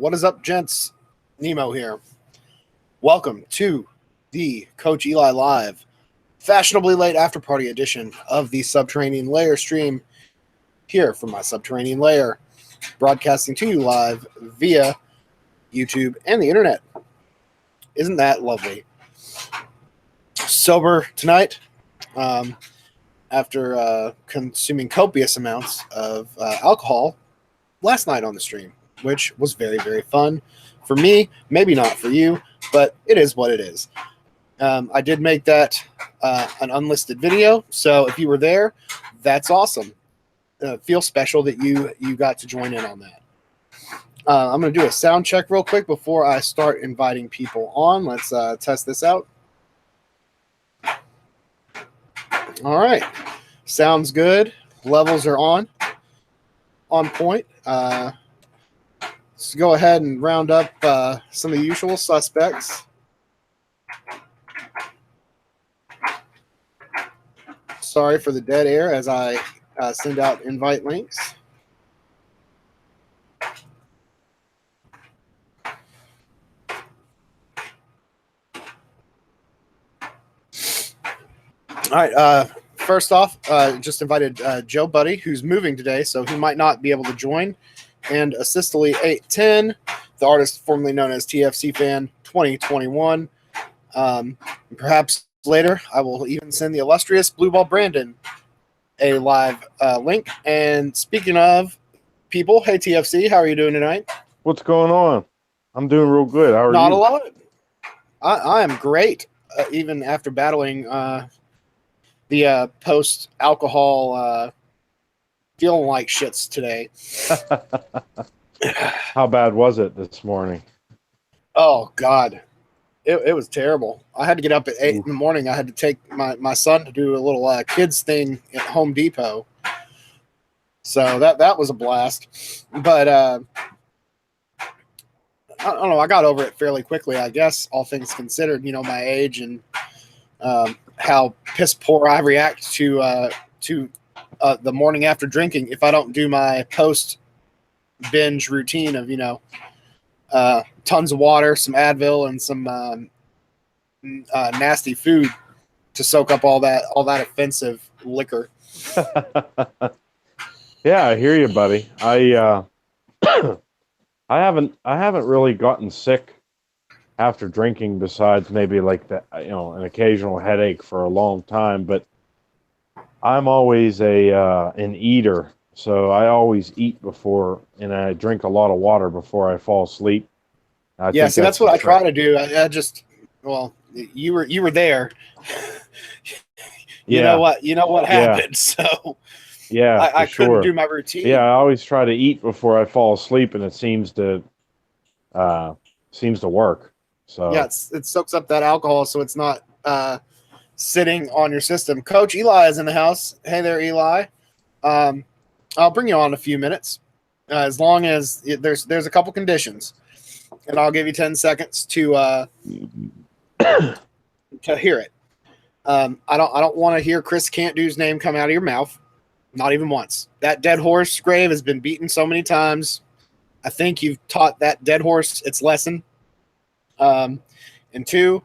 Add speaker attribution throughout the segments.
Speaker 1: What is up, gents? Nemo here. Welcome to the Coach Eli Live, fashionably late after party edition of the Subterranean Lair stream here from my Subterranean Lair, broadcasting to you live via YouTube and the internet. Isn't that lovely? Sober tonight, after consuming copious amounts of alcohol last night on the stream, which was very, very fun for me. Maybe not for you, but it is what it is. I did make that an unlisted video, so if you were there, that's awesome. Feel special that you got to join in on that. I'm going to do a sound check real quick before I start inviting people on. Let's test this out. All right. Sounds good. Levels are on point. Let's go ahead and round up some of the usual suspects. Sorry for the dead air as I send out invite links. All right. First off, just invited Joe Budee, who's moving today, so he might not be able to join. And Assistily 810, the artist formerly known as TFC Fan 2021. Perhaps later, I will even send the illustrious Blue Ball Brandon a live link. And speaking of people, hey TFC, how are you doing tonight?
Speaker 2: What's going on? I'm doing real good. How are you?
Speaker 1: Not a lot. I am great, even after battling the post-alcohol feeling like shits today.
Speaker 2: How bad was it this morning?
Speaker 1: Oh, God. It was terrible. I had to get up at 8 in the morning. I had to take my son to do a little kids thing at Home Depot. So that was a blast. But I don't know. I got over it fairly quickly, I guess, all things considered, my age and how piss poor I react to the morning after drinking if I don't do my post binge routine of tons of water, some Advil, and some nasty food to soak up all that offensive liquor.
Speaker 2: Yeah, I hear you, buddy. I haven't really gotten sick after drinking, besides maybe like that, an occasional headache for a long time. But I'm always an eater, so I always eat before, and I drink a lot of water before I fall asleep.
Speaker 1: Yeah, see, that's what I try to do. I just, you were there. You know what happened. So
Speaker 2: yeah,
Speaker 1: I couldn't do my routine.
Speaker 2: Yeah, I always try to eat before I fall asleep, and it seems to work. So
Speaker 1: yeah, it soaks up that alcohol, so it's not sitting on your system. Coach Eli is in the house. Hey there, Eli. I'll bring you on in a few minutes, as long as there's a couple conditions, and I'll give you 10 seconds to hear it. I don't want to hear Chris Can't Do's name come out of your mouth, not even once. That dead horse grave has been beaten so many times. I think you've taught that dead horse its lesson. And two,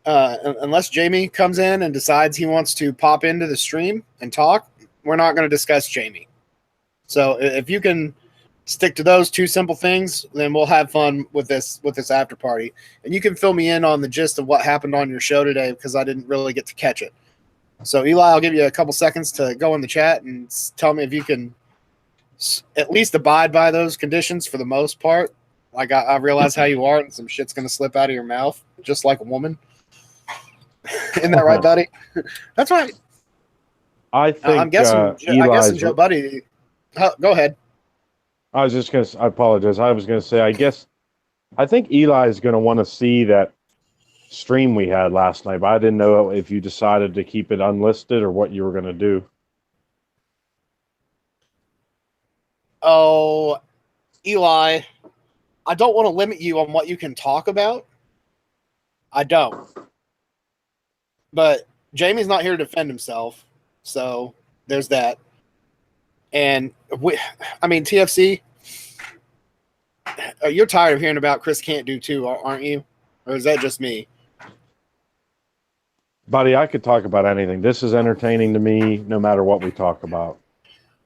Speaker 1: unless Jamie comes in and decides he wants to pop into the stream and talk, we're not going to discuss Jamie. So if you can stick to those two simple things, then we'll have fun with this after party. And you can fill me in on the gist of what happened on your show today, because I didn't really get to catch it. So Eli, I'll give you a couple seconds to go in the chat and tell me if you can at least abide by those conditions for the most part. Like I realize how you are, and some shit's going to slip out of your mouth, just like a woman. Isn't that right, buddy? That's right.
Speaker 2: I think
Speaker 1: I'm guessing Joe Budee. Go ahead.
Speaker 2: I apologize. I was going to say, I think Eli is going to want to see that stream we had last night, but I didn't know if you decided to keep it unlisted or what you were going to do.
Speaker 1: Oh, Eli, I don't want to limit you on what you can talk about. I don't. But Jamie's not here to defend himself, so there's that. And TFC, you're tired of hearing about Chris can't do too, aren't you? Or is that just me?
Speaker 2: Buddy, I could talk about anything. This is entertaining to me, no matter what we talk about.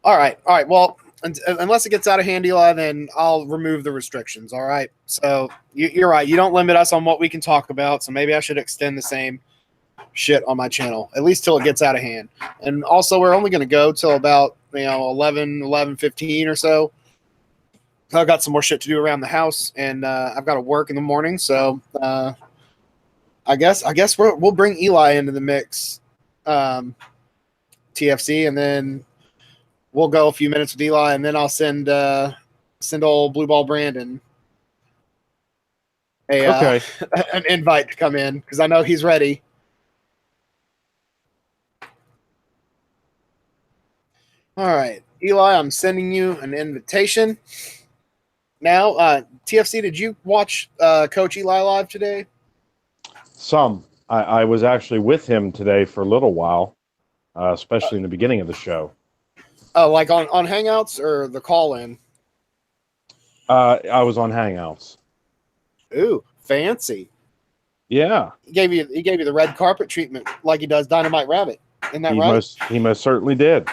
Speaker 1: All right. Well, unless it gets out of hand, Eli, then I'll remove the restrictions. All right. So you're right. You don't limit us on what we can talk about. So maybe I should extend the same shit on my channel, at least till it gets out of hand. And also, we're only going to go till about 11:15 or so. I've got some more shit to do around the house, and I've got to work in the morning. So I guess we'll bring Eli into the mix, TFC, and then we'll go a few minutes with Eli, and then I'll send old Blue Ball Brandon an invite to come in because I know he's ready. All right, Eli, I'm sending you an invitation. Now, TFC, did you watch Coach Eli live today?
Speaker 2: Some. I was actually with him today for a little while, especially in the beginning of the show.
Speaker 1: Oh, like on Hangouts or the call-in?
Speaker 2: I was on Hangouts.
Speaker 1: Ooh, fancy.
Speaker 2: Yeah.
Speaker 1: He gave you the red carpet treatment like he does Dynamite Rabbit. Isn't that right?
Speaker 2: He most certainly did.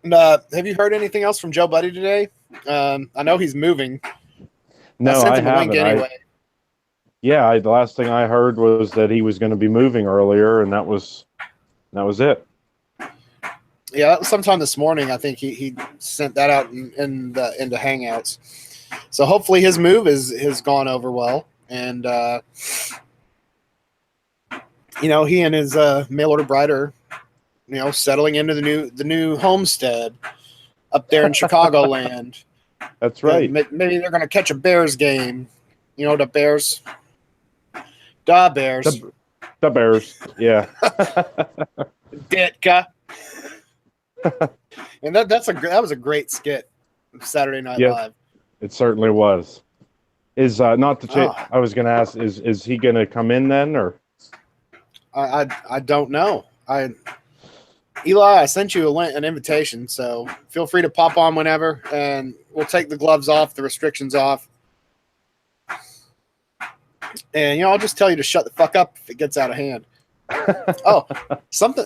Speaker 1: And, have you heard anything else from Joe Budee today? I know he's moving.
Speaker 2: No, I
Speaker 1: sent him a link
Speaker 2: haven't.
Speaker 1: anyway.
Speaker 2: The last thing I heard was that he was going to be moving earlier, and that was it.
Speaker 1: Yeah, that was sometime this morning. I think he sent that out into Hangouts. So hopefully his move has gone over well, and he and his mail order bride are settling into the new homestead up there in Chicagoland.
Speaker 2: That's right.
Speaker 1: Maybe they're going to catch a Bears game. The Bears. The Bears.
Speaker 2: The Bears. Yeah.
Speaker 1: Ditka. And that was a great skit. Saturday Night Live.
Speaker 2: It certainly was. Is not to change. I was going to ask. Is he going to come in then, or?
Speaker 1: I don't know. Eli, I sent you an invitation, so feel free to pop on whenever, and we'll take the gloves off, the restrictions off, and I'll just tell you to shut the fuck up if it gets out of hand. Oh, something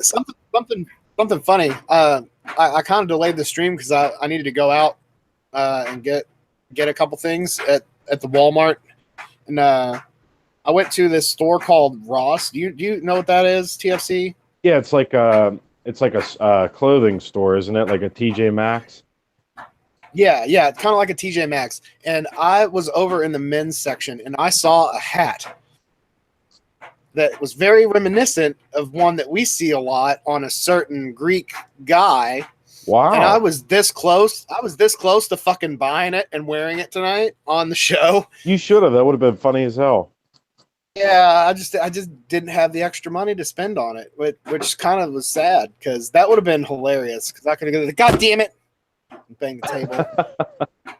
Speaker 1: funny. I kind of delayed the stream because I needed to go out and get a couple things at the Walmart, and I went to this store called Ross. Do you know what that is, TFC?
Speaker 2: Yeah, it's like a clothing store, isn't it? Like a TJ Maxx.
Speaker 1: Yeah, it's kind of like a TJ Maxx. And I was over in the men's section, and I saw a hat that was very reminiscent of one that we see a lot on a certain Greek guy.
Speaker 2: Wow. And
Speaker 1: I was this close. To fucking buying it and wearing it tonight on the show.
Speaker 2: You should have. That would have been funny as hell.
Speaker 1: Yeah, I just didn't have the extra money to spend on it, which kind of was sad because that would have been hilarious. Because I could have God damn it, and bang the table.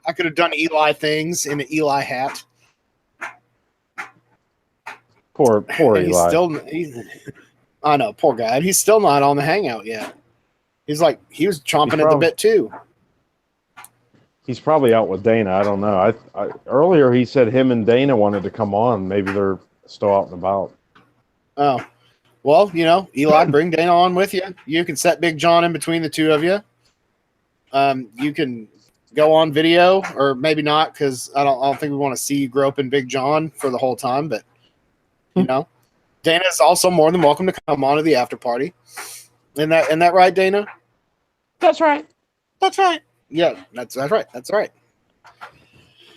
Speaker 1: I could have done Eli things in an Eli hat.
Speaker 2: Poor Eli.
Speaker 1: I know, poor guy. He's still not on the Hangout yet. He was chomping at the bit too.
Speaker 2: He's probably out with Dana. I don't know. I earlier he said him and Dana wanted to come on. Maybe they're still out and about.
Speaker 1: Oh, well, Eli, bring Dana on with you. You can set Big John in between the two of you. You can go on video, or maybe not, because I don't think we want to see you groping Big John for the whole time. But Dana is also more than welcome to come on to the after party. Isn't that right, Dana?
Speaker 2: That's right.
Speaker 1: That's right. Yeah, that's right. That's right.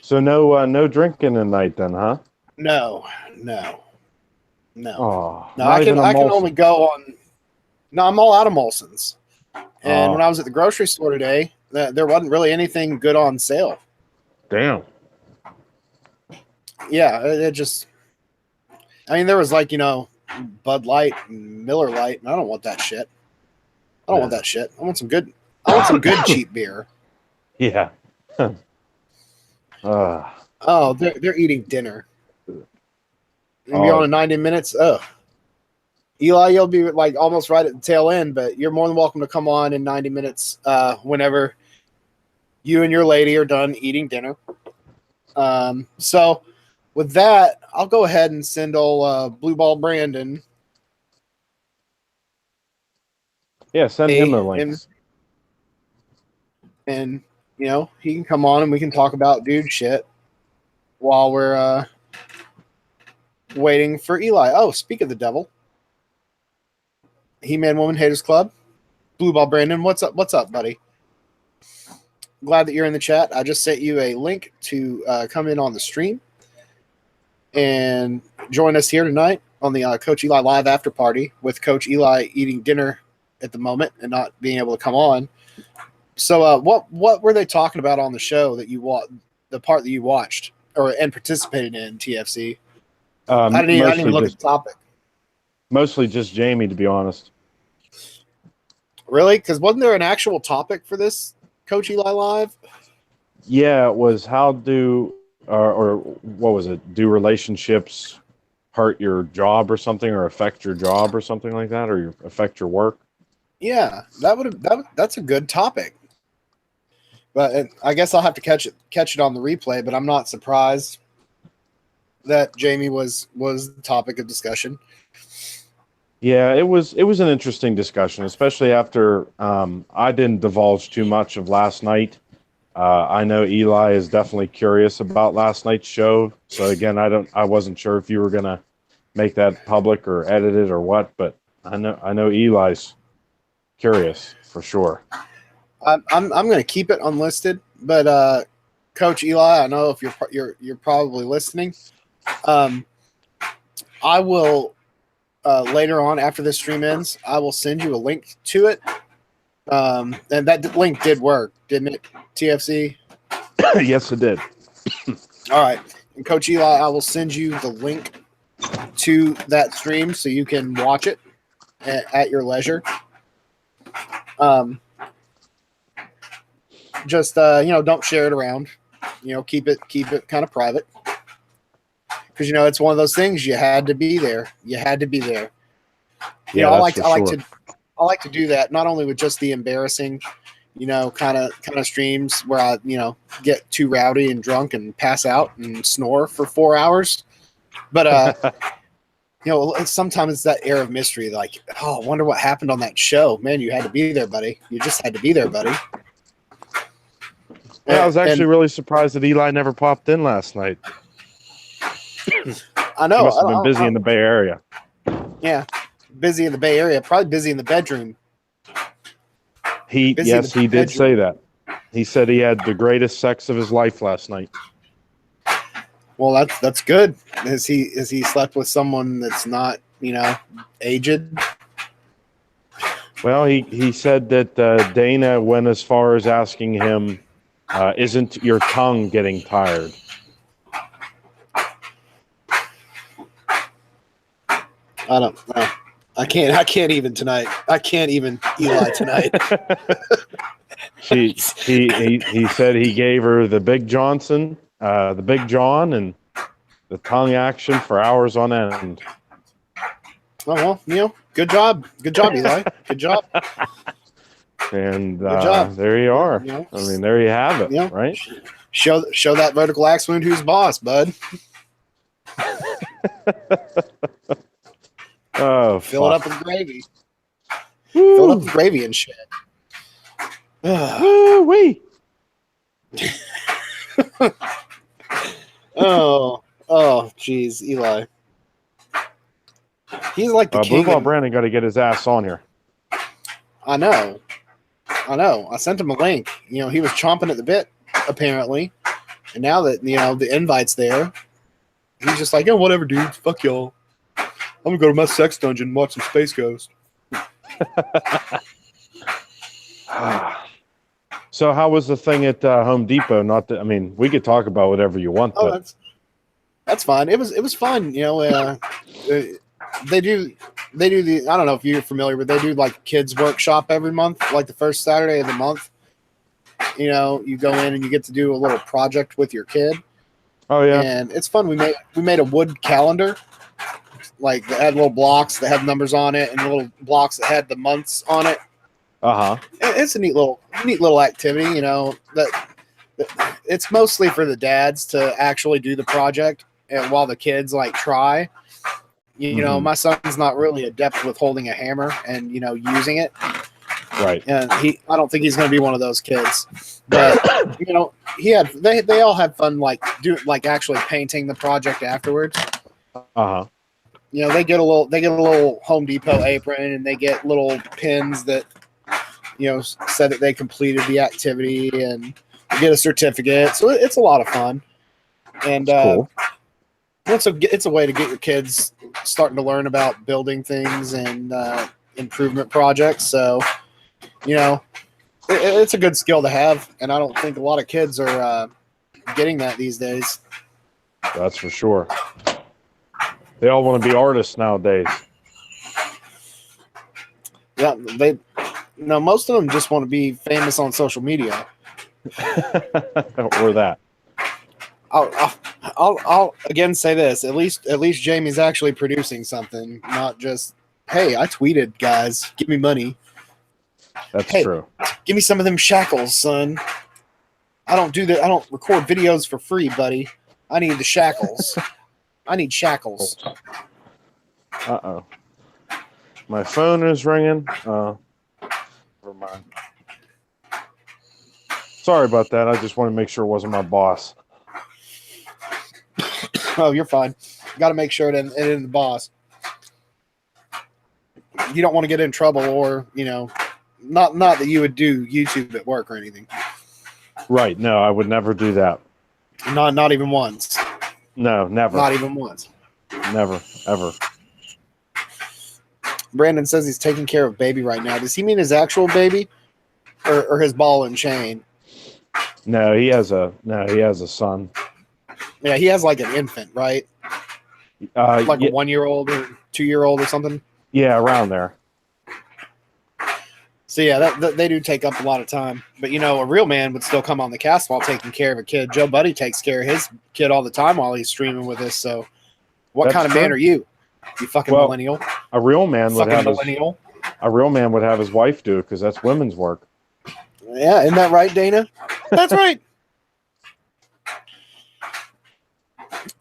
Speaker 2: So no drinking tonight then, huh?
Speaker 1: No.
Speaker 2: Oh,
Speaker 1: no, I can only go on. No, I'm all out of Molson's. And when I was at the grocery store today, there wasn't really anything good on sale.
Speaker 2: Damn.
Speaker 1: Yeah, it just. I mean, there was Bud Light and Miller Light, and I don't want that shit. I want some good. I want some good cheap beer.
Speaker 2: Yeah.
Speaker 1: Oh, they're eating dinner. You'll be on in 90 minutes. Oh, Eli, you'll be almost right at the tail end, but you're more than welcome to come on in 90 minutes whenever you and your lady are done eating dinner. So with that, I'll go ahead and send old Blue Ball Brandon.
Speaker 2: Yeah, send him the link.
Speaker 1: And he can come on and we can talk about dude shit while we're waiting for Eli. Oh, speak of the devil. He-Man Woman Haters Club. Blue Ball Brandon, what's up? What's up, buddy? Glad that you're in the chat. I just sent you a link to come in on the stream and join us here tonight on the Coach Eli live after party with Coach Eli eating dinner at the moment and not being able to come on. So what were they talking about on the show that the part that you watched and participated in, TFC? I didn't even look at the topic.
Speaker 2: Mostly just Jamie, to be honest.
Speaker 1: Really? Because wasn't there an actual topic for this Coach Eli Live?
Speaker 2: Yeah, it was how or what was it? Do relationships hurt your job or something, or affect your job or something like that, or affect your work?
Speaker 1: Yeah, that's a good topic. But I guess I'll have to catch it on the replay. But I'm not surprised that Jamie was the topic of discussion.
Speaker 2: Yeah, it was an interesting discussion, especially after I didn't divulge too much of last night. I know Eli is definitely curious about last night's show. So again, I wasn't sure if you were gonna make that public or edit it or what, but I know Eli's curious for sure.
Speaker 1: I'm going to keep it unlisted, but Coach Eli, I know if you're probably listening. I will later on after this stream ends, I will send you a link to it. And that link did work, didn't it, TFC?
Speaker 2: Yes, it did.
Speaker 1: All right, and Coach Eli, I will send you the link to that stream so you can watch it at your leisure. Just don't share it around. Keep it kind of private, because it's one of those things. You had to be there.
Speaker 2: Yeah,
Speaker 1: I like to do that not only with just the embarrassing, kind of streams where I get too rowdy and drunk and pass out and snore for 4 hours, but sometimes it's that air of mystery. Like, oh, I wonder what happened on that show. Man, you had to be there, buddy. You just had to be there, buddy.
Speaker 2: Yeah, I was actually really surprised that Eli never popped in last night.
Speaker 1: I know.
Speaker 2: He must have been busy in the Bay Area.
Speaker 1: Yeah, busy in the Bay Area. Probably busy in the bedroom.
Speaker 2: He did say that. He said he had the greatest sex of his life last night.
Speaker 1: Well, that's good. Has he slept with someone that's not aged?
Speaker 2: Well, he said that Dana went as far as asking him, isn't your tongue getting tired?
Speaker 1: I don't know. I can't even tonight. I can't even Eli tonight.
Speaker 2: He said he gave her the Big Johnson, the Big John, and the tongue action for hours on end.
Speaker 1: Oh well, good job, Eli. Good job.
Speaker 2: And
Speaker 1: good job.
Speaker 2: There you are. I mean, there you have it. Right?
Speaker 1: Show that vertical axe wound who's boss, bud.
Speaker 2: Oh,
Speaker 1: fill it up with gravy. Fill it up with gravy and shit.
Speaker 2: Wee.
Speaker 1: Oh, jeez, Eli. He's like the king.
Speaker 2: Blue Ball Brandon got to get his ass on here.
Speaker 1: I know. I sent him a link. He was chomping at the bit, apparently. And now that, the invite's there, he's just like, whatever, dude. Fuck y'all. I'm going to go to my sex dungeon and watch some Space Ghost.
Speaker 2: So how was the thing at Home Depot? We could talk about whatever you want.
Speaker 1: Oh, that's fine. It was fun. They do the, I don't know if you're familiar, but they do like kids workshop every month, like the first Saturday of the month. You go in and you get to do a little project with your kid.
Speaker 2: Oh yeah.
Speaker 1: And it's fun. We made a wood calendar, like that had little blocks that had numbers on it and little blocks that had the months on it.
Speaker 2: Uh-huh.
Speaker 1: It's a neat little activity, that it's mostly for the dads to actually do the project, and while the kids like try. You know, my son's not really adept with holding a hammer and using it.
Speaker 2: Right.
Speaker 1: And I don't think he's going to be one of those kids. But they all had fun actually painting the project afterwards. They get a little Home Depot apron, and they get little pins that said that they completed the activity, and get a certificate. So it's a lot of fun. And
Speaker 2: cool.
Speaker 1: it's a way to get your kids starting to learn about building things and improvement projects. So, it's a good skill to have, and I don't think a lot of kids are getting that these days.
Speaker 2: That's for sure. They all want to be artists nowadays.
Speaker 1: Yeah, most of them just want to be famous on social media.
Speaker 2: Or that.
Speaker 1: I'll again say this. At least Jamie's actually producing something, not just, hey, I tweeted, guys, give me money.
Speaker 2: That's true.
Speaker 1: Give me some of them shackles, son. I don't do that. I don't record videos for free, buddy. I need the shackles. I need shackles.
Speaker 2: Uh-oh. My phone is ringing. Never mind. Sorry about that. I just want to make sure it wasn't my boss.
Speaker 1: Oh, you're fine. Got to make sure it isn't the boss. You don't want to get in trouble, or not that you would do YouTube at work or anything.
Speaker 2: Right. No, I would never do that.
Speaker 1: Not even once.
Speaker 2: No, never.
Speaker 1: Not even once.
Speaker 2: Never, ever.
Speaker 1: Brandon says he's taking care of baby right now. Does he mean his actual baby, or his ball and chain?
Speaker 2: No, he has a son.
Speaker 1: Yeah, he has like an infant, right? A 1-year-old or 2-year-old or something.
Speaker 2: Yeah, around there.
Speaker 1: So yeah, that they do take up a lot of time. But a real man would still come on the cast while taking care of a kid. Joe Budee takes care of his kid all the time while he's streaming with us. So, what kind of man are you? You fucking millennial.
Speaker 2: A real man would have
Speaker 1: millennial.
Speaker 2: A real man would have his wife do it, because that's women's work.
Speaker 1: Yeah, isn't that right, Dana? That's right.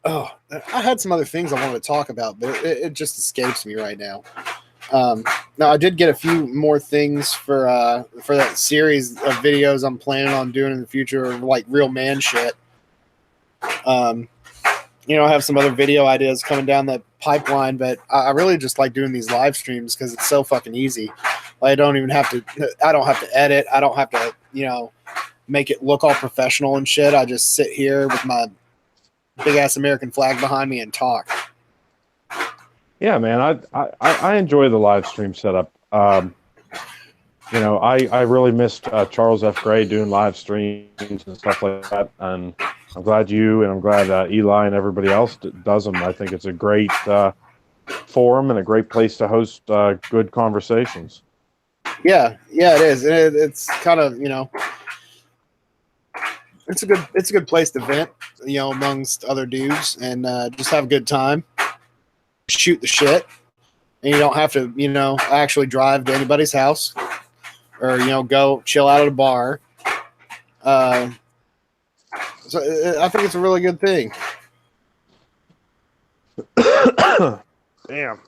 Speaker 1: Oh, I had some other things I wanted to talk about, but it just escapes me right now. Now, I did get a few more things for that series of videos I'm planning on doing in the future, like real man shit. I have some other video ideas coming down the pipeline, but I really just like doing these live streams because it's so fucking easy. I don't have to edit. I don't have to, make it look all professional and shit. I just sit here with my big ass American flag behind me and talk.
Speaker 2: Yeah, man, I enjoy the live stream setup. I really missed Charles F. Gray doing live streams and stuff like that, and I'm glad Eli and everybody else does them. I think it's a great forum and a great place to host good conversations. Yeah,
Speaker 1: it is. It's kind of it's a good place to vent, amongst other dudes, and just have a good time. Shoot the shit, and you don't have to actually drive to anybody's house, or go chill out at a bar. So I think it's a really good thing.
Speaker 2: Damn,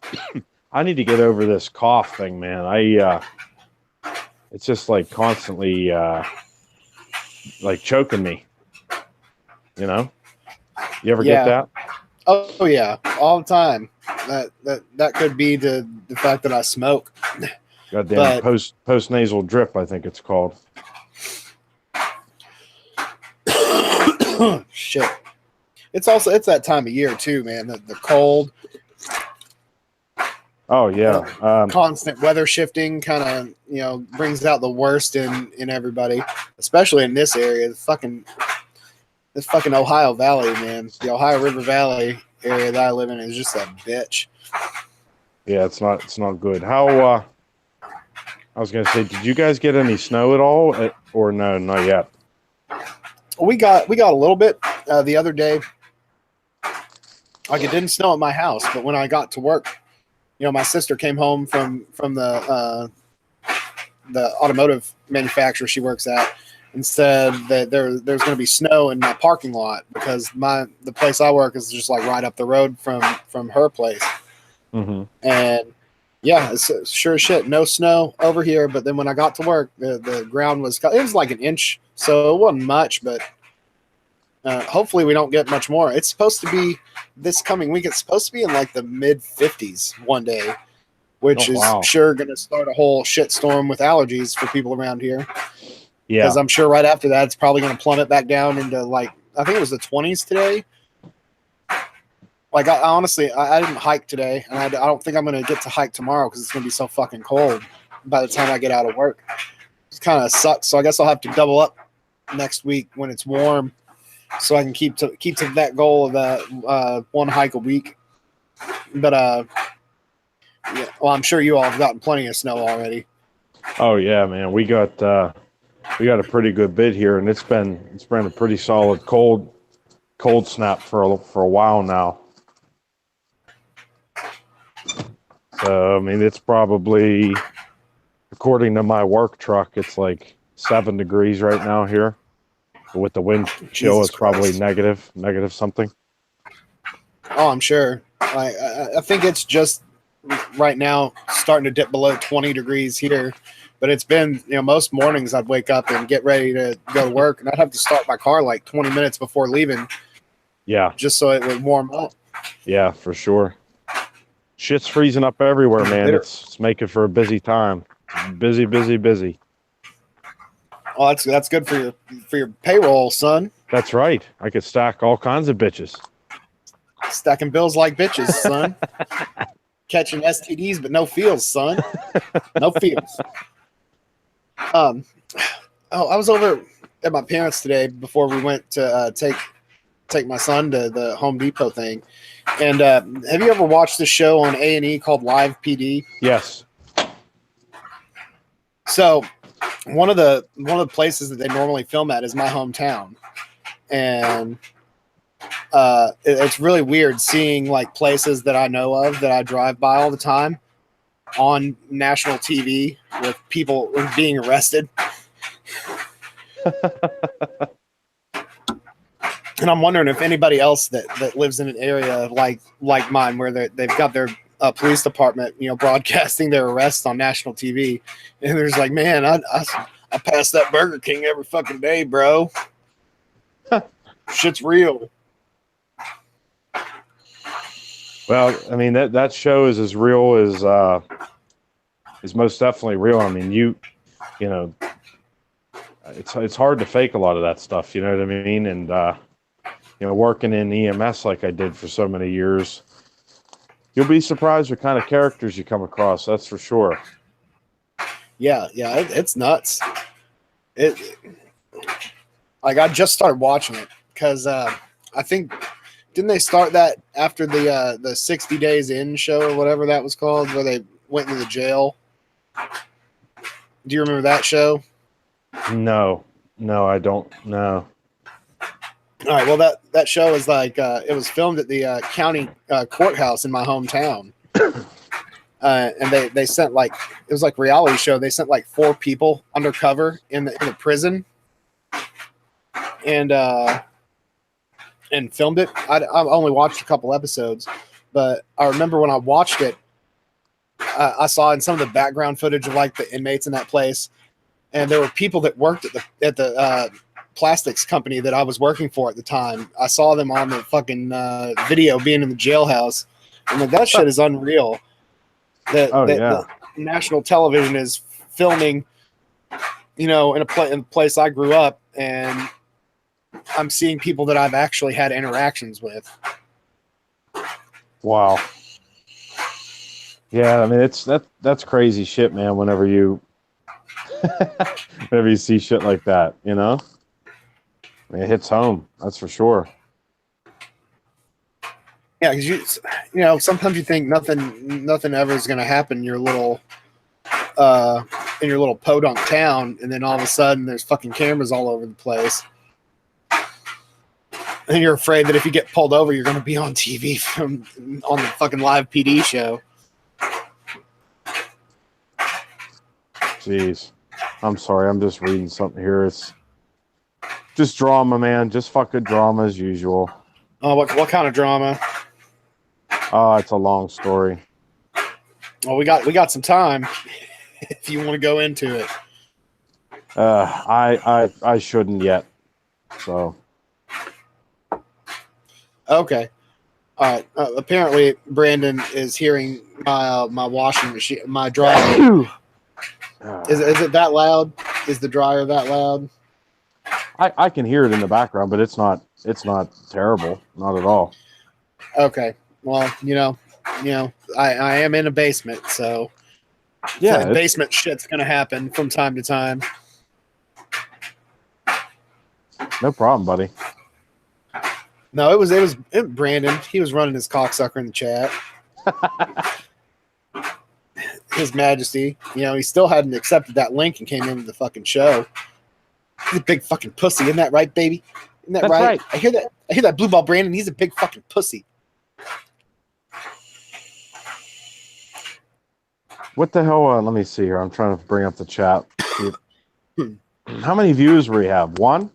Speaker 2: I need to get over this cough thing, man. It's just like constantly like choking me. You ever get that?
Speaker 1: Oh yeah, all the time. That could be the fact that I smoke.
Speaker 2: Goddamn post nasal drip, I think it's called.
Speaker 1: Shit. It's that time of year too, man. The cold.
Speaker 2: Oh yeah.
Speaker 1: Constant weather shifting kind of brings out the worst in everybody, especially in this area. This fucking Ohio Valley, man. The Ohio River Valley area that I live in is just a bitch.
Speaker 2: Yeah, it's not good. How I was gonna say, did you guys get any snow at all, or no, not yet?
Speaker 1: We got a little bit the other day. Like, it didn't snow at my house, but when I got to work, my sister came home from the automotive manufacturer she works at, and said that there's going to be snow in my parking lot because the place I work is just like right up the road from her place.
Speaker 2: Mm-hmm.
Speaker 1: And yeah, it's sure as shit, no snow over here. But then when I got to work, the ground was like an inch, so it wasn't much. But hopefully we don't get much more. It's supposed to be this coming week. It's supposed to be in like the mid 50s one day, which is sure going to start a whole shit storm with allergies for people around here.
Speaker 2: Yeah,
Speaker 1: because I'm sure right after that it's probably going to plummet back down into like I think it was the 20s today. Like I honestly didn't hike today, and I don't think I'm going to get to hike tomorrow because it's going to be so fucking cold by the time I get out of work. It kind of sucks. So I guess I'll have to double up next week when it's warm, so I can keep to that goal of that one hike a week. But yeah, well, I'm sure you all have gotten plenty of snow already.
Speaker 2: Oh yeah, man. We got a pretty good bit here, and it's been a pretty solid cold snap for a while now. So I mean, it's probably, according to my work truck, it's like 7 degrees right now here. But with the wind chill, it's probably negative something.
Speaker 1: Oh, I'm sure. I think it's just right now starting to dip below 20 degrees here. But it's been, most mornings I'd wake up and get ready to go to work, and I'd have to start my car like 20 minutes before leaving.
Speaker 2: Yeah.
Speaker 1: Just so it would warm up.
Speaker 2: Yeah, for sure. Shit's freezing up everywhere, man. It's making for a busy time. Busy.
Speaker 1: Oh, that's good for your payroll, son.
Speaker 2: That's right. I could stack all kinds of bitches.
Speaker 1: Stacking bills like bitches, son. Catching STDs, but no feels, son. No feels. I was over at my parents' today before we went to take my son to the Home Depot thing. And have you ever watched this show on A&E called Live PD?
Speaker 2: Yes.
Speaker 1: So one of the places that they normally film at is my hometown, and it's really weird seeing like places that I know of that I drive by all the time on national TV with people being arrested. And I'm wondering if anybody else that lives in an area like mine where they've got their police department, broadcasting their arrests on national TV. And there's like, man, I pass that Burger King every fucking day, bro. Shit's real.
Speaker 2: Well, I mean, that show is as real as is most definitely real. I mean, you know, it's hard to fake a lot of that stuff. You know what I mean? And working in EMS like I did for so many years, you'll be surprised what kind of characters you come across. That's for sure.
Speaker 1: Yeah, it's nuts. I just started watching it because I think didn't they start that after the 60 Days In show or whatever that was called, where they went into the jail? Do you remember that show?
Speaker 2: No, I don't know.
Speaker 1: All right, well that show is like it was filmed at the county courthouse in my hometown, and they sent like it was like a reality show. They sent like 4 people undercover in the prison, and filmed it. I only watched a couple episodes, but I remember when I watched it, I saw in some of the background footage of like the inmates in that place, and there were people that worked at the plastics company that I was working for at the time. I saw them on the fucking video being in the jailhouse. I'm like, that shit is unreal. The national television is filming, in a place I grew up, and I'm seeing people that I've actually had interactions with.
Speaker 2: Wow. Yeah, I mean that's crazy shit, man. Whenever you see shit like that, I mean, it hits home. That's for sure.
Speaker 1: Yeah, because sometimes you think nothing ever is going to happen in your little podunk town, and then all of a sudden there's fucking cameras all over the place, and you're afraid that if you get pulled over, you're going to be on TV on the fucking Live PD show.
Speaker 2: Jeez, I'm sorry. I'm just reading something here. Just drama, man. Just fucking drama as usual.
Speaker 1: Oh, what kind of drama?
Speaker 2: Oh, it's a long story.
Speaker 1: Well, we got some time if you want to go into it.
Speaker 2: I shouldn't yet. So.
Speaker 1: Okay. All right. Apparently, Brandon is hearing my washing machine, my dryer. Is it that loud? Is the dryer that loud?
Speaker 2: I can hear it in the background, but it's not terrible. Not at all.
Speaker 1: Okay. Well, I am in a basement, so
Speaker 2: Yeah,
Speaker 1: basement shit's gonna happen from time to time.
Speaker 2: No problem, buddy.
Speaker 1: No, it was Brandon. He was running his cocksucker in the chat. His Majesty, he still hadn't accepted that link and came into the fucking show. He's a big fucking pussy, isn't that right, baby? Isn't that right? I hear that blue ball Brandon. He's a big fucking pussy.
Speaker 2: What the hell? Let me see here. I'm trying to bring up the chat. How many views we have? 1,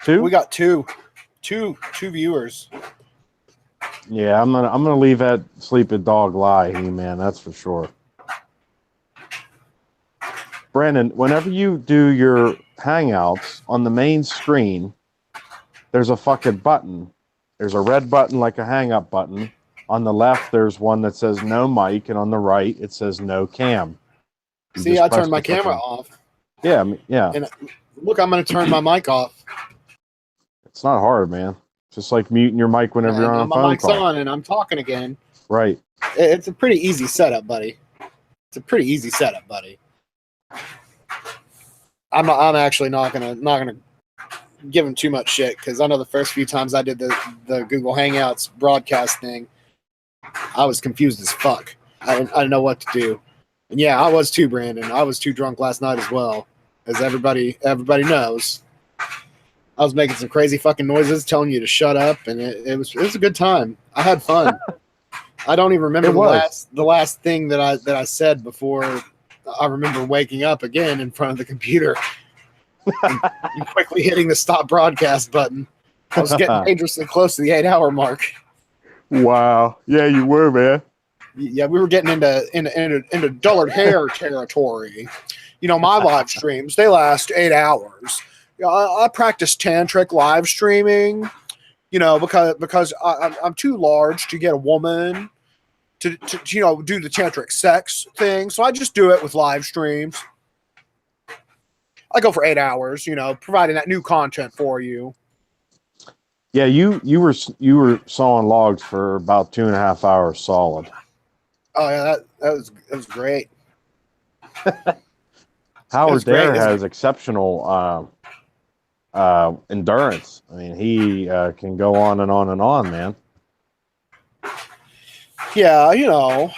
Speaker 2: 2?
Speaker 1: We got two viewers.
Speaker 2: Yeah, I'm gonna leave that sleeping dog lie, man. That's for sure. Brandon, whenever you do your Hangouts on the main screen, there's a fucking button. There's a red button like a hang up button. On the left, there's one that says no mic, and on the right, it says no cam.
Speaker 1: See, I turned my camera off.
Speaker 2: Yeah, yeah.
Speaker 1: And look, I'm going to turn my mic off.
Speaker 2: It's not hard, man. Just like muting your mic whenever you're on a phone
Speaker 1: my mic's
Speaker 2: call.
Speaker 1: on, and I'm talking again.
Speaker 2: Right.
Speaker 1: It's a pretty easy setup, buddy. I'm actually not gonna give him too much shit because I know the first few times I did the Google Hangouts broadcast thing, I was confused as fuck. I didn't know what to do. And yeah, I was too, Brandon. I was too drunk last night as well, as everybody knows. I was making some crazy fucking noises, telling you to shut up, and it was a good time. I had fun. I don't even remember the last thing that I said before. I remember waking up again in front of the computer and quickly hitting the stop broadcast button. I was getting dangerously close to the 8-hour mark.
Speaker 2: Wow. Yeah, you were, man.
Speaker 1: Yeah, we were getting into dullard hair territory. My live streams, they last 8 hours. I practice tantric live streaming, because I'm too large to get a woman to do the tantric sex thing. So I just do it with live streams. I go for 8 hours, providing that new content for you.
Speaker 2: Yeah, you were sawing logs for about 2.5 hours solid.
Speaker 1: Oh yeah, that was great.
Speaker 2: Howard Dare has exceptional endurance. I mean, he can go on and on and on, man.
Speaker 1: Yeah,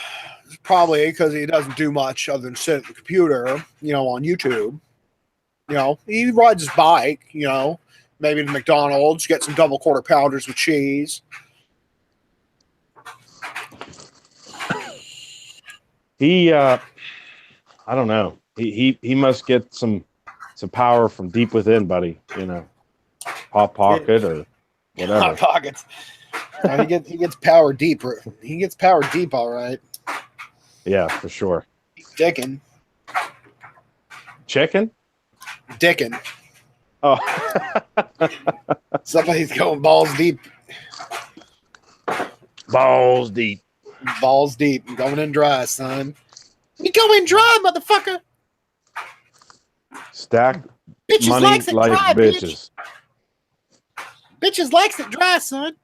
Speaker 1: probably because he doesn't do much other than sit at the computer, on YouTube. He rides his bike, maybe to McDonald's, get some double quarter pounders with cheese.
Speaker 2: He, I don't know. He must get some power from deep within, buddy. Hot pocket or whatever.
Speaker 1: Hot pockets. He gets power deep. He gets power deep, all right.
Speaker 2: Yeah, for sure.
Speaker 1: Dickin.
Speaker 2: Chicken?
Speaker 1: Dickin.
Speaker 2: Oh.
Speaker 1: Somebody's going balls deep.
Speaker 2: Balls deep.
Speaker 1: Balls deep. I'm going in dry, son. You go in dry, motherfucker.
Speaker 2: Stack
Speaker 1: bitches
Speaker 2: money
Speaker 1: likes it
Speaker 2: like
Speaker 1: dry,
Speaker 2: bitches.
Speaker 1: Bitches likes it dry, son.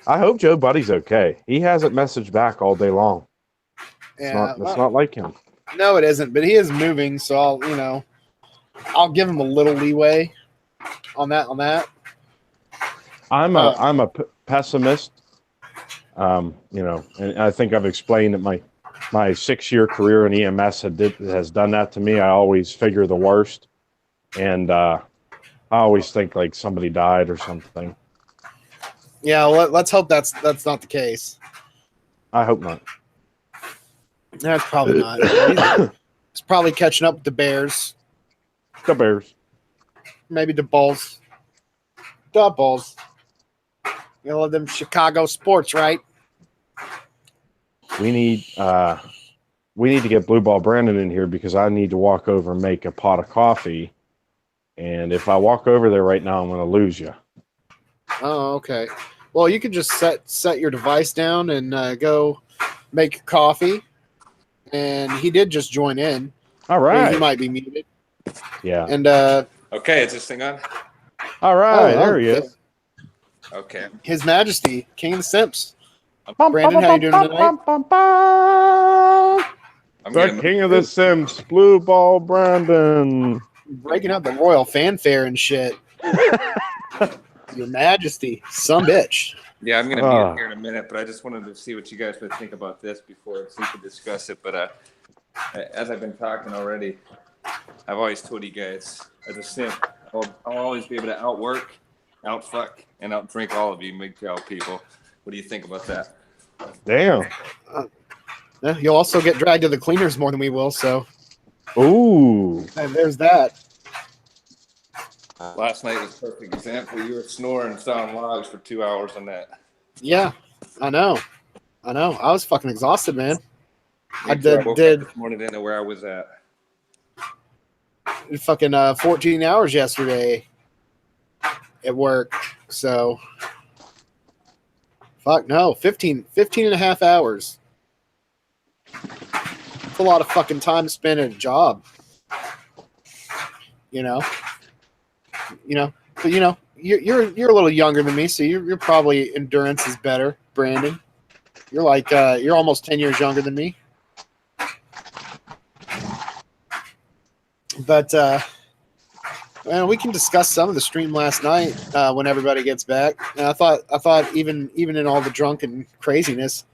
Speaker 2: I hope Joe Buddy's okay. He hasn't messaged back all day long.
Speaker 1: Yeah,
Speaker 2: it's not like him.
Speaker 1: No, it isn't. But he is moving, so I'll give him a little leeway on that.
Speaker 2: I'm a pessimist. And I think I've explained that my 6-year career in EMS has done that to me. I always figure the worst, and I always think like somebody died or something.
Speaker 1: Yeah, well, let's hope that's not the case.
Speaker 2: I hope not.
Speaker 1: That's probably not. He's probably catching up with the Bears.
Speaker 2: The Bears.
Speaker 1: maybe the Bulls. The Bulls. You love them Chicago sports, right?
Speaker 2: We need to get Blue Ball Brandon in here because I need to walk over and make a pot of coffee. And if I walk over there right now, I'm going to lose you.
Speaker 1: Oh, okay. Well, you can just set your device down and go make your coffee. And he did just join in.
Speaker 2: All right.
Speaker 1: He might be muted.
Speaker 2: Yeah.
Speaker 1: And
Speaker 3: okay, is this thing on?
Speaker 2: all right, there he is.
Speaker 3: Okay.
Speaker 1: His Majesty, King of the Simps. Brandon, how you doing tonight?
Speaker 2: The King of the Sims, Blue Ball Brandon.
Speaker 1: Breaking up the royal fanfare and shit. Your Majesty, some bitch.
Speaker 3: Yeah, I'm going to be in here in a minute, but I just wanted to see what you guys would think about this before we could discuss it. But as I've been talking already, I've always told you guys, as a simp, I'll always be able to outwork, outfuck, and outdrink all of you MGTOW people. What do you think about that?
Speaker 2: Damn.
Speaker 1: Yeah, you'll also get dragged to the cleaners more than we will, so.
Speaker 2: Ooh.
Speaker 1: And there's that.
Speaker 3: Last night was a perfect example. You were snoring, sawing logs for 2 hours on that.
Speaker 1: Yeah, I know. I was fucking exhausted, man. I
Speaker 3: woke up
Speaker 1: did
Speaker 3: this morning, didn't know where I was at.
Speaker 1: fucking 14 hours yesterday at work, so. Fuck no, 15 and a half hours. It's a lot of fucking time spent at a job. But you're a little younger than me, so you're probably endurance is better, Brandon. You're like you're almost 10 years younger than me. But man, we can discuss some of the stream last night when everybody gets back. And I thought even in all the drunken craziness,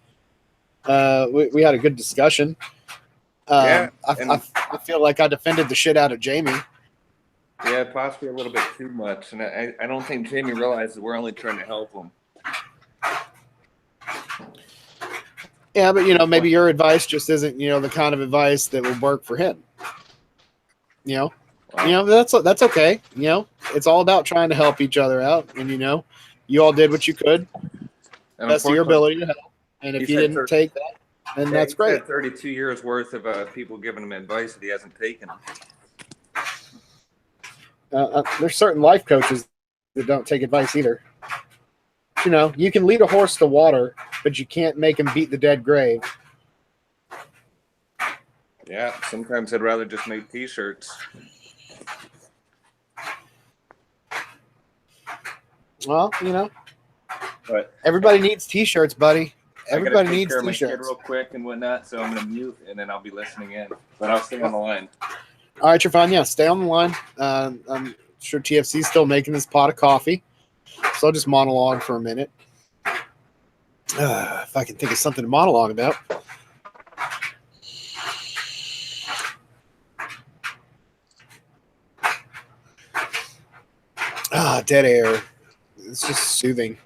Speaker 1: we had a good discussion. I feel like I defended the shit out of Jamie.
Speaker 3: Yeah, possibly a little bit too much. And I don't think Jamie realizes we're only trying to help him.
Speaker 1: Yeah, but maybe your advice just isn't, the kind of advice that would work for him.
Speaker 3: Wow.
Speaker 1: That's okay. It's all about trying to help each other out. And, you all did what you could,
Speaker 3: And
Speaker 1: best of your ability to help. And if you didn't take that, then that's great.
Speaker 3: 32 years worth of people giving him advice that he hasn't taken.
Speaker 1: There's certain life coaches that don't take advice either. You can lead a horse to water, but you can't make him beat the dead grave.
Speaker 3: Yeah, sometimes I'd rather just make T-shirts.
Speaker 1: Well,
Speaker 3: But
Speaker 1: everybody needs T-shirts, buddy.
Speaker 3: Everybody
Speaker 1: Everybody needs
Speaker 3: my kid
Speaker 1: T-shirts.
Speaker 3: real quick and whatnot, so I'm gonna mute and then I'll be listening in. But I'll stay on the line.
Speaker 1: All right, you're fine. Yeah, stay on the line. I'm sure TFC's still making this pot of coffee, so I'll just monologue for a minute. If I can think of something to monologue about. Dead air. It's just soothing,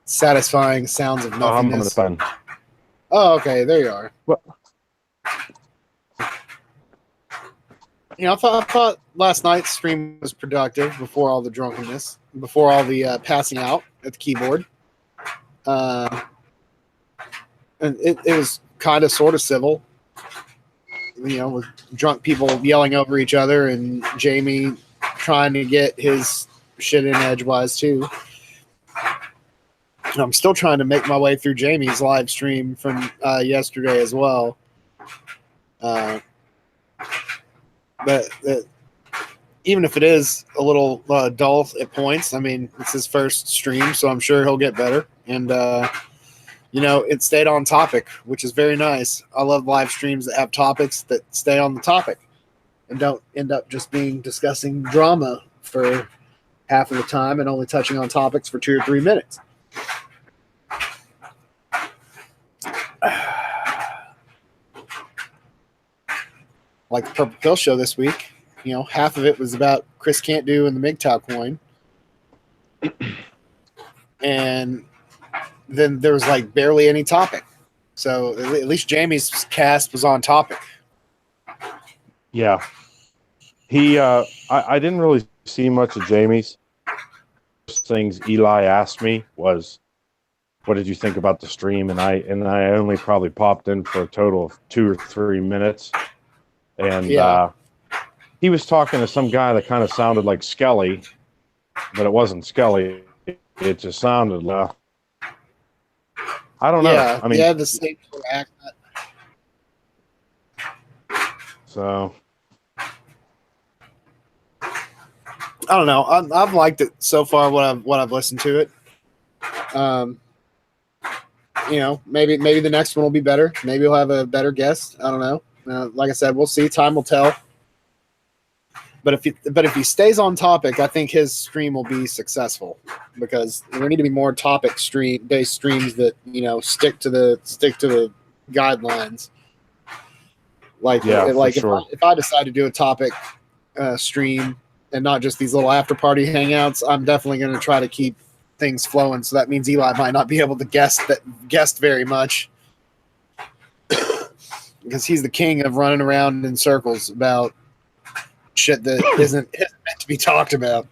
Speaker 1: satisfying sounds of
Speaker 2: I'm on the
Speaker 1: nothingness.
Speaker 2: phone.
Speaker 1: Oh, okay. There you are.
Speaker 2: What?
Speaker 1: I thought last night's stream was productive before all the drunkenness, before all the passing out at the keyboard. And it was kind of sort of civil, with drunk people yelling over each other and Jamie trying to get his shit in edgewise too. And I'm still trying to make my way through Jamie's live stream from yesterday as well. But even if it is a little dull at points, I mean, it's his first stream, so I'm sure he'll get better. And, it stayed on topic, which is very nice. I love live streams that have topics that stay on the topic and don't end up just being discussing drama for half of the time and only touching on topics for 2 or 3 minutes. Like the Purple Pill show this week, half of it was about Chris Can't Do and the MGTOW coin. And then there was like barely any topic. So at least Jamie's cast was on topic.
Speaker 2: Yeah. He I didn't really see much of Jamie's? First things Eli asked me was, "What did you think about the stream?" And I only probably popped in for a total of 2 or 3 minutes, and he was talking to some guy that kind of sounded like Skelly, but it wasn't Skelly. It just sounded like, I don't know.
Speaker 1: Yeah,
Speaker 2: I mean,
Speaker 1: yeah, the same sort of accent.
Speaker 2: So
Speaker 1: I don't know. I've liked it so far. What I've listened to it. You know, maybe the next one will be better. Maybe we'll have a better guest. I don't know. Like I said, we'll see. Time will tell. But if he stays on topic, I think his stream will be successful, because there need to be more topic based streams that, you know, stick to the guidelines. Like,
Speaker 2: sure.
Speaker 1: if I decide to do a topic stream and not just these little after party hangouts, I'm definitely going to try to keep things flowing. So that means Eli might not be able to guest very much, because he's the king of running around in circles about shit that isn't meant to be talked about.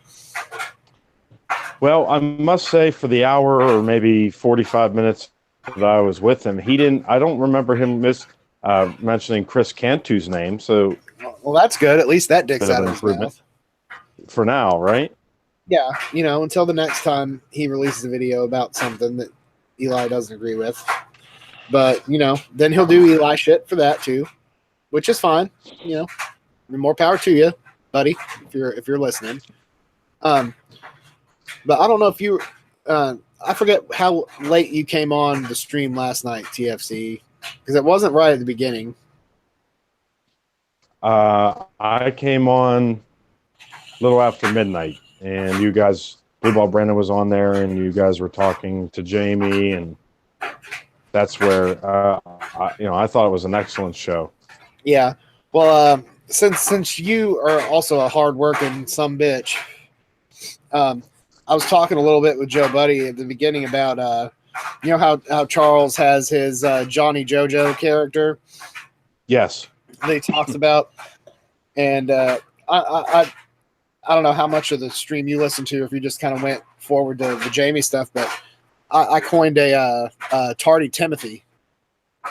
Speaker 2: Well, I must say, for the hour or maybe 45 minutes that I was with him, I don't remember him mentioning Chris Cantu's name. So,
Speaker 1: well, that's good. At least that dick's out of his mouth.
Speaker 2: For now, right?
Speaker 1: Yeah, you know, until the next time he releases a video about something that Eli doesn't agree with. But, you know, then he'll do Eli shit for that too, which is fine. You know, more power to you, buddy, if you're listening. But I don't know if you I forget how late you came on the stream last night, TFC, because it wasn't right at the beginning.
Speaker 2: I came on a little after midnight, and you guys, Blue Ball Brandon was on there, and you guys were talking to Jamie, and that's where I thought it was an excellent show. Yeah.
Speaker 1: Well, since you are also a hard-working sumbitch, I was talking a little bit with Joe Budee at the beginning about you know how Charles has his Johnny JoJo character.
Speaker 2: Yes.
Speaker 1: That he talks about, and I don't know how much of the stream you listened to, if you just kind of went forward to the Jamie stuff, but I coined a Tardy Timothy.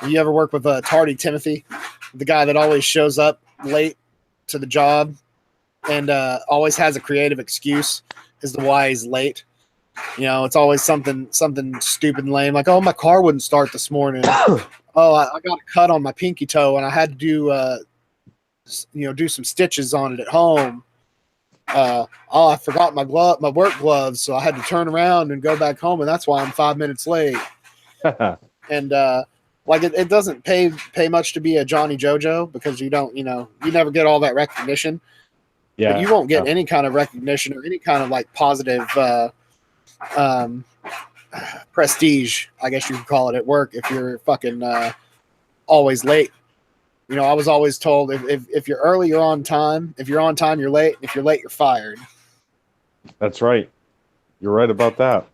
Speaker 1: You ever work with Tardy Timothy, the guy that always shows up late to the job and always has a creative excuse as to why he's late? You know, it's always something stupid and lame, like, oh, my car wouldn't start this morning. Oh, I got a cut on my pinky toe and I had to do some stitches on it at home. Oh, I forgot my work gloves, so I had to turn around and go back home, and that's why I'm 5 minutes late. And like it doesn't pay much to be a Johnny JoJo, because you never get all that recognition. Yeah, but you won't get any kind of recognition or any kind of like positive prestige, I guess you could call it, at work if you're fucking always late. You know, I was always told if you're early, you're on time. If you're on time, you're late. If you're late, you're fired.
Speaker 2: That's right. You're right about that.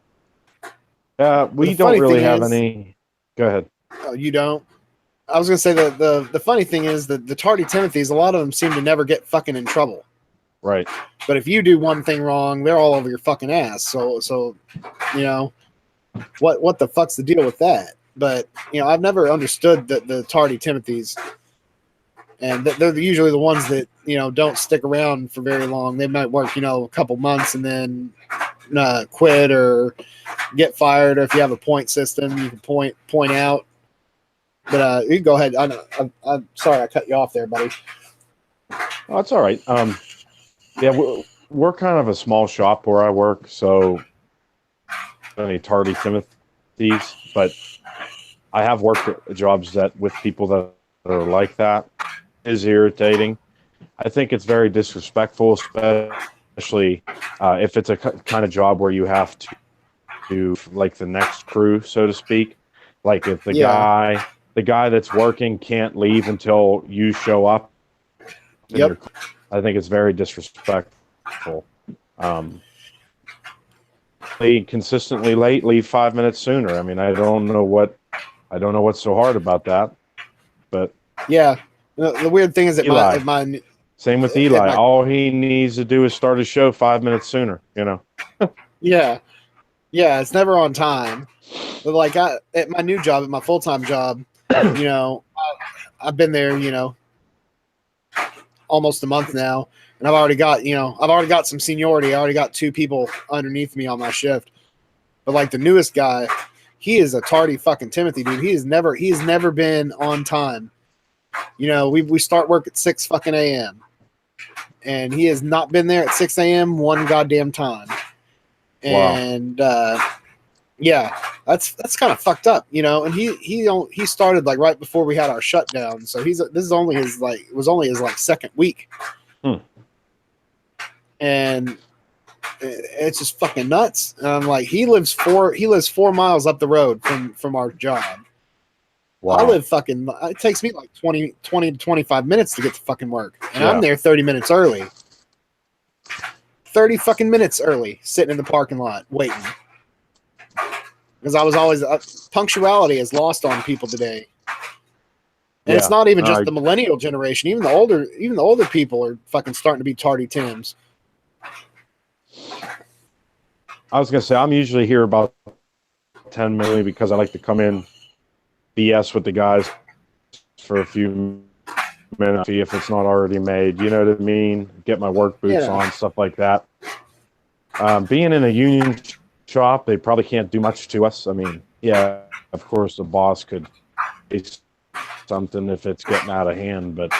Speaker 2: We don't really have any. Go ahead.
Speaker 1: Oh, you don't? I was going to say the funny thing is that the Tardy Timothys, a lot of them seem to never get fucking in trouble.
Speaker 2: Right.
Speaker 1: But if you do one thing wrong, they're all over your fucking ass. So you know, what the fuck's the deal with that? But, you know, I've never understood the Tardy Timothys. And they're usually the ones that, you know, don't stick around for very long. They might work, you know, a couple months and then quit or get fired. Or if you have a point system, you can point out. But you can go ahead. I'm sorry I cut you off there, buddy.
Speaker 2: Oh, that's all right. Yeah, we're kind of a small shop where I work, so any Tardy Timothys. But I have worked at jobs with people that are like that. Is irritating. I think it's very disrespectful, especially if it's a kind of job where you have to do like the next crew, so to speak. Like if the guy that's working can't leave until you show up.
Speaker 1: Yep.
Speaker 2: I think it's very disrespectful. Consistently late, leave 5 minutes sooner. I mean, I don't know what's so hard about that, but
Speaker 1: yeah. The weird thing is that
Speaker 2: Eli, Same with Eli. All he needs to do is start his show 5 minutes sooner, you know?
Speaker 1: Yeah. Yeah, it's never on time. But like at my new job, at my full-time job, you know, I've been there, you know, almost a month now, and I've already got some seniority. I already got 2 people underneath me on my shift. But like the newest guy, he is a tardy fucking Timothy, dude. He has never been on time. You know, we start work at 6 fucking a.m. and he has not been there at 6 a.m. one goddamn time. And yeah, that's kind of fucked up, you know. And he started like right before we had our shutdown, so this is only his second week, and it's just fucking nuts. And I'm like, he lives 4 miles up the road from our job. Wow. I live it takes me like 20 to 25 minutes to get to fucking work, and I'm there 30 minutes early. 30 fucking minutes early, sitting in the parking lot waiting. Because I was always punctuality is lost on people today, and it's not even just the millennial generation. Even the older people are fucking starting to be tardy Tims.
Speaker 2: I was gonna say I'm usually here about 10 minutes because I like to come in, BS with the guys for a few minutes, see if it's not already made. You know what I mean? Get my work boots on, stuff like that. Being in a union shop, they probably can't do much to us. I mean, yeah, of course the boss could say something if it's getting out of hand, but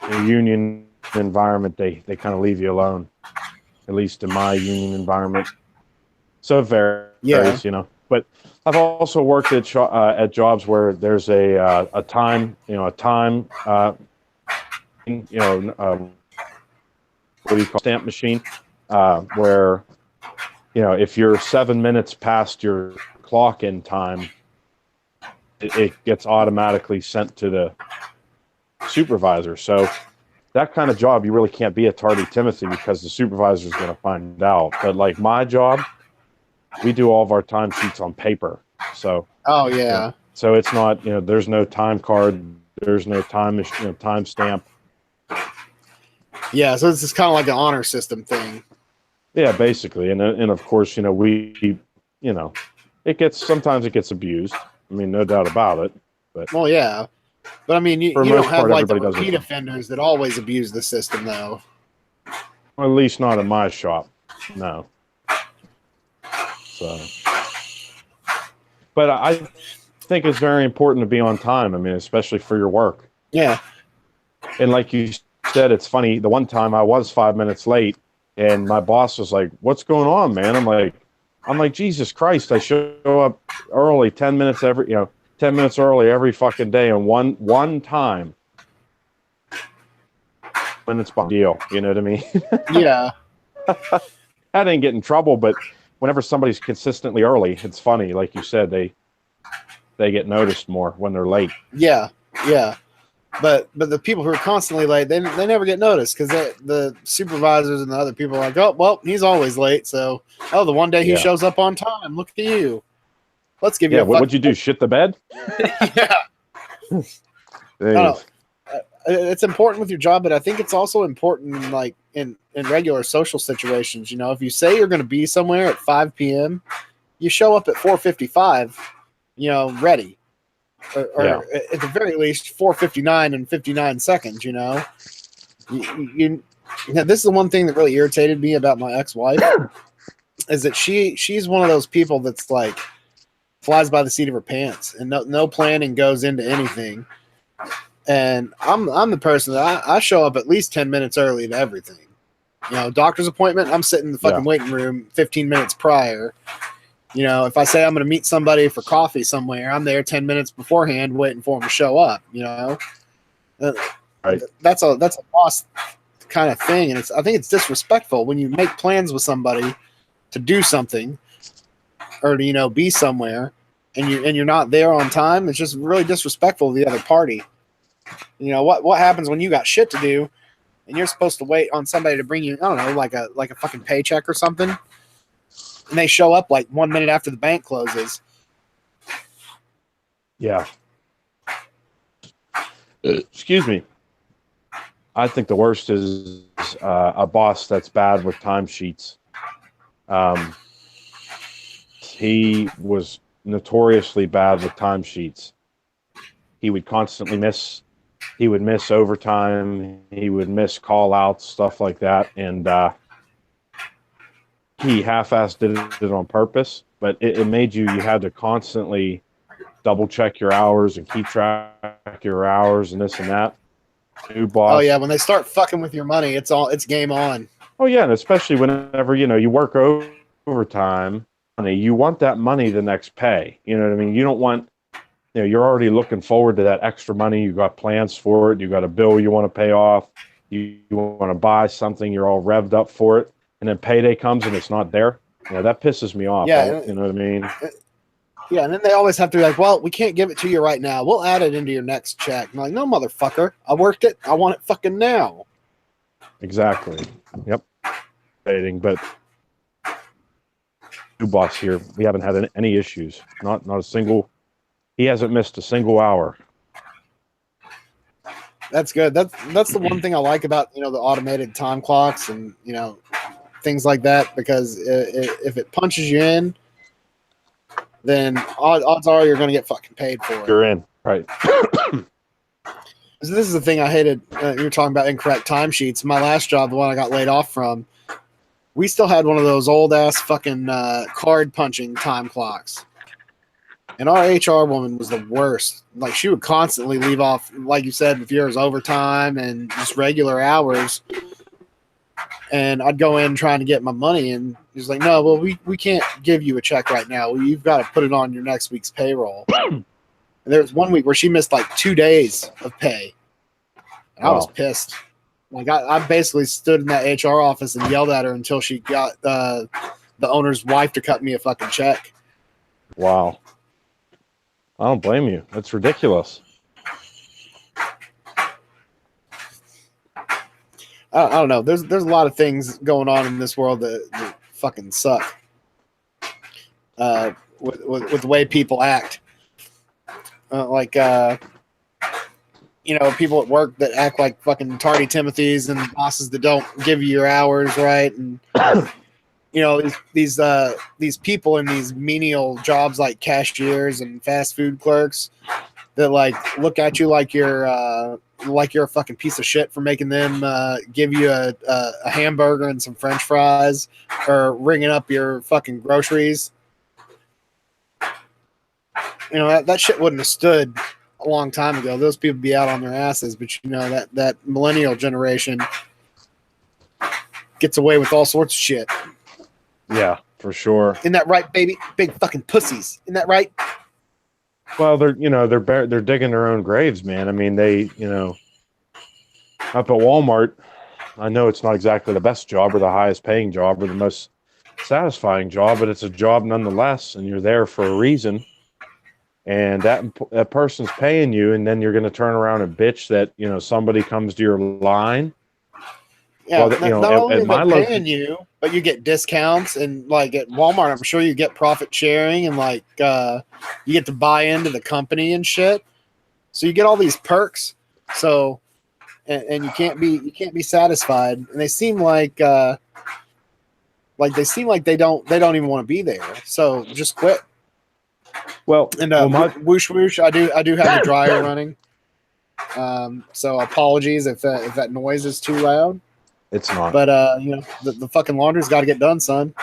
Speaker 2: in a union environment, they kind of leave you alone, at least in my union environment. So it varies, you know. But I've also worked at jobs where there's a time, what do you call stamp machine, where, you know, if you're 7 minutes past your clock in time, it gets automatically sent to the supervisor. So that kind of job, you really can't be a tardy Timothy because the supervisor is going to find out. But like my job, we do all of our time sheets on paper. So so it's not, you know, there's no time card, there's no time stamp.
Speaker 1: Yeah, so it's just kind of like an honor system thing.
Speaker 2: Yeah, basically, and of course, you know, sometimes it gets abused. I mean, no doubt about it. But
Speaker 1: well, yeah, but I mean, you don't have like the repeat offenders that always abuse the system, though.
Speaker 2: Well, at least not in my shop, no. So, but I think it's very important to be on time. I mean, especially for your work.
Speaker 1: Yeah. And
Speaker 2: like you said, it's funny. The one time I was 5 minutes late. And my boss was like, "What's going on, man?" I'm like, Jesus Christ! I show up early, 10 minutes 10 minutes early every fucking day, and one time when it's a deal. You know what I mean?
Speaker 1: Yeah.
Speaker 2: I didn't get in trouble, but whenever somebody's consistently early, it's funny. Like you said, they get noticed more when they're late.
Speaker 1: Yeah, yeah. But the people who are constantly late, they never get noticed because the supervisors and the other people are like, oh, well, he's always late. So, the one day he shows up on time. Look at you. Let's give you a
Speaker 2: what'd you do? Shit the bed?
Speaker 1: Yeah. It's important with your job, but I think it's also important like in regular social situations. You know, if you say you're going to be somewhere at 5 p.m., you show up at 4:55, you know, ready. Or at the very least 4:59 and 59 seconds, you know. You this is the one thing that really irritated me about my ex-wife is that she's one of those people that's like flies by the seat of her pants and no planning goes into anything. And I'm the person that I show up at least 10 minutes early to everything. You know, doctor's appointment, I'm sitting in the fucking waiting room 15 minutes prior. You know, if I say I'm going to meet somebody for coffee somewhere, I'm there 10 minutes beforehand waiting for them to show up, you know.
Speaker 2: Right.
Speaker 1: That's a lost kind of thing, and I think it's disrespectful when you make plans with somebody to do something or to, you know, be somewhere and you're not there on time. It's just really disrespectful to the other party. You know, what happens when you got shit to do and you're supposed to wait on somebody to bring you, I don't know, like a fucking paycheck or something? And they show up like 1 minute after the bank closes.
Speaker 2: Yeah. Excuse me. I think the worst is a boss that's bad with timesheets. He was notoriously bad with timesheets. He would constantly miss. He would miss overtime. He would miss call outs, stuff like that. And he half-assed did it on purpose, but it made you had to constantly double check your hours and keep track of your hours and this and that. New boss.
Speaker 1: Oh yeah, when they start fucking with your money, it's game on.
Speaker 2: Oh yeah, and especially whenever you work overtime, you want that money the next pay. You know what I mean? You don't want, you're already looking forward to that extra money. You got plans for it. You got a bill you want to pay off. You want to buy something. You're all revved up for it, and then payday comes and it's not there. That pisses me off.
Speaker 1: Yeah,
Speaker 2: you know what I mean?
Speaker 1: Yeah, and then they always have to be like, well, we can't give it to you right now. We'll add it into your next check. I'm like, no, motherfucker. I worked it. I want it fucking now.
Speaker 2: Exactly. Yep. But new boss here, we haven't had any issues. Not a single. He hasn't missed a single hour.
Speaker 1: That's good. That's the one thing I like about the automated time clocks and things like that, because if it punches you in, then odds are you're going to get fucking paid for it.
Speaker 2: You're in, right?
Speaker 1: So this is the thing I hated. You were talking about incorrect timesheets. My last job, the one I got laid off from, we still had one of those old ass fucking card punching time clocks. And our HR woman was the worst. Like, she would constantly leave off, like you said, if yours overtime and just regular hours. And I'd go in trying to get my money, and he's like, no, well, we can't give you a check right now. You've got to put it on your next week's payroll. And there was one week where she missed like 2 days of pay. And I was pissed. Like, I basically stood in that HR office and yelled at her until she got the owner's wife to cut me a fucking check.
Speaker 2: Wow. I don't blame you. That's ridiculous.
Speaker 1: I don't know. There's a lot of things going on in this world that fucking suck. With the way people act, people at work that act like fucking tardy Timothys, and bosses that don't give you your hours right, and these people in these menial jobs like cashiers and fast food clerks that like look at you like you're a fucking piece of shit for making them give you a hamburger and some French fries, or ringing up your fucking groceries. That shit wouldn't have stood a long time ago. Those people be out on their asses, but that millennial generation gets away with all sorts of shit.
Speaker 2: Yeah, for sure.
Speaker 1: Isn't that right, baby? Big fucking pussies. Isn't that right?
Speaker 2: Well, they're digging their own graves, man. I mean, they up at Walmart, I know it's not exactly the best job or the highest paying job or the most satisfying job, but it's a job nonetheless, and you're there for a reason. And that person's paying you, and then you're going to turn around and bitch that somebody comes to your line.
Speaker 1: Yeah,
Speaker 2: well,
Speaker 1: not only
Speaker 2: at my
Speaker 1: are they paying you, but you get discounts, and like at Walmart, I'm sure you get profit sharing, and like you get to buy into the company and shit. So you get all these perks. So and you can't be satisfied, and they seem like they don't even want to be there. So just quit.
Speaker 2: Well,
Speaker 1: and whoosh whoosh, I do have the dryer running. So apologies if that noise is too loud.
Speaker 2: It's not.
Speaker 1: But the fucking laundry's got to get done, son.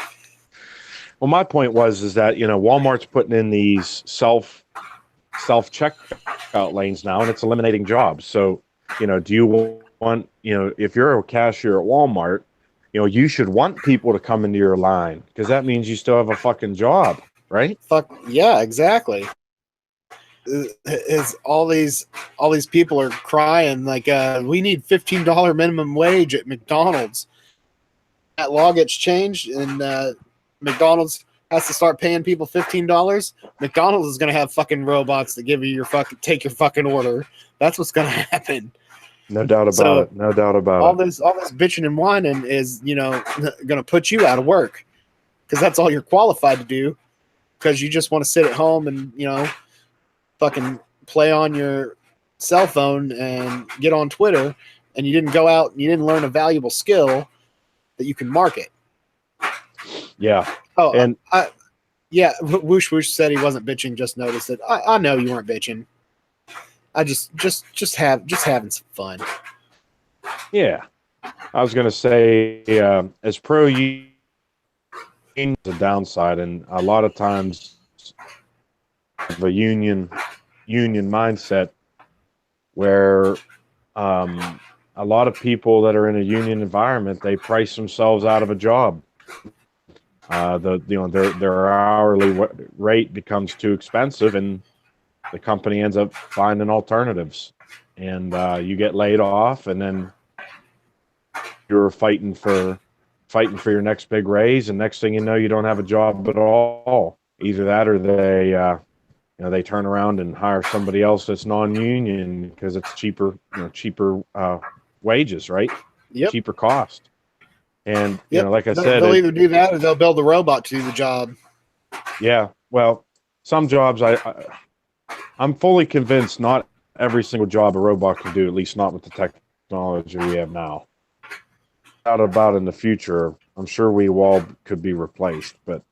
Speaker 2: Well, my point is that Walmart's putting in these self checkout lanes now, and it's eliminating jobs. So do you want if you're a cashier at Walmart, you should want people to come into your line, because that means you still have a fucking job, right?
Speaker 1: Fuck yeah, exactly. Is all these people are crying like we need $15 minimum wage at McDonald's. That law gets changed, and McDonald's has to start paying people $15. McDonald's is gonna have fucking robots that give you take your fucking order. That's what's gonna happen.
Speaker 2: No doubt about it. No doubt about
Speaker 1: it. All this bitching and whining is gonna put you out of work, because that's all you're qualified to do, because you just want to sit at home and fucking play on your cell phone and get on Twitter and you didn't go out and you didn't learn a valuable skill that you can market.
Speaker 2: Yeah.
Speaker 1: Oh,
Speaker 2: and
Speaker 1: yeah, Whoosh Whoosh said he wasn't bitching. Just noticed it. I know you weren't bitching. I just having some fun.
Speaker 2: yeah, I was going to say, as pro union, the downside, and a lot of times the union mindset where a lot of people that are in a union environment, they price themselves out of a job. Their hourly rate becomes too expensive, and the company ends up finding alternatives, and you get laid off, and then you're fighting for your next big raise, and next thing you know, you don't have a job at all. Either that, or they turn around and hire somebody else that's non-union because it's cheaper wages, right?
Speaker 1: Yep.
Speaker 2: Cheaper cost. And
Speaker 1: yep.
Speaker 2: Like I said,
Speaker 1: they'll either do that or they'll build a robot to do the job.
Speaker 2: Yeah, well, some jobs I'm fully convinced not every single job a robot can do, at least not with the technology we have now. Not about in the future, I'm sure we all could be replaced, but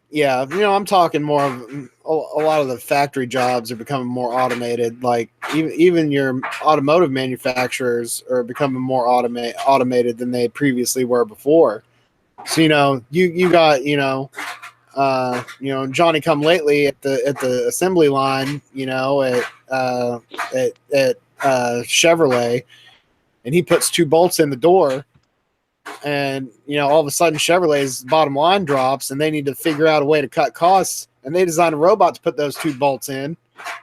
Speaker 1: Yeah, I'm talking more of a lot of the factory jobs are becoming more automated. Like even your automotive manufacturers are becoming more automated than they previously were before. So you got Johnny come lately at the assembly line, at Chevrolet, and he puts 2 bolts in the door. And all of a sudden Chevrolet's bottom line drops, and they need to figure out a way to cut costs, and they design a robot to put those 2 bolts in.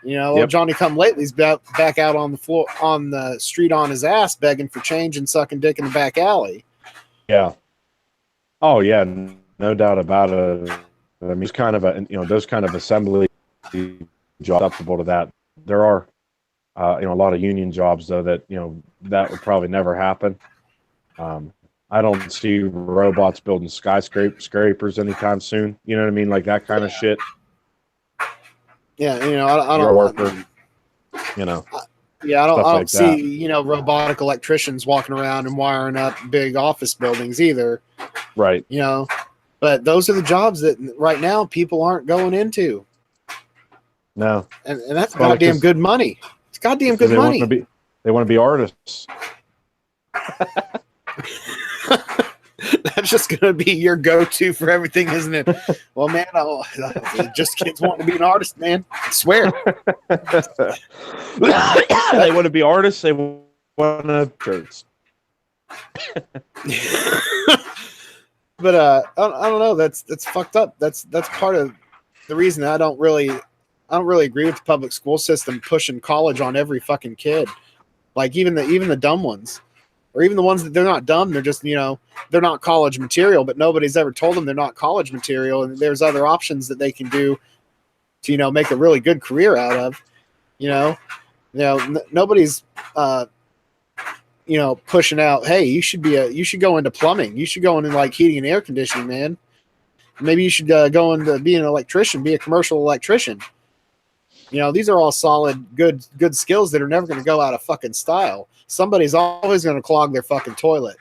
Speaker 2: Yep.
Speaker 1: Johnny come lately's back out on the floor, on the street, on his ass, begging for change and sucking dick in the back alley.
Speaker 2: Yeah. Oh yeah, no doubt about it. I mean, it's kind of those kind of assembly jobs susceptible to that. There are a lot of union jobs though that that would probably never happen. I don't see robots building skyscrapers anytime soon. You know what I mean? Like that kind of shit.
Speaker 1: Yeah, I don't
Speaker 2: worker.
Speaker 1: Yeah, I don't see robotic electricians walking around and wiring up big office buildings either.
Speaker 2: Right.
Speaker 1: But those are the jobs that right now people aren't going into.
Speaker 2: No.
Speaker 1: And that's goddamn good money. It's goddamn good money.
Speaker 2: They want to be artists.
Speaker 1: That's just going to be your go-to for everything, isn't it? Well, man, just kids wanting to be an artist, man. I swear.
Speaker 2: They want to be artists. They want to shirts.
Speaker 1: But I don't know. That's fucked up. That's part of the reason I don't really agree with the public school system pushing college on every fucking kid. Like even the dumb ones. Or even the ones that they're not dumb, they're just, they're not college material, but nobody's ever told them they're not college material. And there's other options that they can do to, make a really good career out of, nobody's, pushing out, hey, you should go into plumbing. You should go into like heating and air conditioning, man. Maybe you should go into be an electrician, be a commercial electrician. These are all solid, good skills that are never going to go out of fucking style. Somebody's always going to clog their fucking toilet.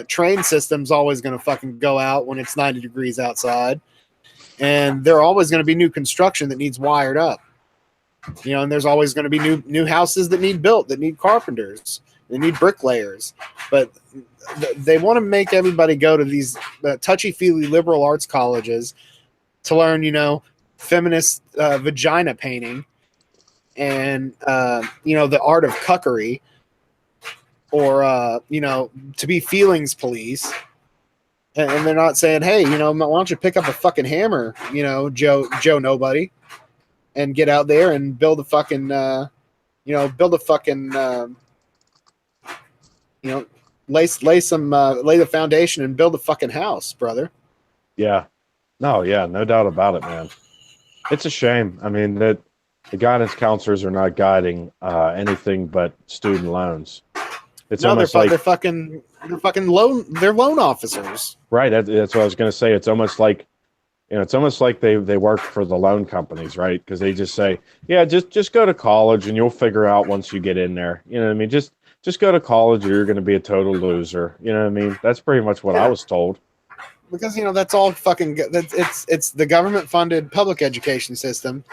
Speaker 1: Train system's always going to fucking go out when it's 90 degrees outside. And there are always going to be new construction that needs wired up. And there's always going to be new houses that need built, that need carpenters, they need bricklayers. But they want to make everybody go to these touchy-feely liberal arts colleges to learn, feminist vagina painting and the art of cuckery, or to be feelings police, and they're not saying, hey, why don't you pick up a fucking hammer, Joe Nobody, and get out there and build a fucking lay the foundation and build a fucking house, brother.
Speaker 2: Yeah. No doubt about it, man. It's a shame. I mean, that the guidance counselors are not guiding anything but student loans. It's almost like
Speaker 1: they're fucking loan officers.
Speaker 2: Right. That's what I was going to say. It's almost like it's almost like they work for the loan companies, right? Because they just say, yeah, just go to college and you'll figure out once you get in there. You know what I mean? Just go to college or you're going to be a total loser. You know what I mean? That's pretty much what I was told.
Speaker 1: Because that's all fucking. It's the government funded public education system,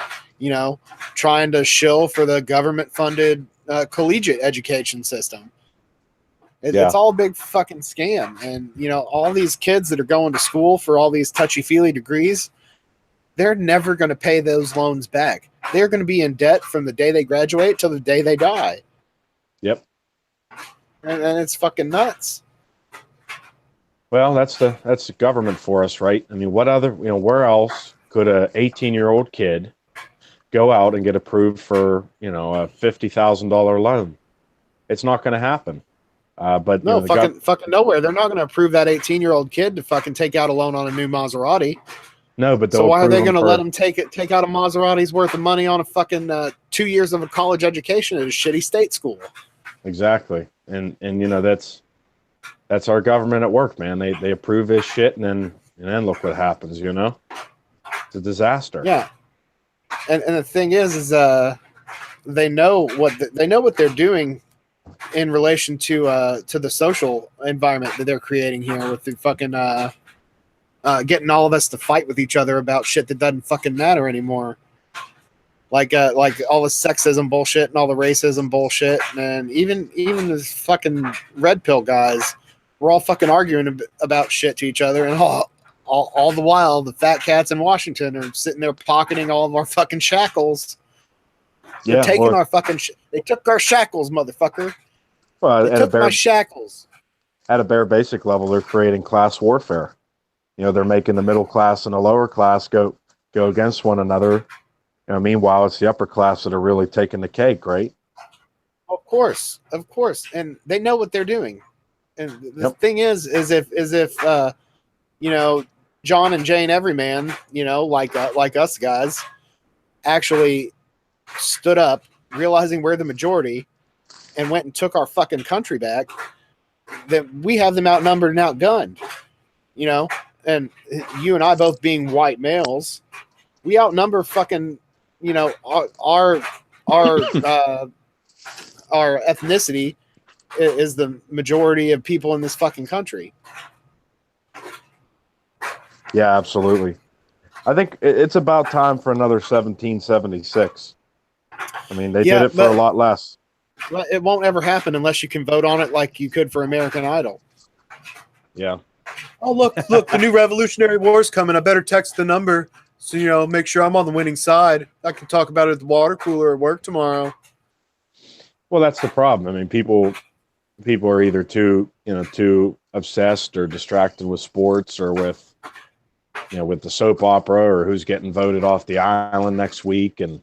Speaker 1: trying to shill for the government funded collegiate education system. It's all a big fucking scam, and all these kids that are going to school for all these touchy feely degrees, they're never going to pay those loans back. They're going to be in debt from the day they graduate till the day they die.
Speaker 2: Yep.
Speaker 1: And it's fucking nuts.
Speaker 2: Well, that's the government for us, right? I mean, what other, where else could a 18-year-old kid go out and get approved for, a $50,000 loan? It's not going to happen. But
Speaker 1: no, fucking nowhere. They're not going to approve that 18-year-old kid to fucking take out a loan on a new Maserati.
Speaker 2: No, but
Speaker 1: so why are they going to let him take out a Maserati's worth of money on a fucking 2 years of a college education at a shitty state school?
Speaker 2: Exactly, and that's our government at work, man. They approve this shit, and then look what happens. It's a disaster.
Speaker 1: Yeah, and the thing is they know what they're doing in relation to the social environment that they're creating here with the fucking getting all of us to fight with each other about shit that doesn't fucking matter anymore. Like all the sexism bullshit and all the racism bullshit, and even the fucking red pill guys. We're all fucking arguing about shit to each other, and all the while, the fat cats in Washington are sitting there pocketing all of our fucking shackles. They're taking our fucking. They took our shackles, motherfucker.
Speaker 2: Well,
Speaker 1: they took my shackles.
Speaker 2: At a bare basic level, they're creating class warfare. They're making the middle class and the lower class go against one another. Meanwhile, it's the upper class that are really taking the cake, right?
Speaker 1: Of course, and they know what they're doing. And the thing is if John and Jane Everyman, like us guys, actually stood up, realizing we're the majority, and went and took our fucking country back, that we have them outnumbered and outgunned. And you and I both being white males, we outnumber fucking, our ethnicity is the majority of people in this fucking country.
Speaker 2: Yeah, absolutely. I think it's about time for another 1776. I mean, they did it for a lot less.
Speaker 1: It won't ever happen unless you can vote on it like you could for American Idol.
Speaker 2: Yeah.
Speaker 1: Oh, look, the new Revolutionary War's coming. I better text the number so, make sure I'm on the winning side. I can talk about it at the water cooler at work tomorrow.
Speaker 2: Well, that's the problem. I mean, people are either too obsessed or distracted with sports or with the soap opera or who's getting voted off the island next week, and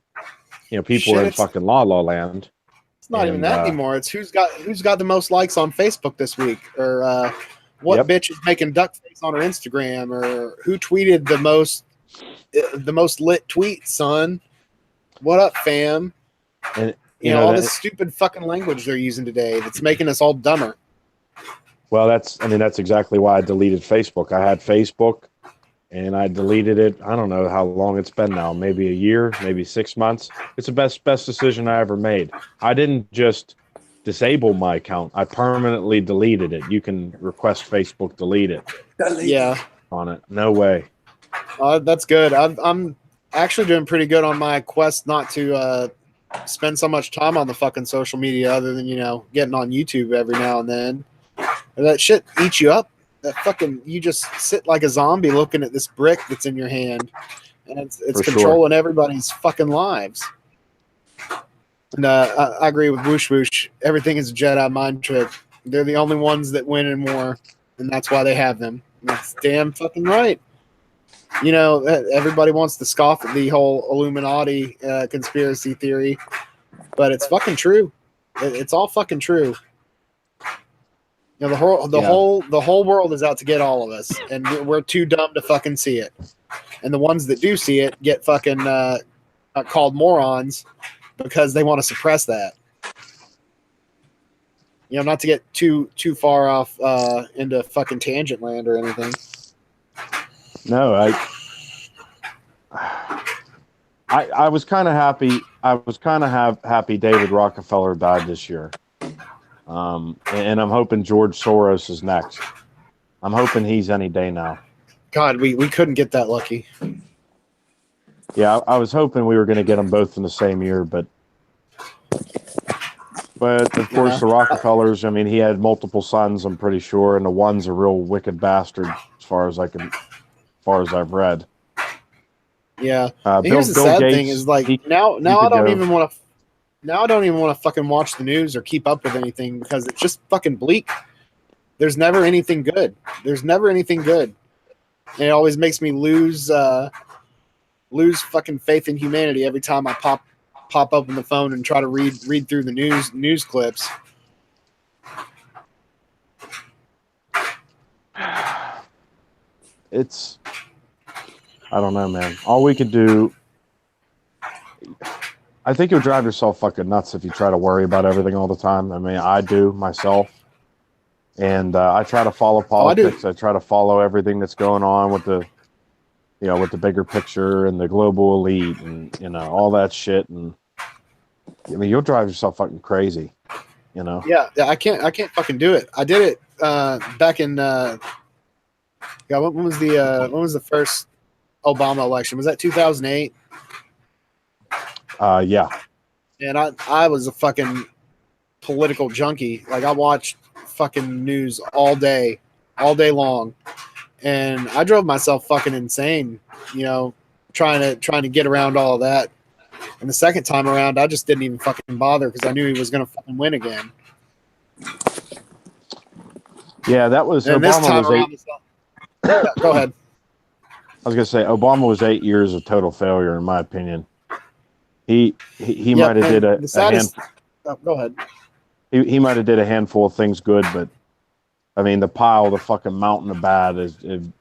Speaker 2: people are in fucking la land.
Speaker 1: It's not even that anymore. It's who's got the most likes on Facebook this week, or what bitch is making duck face on her Instagram, or who tweeted the most lit tweet, son. What up, fam? And all this stupid fucking language they're using today that's making us all dumber.
Speaker 2: Well, that's exactly why I deleted Facebook. I had Facebook and I deleted it. I don't know how long it's been now, maybe a year, maybe 6 months. It's the best decision I ever made. I didn't just disable my account. I permanently deleted it. You can request Facebook delete it.
Speaker 1: Yeah.
Speaker 2: On it. No way.
Speaker 1: That's good. I'm actually doing pretty good on my quest not to spend so much time on the fucking social media, other than getting on YouTube every now and then. And that shit eats you up. That fucking, you just sit like a zombie looking at this brick that's in your hand, and it's controlling everybody's fucking lives. And I agree with Whoosh Whoosh. Everything is a Jedi mind trick. They're the only ones that win and more, and that's why they have them. And that's damn fucking right. Everybody wants to scoff at the whole Illuminati conspiracy theory, but it's fucking true. It's all fucking true. The whole world is out to get all of us, and we're too dumb to fucking see it. And the ones that do see it get fucking called morons because they want to suppress that. Not to get too far off into fucking tangent land or anything.
Speaker 2: No, I was kind of happy. I was kind of happy David Rockefeller died this year. And I'm hoping George Soros is next. I'm hoping he's any day now.
Speaker 1: God, we couldn't get that lucky.
Speaker 2: Yeah, I was hoping we were going to get them both in the same year, but of course the Rockefellers. I mean, he had multiple sons, I'm pretty sure, and the one's a real wicked bastard, as far as I've read.
Speaker 1: Yeah.
Speaker 2: Bill
Speaker 1: Here's the sad
Speaker 2: Gates,
Speaker 1: thing is like now I don't even want to fucking watch the news or keep up with anything because it's just fucking bleak. There's never anything good. And it always makes me lose fucking faith in humanity every time I pop open the phone and try to read through the news clips.
Speaker 2: It's, I don't know, man. All we could do, I think you'll drive yourself fucking nuts if you try to worry about everything all the time. I mean, I do myself. And I try to follow politics. I try to follow everything that's going on with the bigger picture and the global elite and, all that shit. And I mean, you'll drive yourself fucking crazy,
Speaker 1: Yeah, I can't fucking do it. I did it back in when was the first Obama election? Was that 2008?
Speaker 2: Yeah.
Speaker 1: And I was a fucking political junkie. Like I watched fucking news all day long, and I drove myself fucking insane, trying to get around all of that. And the second time around, I just didn't even fucking bother because I knew he was gonna fucking win again.
Speaker 2: Yeah, that was.
Speaker 1: And
Speaker 2: Obama
Speaker 1: this time
Speaker 2: was
Speaker 1: around, yeah, go ahead.
Speaker 2: I was gonna say Obama was 8 years of total failure, in my opinion. He might have did a handful.
Speaker 1: Go ahead.
Speaker 2: He might have did a handful of things good, but I mean the fucking mountain of bad is to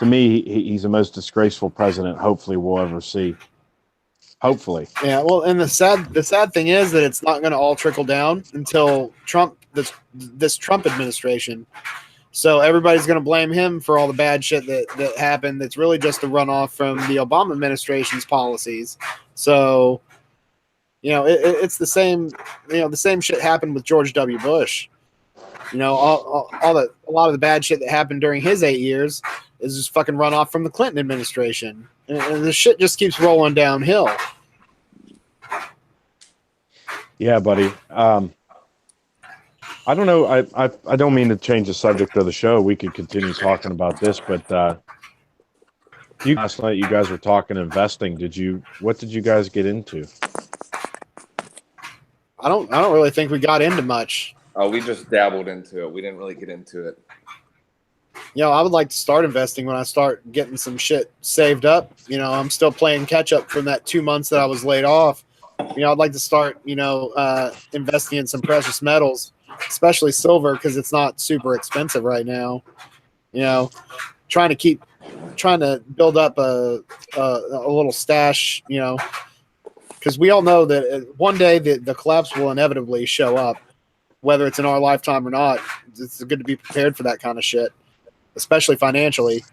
Speaker 2: me he's the most disgraceful president hopefully we'll ever see. Hopefully.
Speaker 1: Yeah, well, and the sad thing is that it's not going to all trickle down until this Trump administration. So everybody's going to blame him for all the bad shit that happened. That's really just a runoff from the Obama administration's policies. So, it's the same. The same shit happened with George W. Bush. A lot of the bad shit that happened during his 8 years is just fucking runoff from the Clinton administration, and the shit just keeps rolling downhill.
Speaker 2: Yeah, buddy. I don't know. I don't mean to change the subject of the show. We could continue talking about this, but last night you guys were talking investing. What did you guys get into?
Speaker 1: I don't really think we got into much.
Speaker 3: Oh, we just dabbled into it. We didn't really get into it.
Speaker 1: I would like to start investing when I start getting some shit saved up. I'm still playing catch up from that 2 months that I was laid off. I'd like to start, investing in some precious metals, especially silver, because it's not super expensive right now. Trying to build up a little stash, because we all know that one day the collapse will inevitably show up, whether it's in our lifetime or not. It's good to be prepared for that kind of shit, especially financially.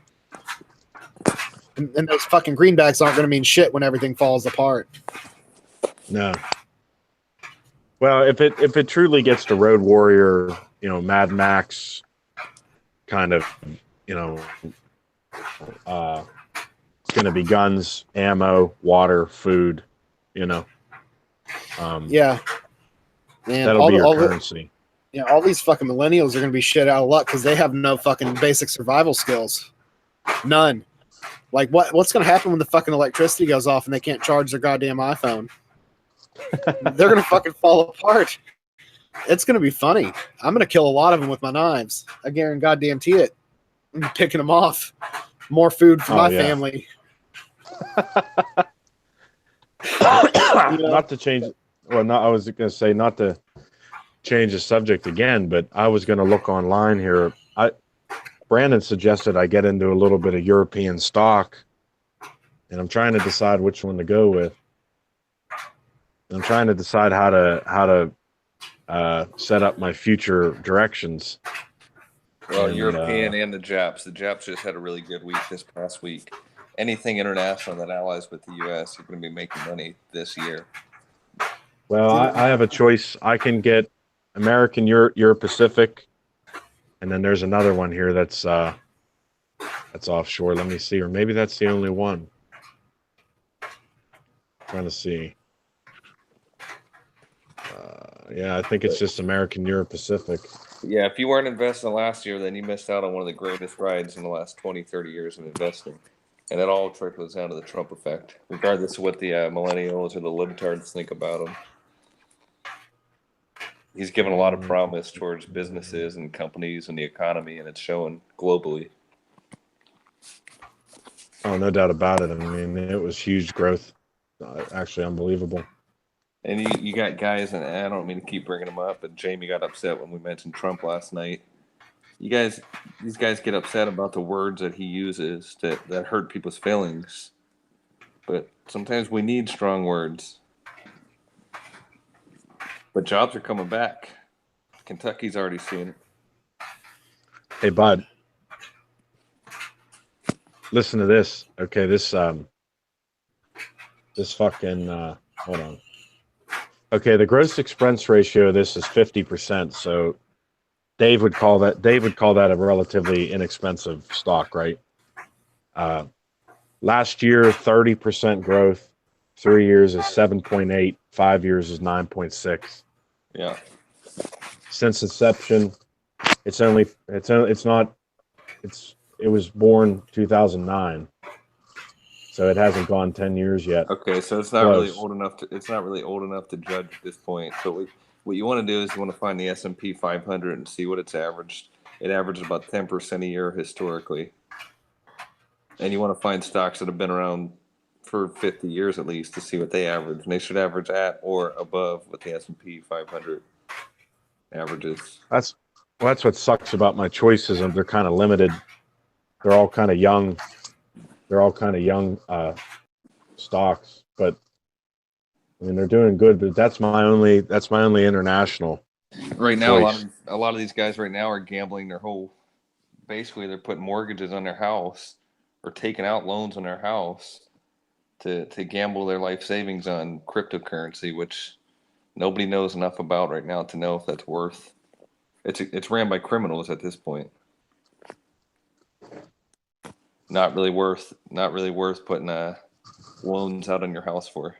Speaker 1: And those fucking greenbacks aren't going to mean shit when everything falls apart.
Speaker 2: No. Well, if it truly gets to Road Warrior, Mad Max kind of, it's going to be guns, ammo, water, food,
Speaker 1: Yeah. Man,
Speaker 2: that'll be your currency.
Speaker 1: All these fucking millennials are going to be shit out of luck because they have no fucking basic survival skills. None. Like, what's going to happen when the fucking electricity goes off and they can't charge their goddamn iPhone? They're going to fucking fall apart. It's going to be funny. I'm going to kill a lot of them with my knives. I guarantee it. I'm picking them off. More food for my family.
Speaker 2: Not to change. Well, I was going to say not to change the subject again, but I was going to look online here. Brandon suggested I get into a little bit of European stock, and I'm trying to decide which one to go with. I'm trying to decide how to set up my future directions.
Speaker 3: Well, European and the Japs. The Japs just had a really good week this past week. anything international that allies with the U.S., you're going to be making money this year.
Speaker 2: Well, I have a choice. I can get American, Europe Pacific, and then there's another one here that's offshore. Let me see, or maybe that's the only one. Trying to see. Yeah, I think it's just American, Europe Pacific.
Speaker 3: Yeah, if you weren't investing last year, then you missed out on one of the greatest rides in the last 20, 30 years of investing. And it all trickles down to the Trump effect, regardless of what the millennials or the libtards think about him. He's given a lot of promise towards businesses and companies and the economy, and it's showing globally.
Speaker 2: Oh, no doubt about it. I mean, it was huge growth. Actually, unbelievable.
Speaker 3: And you got guys, and I don't mean to keep bringing them up, but Jamie got upset when we mentioned Trump last night. These guys get upset about the words that he uses that hurt people's feelings. But sometimes we need strong words. But jobs are coming back. Kentucky's already seen it.
Speaker 2: Hey, bud. Listen to this. Okay, this fucking hold on. Okay, the gross expense ratio of this is 50%. So Dave would call that a relatively inexpensive stock, right? Last year, 30% growth. 3 years is 7.8. 5 years is 9.6.
Speaker 3: Yeah.
Speaker 2: Since inception, it was born 2009. So it hasn't gone 10 years yet.
Speaker 3: Okay, so it's not really old enough to judge at this point. So what you want to do is you want to find the S&P 500 and see what it's averaged. It averages about 10% a year historically. And you want to find stocks that have been around for 50 years at least to see what they average. And they should average at or above what the S&P 500 averages.
Speaker 2: That's what sucks about my choices. They're kind of limited. They're all kind of young. Stocks, but I mean they're doing good. But that's my only international.
Speaker 3: Right now, a lot of these guys right now are gambling their whole. Basically, they're putting mortgages on their house or taking out loans on their house to gamble their life savings on cryptocurrency, which nobody knows enough about right now to know if that's worth. It's ran by criminals at this point. Not really worth putting loans out on your house for.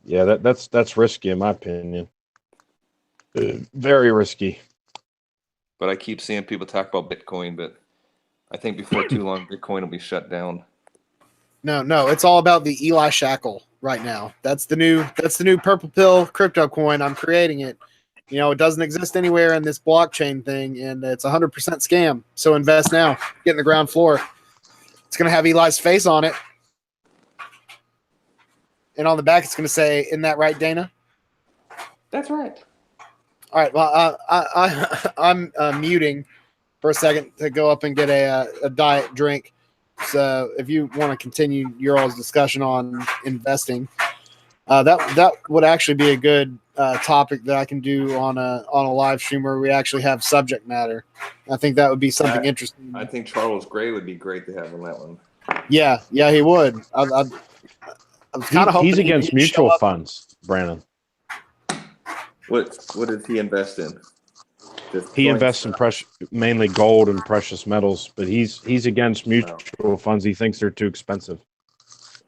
Speaker 2: Yeah, that's risky in my opinion. Very risky.
Speaker 3: But I keep seeing people talk about Bitcoin, but I think before too long Bitcoin will be shut down.
Speaker 1: No, it's all about the Eli shackle right now. That's the new purple pill crypto coin. I'm creating it. You know, it doesn't exist anywhere in this blockchain thing, and it's 100% scam. So invest now. Get in the ground floor. It's going to have Eli's face on it. And on the back, it's going to say, "Isn't that right, Dana?"
Speaker 3: That's right.
Speaker 1: All right. Well, I'm muting for a second to go up and get a diet drink. So if you want to continue your all's discussion on investing, that would actually be a good topic that I can do on a live stream where we actually have subject matter. I think that would be something interesting.
Speaker 3: I think Charles Gray would be great to have on that one.
Speaker 1: Yeah, he would. I was kind of hoping
Speaker 2: he's against mutual funds, Brandon.
Speaker 3: What does he invest in?
Speaker 2: He invests in mainly gold and precious metals, but he's against mutual funds. He thinks they're too expensive.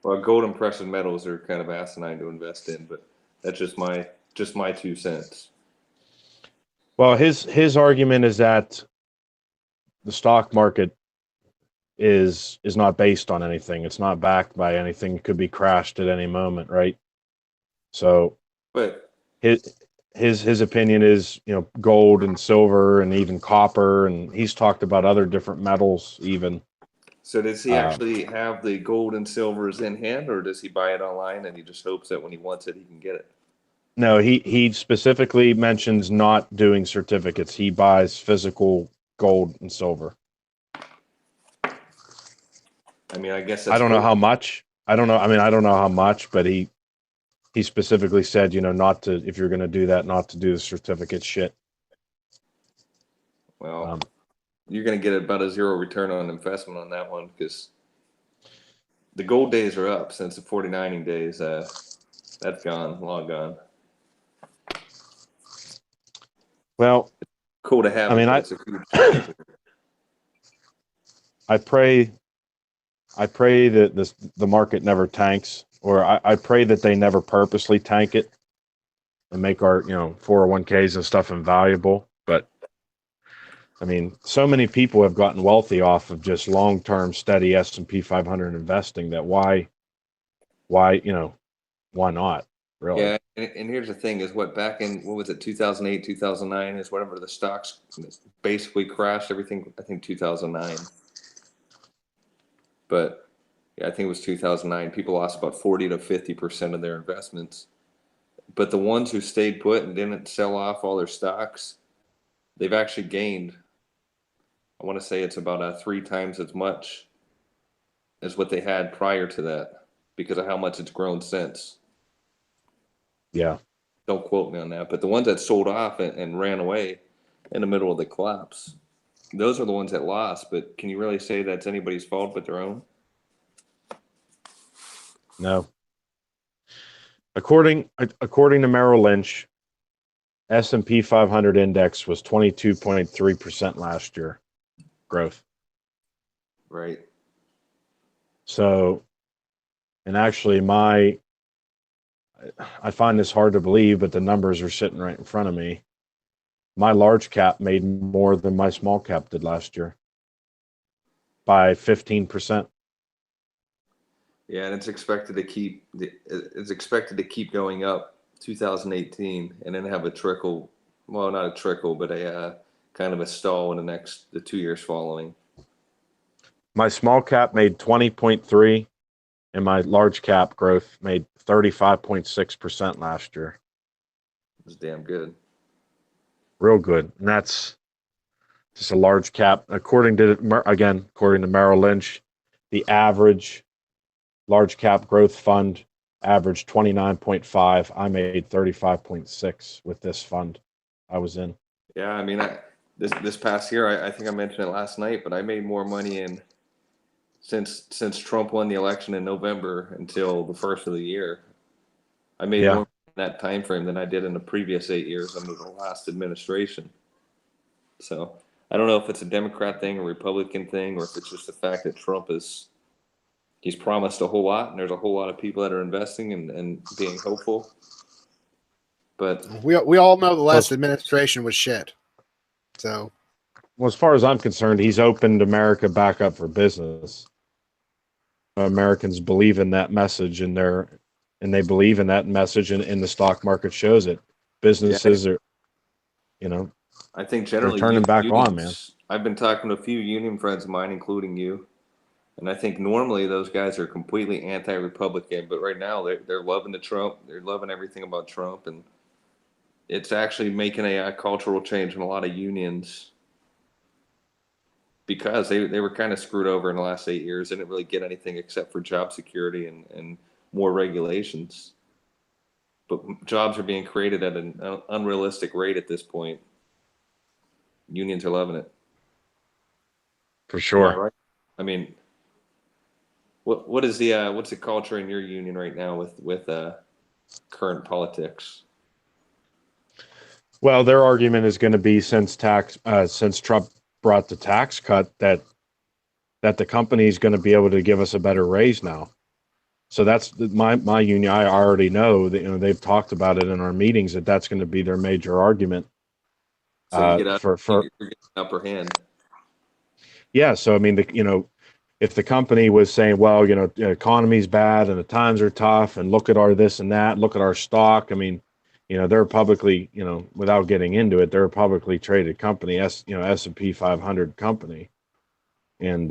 Speaker 3: Well, gold and precious metals are kind of asinine to invest in, but that's just my 2 cents.
Speaker 2: Well, his argument is that the stock market is not based on anything. It's not backed by anything. It could be crashed at any moment, right? So,
Speaker 3: but
Speaker 2: his opinion is, you know, gold and silver and even copper, and he's talked about other different metals even.
Speaker 3: So does he actually have the gold and silvers in hand, or does he buy it online and he just hopes that when he wants it, he can get it?
Speaker 2: No, he specifically mentions not doing certificates. He buys physical gold and silver.
Speaker 3: I mean, I guess
Speaker 2: I don't know how much. I don't know how much, but he specifically said, you know, not to, if you're going to do that, not to do the certificate shit.
Speaker 3: Well, you're going to get about a zero return on investment on that one because The gold days are up since the 49ing days. That's gone, long gone.
Speaker 2: Well,
Speaker 3: Cool to have.
Speaker 2: I mean,
Speaker 3: It's a huge
Speaker 2: I pray that the market never tanks, or I pray that they never purposely tank it and make our 401ks and stuff invaluable. But I mean, so many people have gotten wealthy off of just long-term, steady S&P 500 investing. That why not? Really?
Speaker 3: Yeah, and here's the thing: is back in what was it, 2008, 2009 is whatever the stocks basically crashed everything. I think 2009, but yeah, I think it was 2009. People lost about 40 to 50% of their investments, but the ones who stayed put and didn't sell off all their stocks, they've actually gained. I want to say it's about 3 times as much as what they had prior to that because of how much it's grown since.
Speaker 2: Yeah.
Speaker 3: Don't quote me on that, but the ones that sold off and ran away in the middle of the collapse, those are the ones that lost. But can you really say that's anybody's fault but their own?
Speaker 2: No. According to Merrill Lynch, S&P 500 index was 22.3% last year growth.
Speaker 3: Right.
Speaker 2: So, and actually I find this hard to believe, but the numbers are sitting right in front of me. My large cap made more than my small cap did last year by 15%.
Speaker 3: Yeah, and it's expected to keep going up 2018 and then have a trickle, well, not a trickle, but a kind of a stall in the 2 years following.
Speaker 2: My small cap made 20.3 and my large cap growth made 35.6% last year.
Speaker 3: It's damn good.
Speaker 2: Real good. And that's just a large cap. According to Merrill Lynch, the average large cap growth fund averaged 29.5. I made 35.6 with this fund I was in.
Speaker 3: Yeah, I mean, this past year, I think I mentioned it last night, but I made more money since Trump won the election in November until the first of the year. I made more in that time frame than I did in the previous 8 years under the last administration. So I don't know if it's a Democrat thing, a Republican thing, or if it's just the fact that he's promised a whole lot, and there's a whole lot of people that are investing and being hopeful. But
Speaker 1: we all know the last administration was shit. So,
Speaker 2: well, as far as I'm concerned, he's opened America back up for business. Americans believe in that message, and they believe in that message, and the stock market shows it. Businesses are,
Speaker 3: I think generally
Speaker 2: they're turning back on, man.
Speaker 3: I've been talking to a few union friends of mine, including you, and I think normally those guys are completely anti-Republican, but right now they're loving the Trump. They're loving everything about Trump, and it's actually making a cultural change in a lot of unions because they were kind of screwed over in the last 8 years. They didn't really get anything except for job security and more regulations. But jobs are being created at an unrealistic rate at this point. Unions are loving it.
Speaker 2: For sure.
Speaker 3: Right? I mean, what's the culture in your union right now with current politics?
Speaker 2: Well, their argument is going to be since Trump brought the tax cut that the company is going to be able to give us a better raise now. So that's my union. I already know that they've talked about it in our meetings that's going to be their major argument.
Speaker 3: So you're getting upper hand.
Speaker 2: Yeah. So I mean, if the company was saying, well, the economy's bad and the times are tough, and look at our this and that, look at our stock. I mean, they're publicly, without getting into it, they're a publicly traded company, S&P 500 company. And,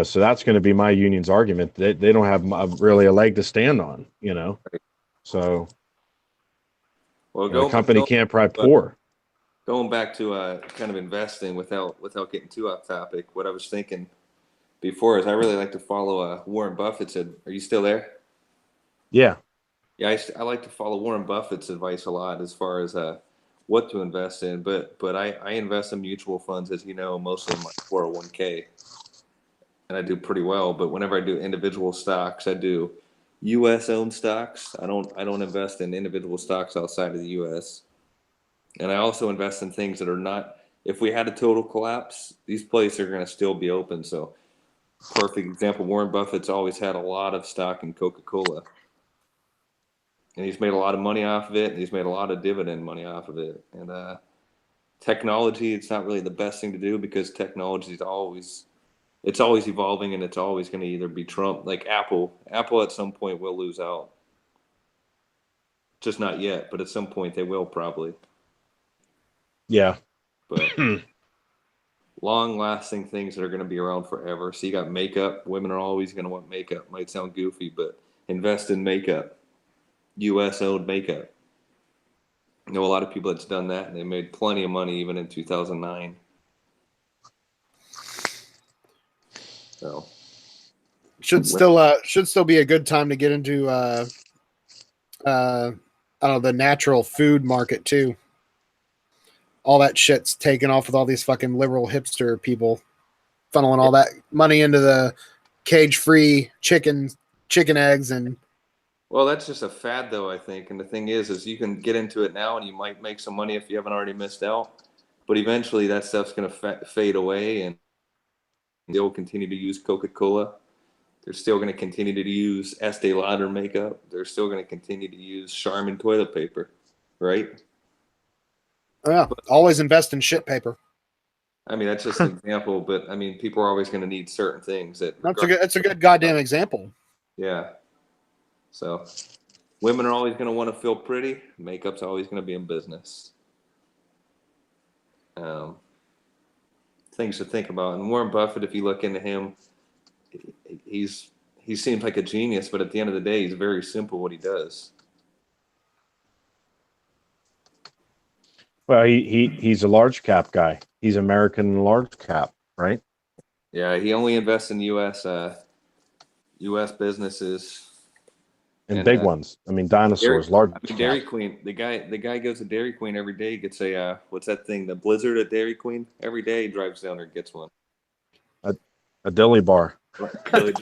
Speaker 2: so that's going to be my union's argument. They don't have really a leg to stand on, So the company can't probably pour.
Speaker 3: Going back to kind of investing without getting too off topic, what I was thinking before is I really like to follow Warren Buffett's. Are you still there?
Speaker 2: Yeah.
Speaker 3: Yeah, I like to follow Warren Buffett's advice a lot as far as what to invest in. But I invest in mutual funds, as you know, mostly in my 401k. and I do pretty well. But whenever I do individual stocks, I do U.S. owned stocks. I don't invest in individual stocks outside of the U.S. And I also invest in things that are not. If we had a total collapse, these places are going to still be open. So, perfect example: Warren Buffett's always had a lot of stock in Coca-Cola, and he's made a lot of money off of it. And he's made a lot of dividend money off of it. And technology, it's not really the best thing to do because technology is always evolving, and it's always going to either be Trump, like Apple. Apple at some point will lose out. Just not yet, but at some point they will probably.
Speaker 2: Yeah.
Speaker 3: But long-lasting things that are going to be around forever. So you got makeup. Women are always going to want makeup. Might sound goofy, but invest in makeup. U.S.-owned makeup. I know a lot of people that's done that, and they made plenty of money even in 2009. So
Speaker 1: should still be a good time to get into I don't know, the natural food market too. All that shit's taken off with all these fucking liberal hipster people funneling all that money into the cage-free chicken eggs. And
Speaker 3: well, that's just a fad though, I think. And the thing is you can get into it now and you might make some money if you haven't already missed out, but eventually that stuff's going to fade away, and they'll continue to use Coca-Cola. They're still going to continue to use Estee Lauder makeup. They're still going to continue to use Charmin toilet paper, right?
Speaker 1: yeah, always invest in shit paper.
Speaker 3: I mean, that's just an example, but I mean, people are always going to need certain things.
Speaker 1: That's a good goddamn example.
Speaker 3: Yeah. So women are always going to want to feel pretty. Makeup's always going to be in business. Things to think about. And Warren Buffett, if you look into him, he seems like a genius, but at the end of the day, he's very simple what he does.
Speaker 2: Well, he's a large cap guy. He's American large cap, right?
Speaker 3: Yeah, he only invests in U.S. businesses
Speaker 2: And big ones. I mean, dinosaurs, large.
Speaker 3: Dairy Queen. The guy goes to Dairy Queen every day. Gets a what's that thing? The Blizzard at Dairy Queen. Every day he drives down there and gets one.
Speaker 2: A dilly bar.
Speaker 3: Dilly.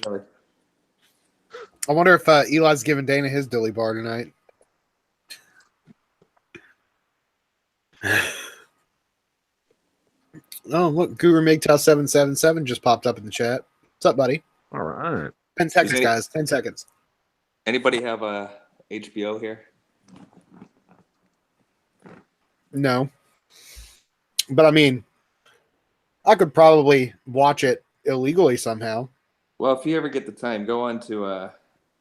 Speaker 1: I wonder if Eli's giving Dana his dilly bar tonight. Oh, look, Guru MGTOW 777 just popped up in the chat. What's up, buddy?
Speaker 2: All right.
Speaker 1: 10 seconds, guys. 10 seconds.
Speaker 3: Anybody have a HBO here?
Speaker 1: No. But I mean, I could probably watch it illegally somehow.
Speaker 3: Well, if you ever get the time, go on to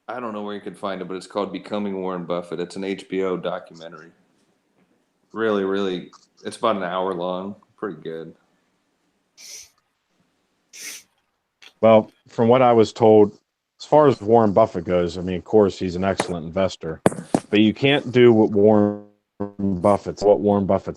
Speaker 3: I don't know where you can find it, but it's called Becoming Warren Buffett. It's an HBO documentary. Really, really, it's about an hour long. Pretty good.
Speaker 2: Well, from what I was told, as far as Warren Buffett goes, I mean, of course, he's an excellent investor, but you can't do what Warren Buffett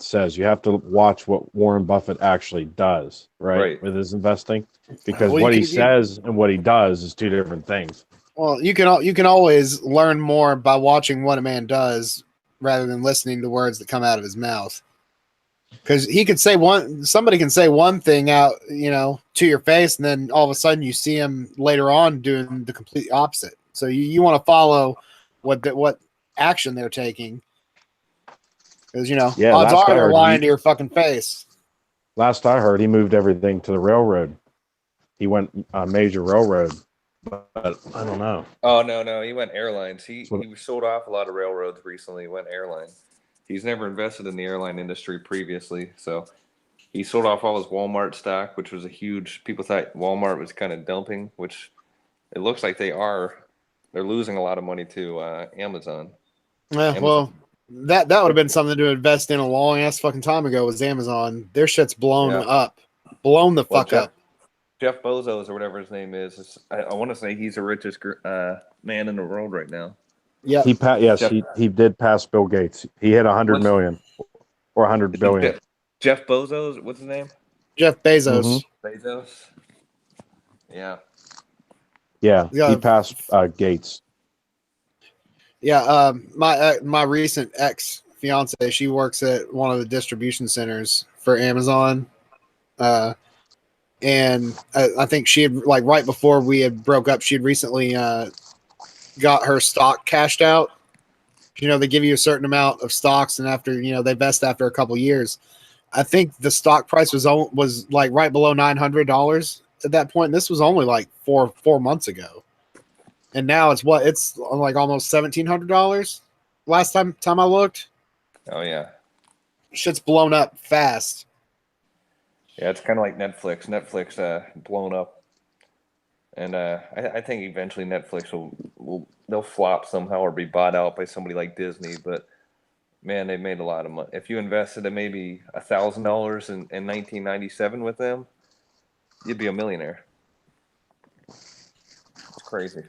Speaker 2: says. You have to watch what Warren Buffett actually does, right? With his investing, because what he says and what he does is two different things.
Speaker 1: Well, you can always learn more by watching what a man does rather than listening to words that come out of his mouth. Because somebody can say one thing out, to your face, and then all of a sudden you see him later on doing the complete opposite. So you want to follow what action they're taking. Because odds are they're lying to your fucking face.
Speaker 2: Last I heard, he moved everything to the railroad. He went major railroad, but I don't know.
Speaker 3: Oh no, he went airlines. He sold off a lot of railroads recently. He went airline. He's never invested in the airline industry previously, so he sold off all his Walmart stock, which was people thought Walmart was kind of dumping, which it looks like they are. They're losing a lot of money to Amazon.
Speaker 1: Yeah, Amazon. Well, that would have been something to invest in a long ass fucking time ago. Was Amazon? Their shit's blown up, blown the fuck up.
Speaker 3: Jeff Bezos or whatever his name is I want to say he's the richest man in the world right now.
Speaker 1: Yeah.
Speaker 2: He did pass Bill Gates. He hit 100 million or 100 billion.
Speaker 3: Jeff Bezos, what's his name?
Speaker 1: Jeff Bezos.
Speaker 3: Mm-hmm. Bezos. Yeah.
Speaker 2: Yeah, he passed Gates.
Speaker 1: Yeah, my recent ex-fiance, she works at one of the distribution centers for Amazon. And and I think she had, like, right before we had broke up, she had recently got her stock cashed out. You know, they give you a certain amount of stocks, and after, you know, they vest after a couple years. I think the stock price was like right below $900 at that point. And this was only like four months ago, and now it's like almost $1,700. Last time I looked.
Speaker 3: Oh yeah,
Speaker 1: Shit's blown up fast.
Speaker 3: yeah. It's kind of like Netflix. Netflix blown up, and I think eventually Netflix they'll flop somehow or be bought out by somebody like Disney. But man, they made a lot of money. If you invested in maybe $1,000 in 1997 with them, you'd be a millionaire. It's crazy.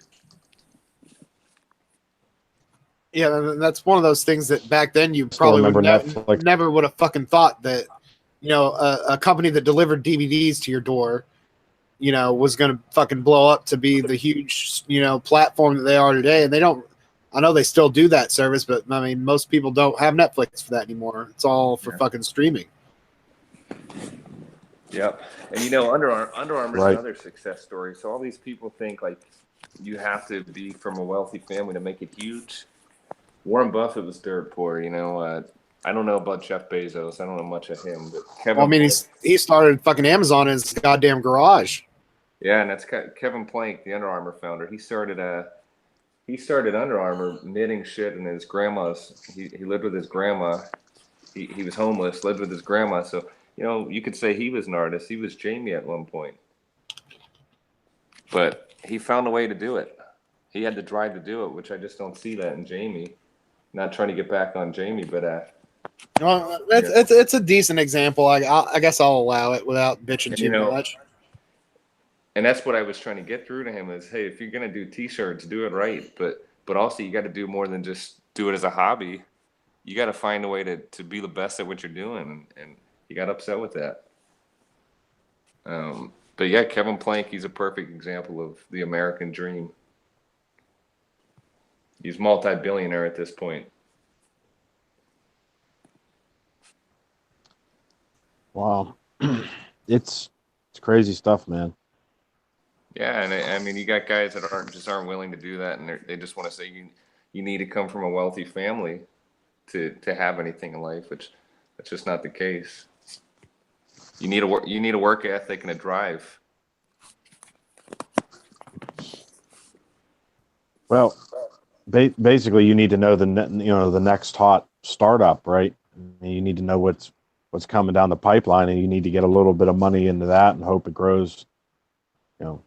Speaker 1: Yeah, that's one of those things that back then you
Speaker 2: Still
Speaker 1: probably would
Speaker 2: remember
Speaker 1: never would have fucking thought that, you know, a company that delivered DVDs to your door, you know, was going to fucking blow up to be the huge, you know, platform that they are today. And they don't. I know they still do that service, but I mean, most people don't have Netflix for that anymore. It's all for fucking streaming.
Speaker 3: Yep. And you know, Under Armour is
Speaker 2: Right.
Speaker 3: another success story. So all these people think like you have to be from a wealthy family to make it huge. Warren Buffett was dirt poor, you know. I don't know about Jeff Bezos. I don't know much of him, but Kevin.
Speaker 1: Well, I mean, he started fucking Amazon in his goddamn garage.
Speaker 3: Yeah, and that's Kevin Plank, the Under Armour founder. He started Under Armour knitting shit in his grandma's. He lived with his grandma. He was homeless, lived with his grandma. So, you know, you could say he was an artist. He was Jamie at one point. But he found a way to do it. He had the drive to do it, which I just don't see that in Jamie. Not trying to get back on Jamie, but
Speaker 1: Well, it's a decent example. I guess I'll allow it without bitching too much.
Speaker 3: And that's what I was trying to get through to him is, hey, if you're gonna do T-shirts, do it right. But also you got to do more than just do it as a hobby. You got to find a way to be the best at what you're doing, and he got upset with that. But yeah, Kevin Plank, he's a perfect example of the American dream. He's multi-billionaire at this point.
Speaker 2: Wow. It's crazy stuff, man.
Speaker 3: Yeah, and I mean, you got guys that aren't willing to do that, and they just want to say you need to come from a wealthy family to have anything in life, which that's just not the case. You need a work ethic and a drive.
Speaker 2: Well, basically, you need to know the next hot startup, right? And you need to know what's coming down the pipeline, and you need to get a little bit of money into that and hope it grows. You know,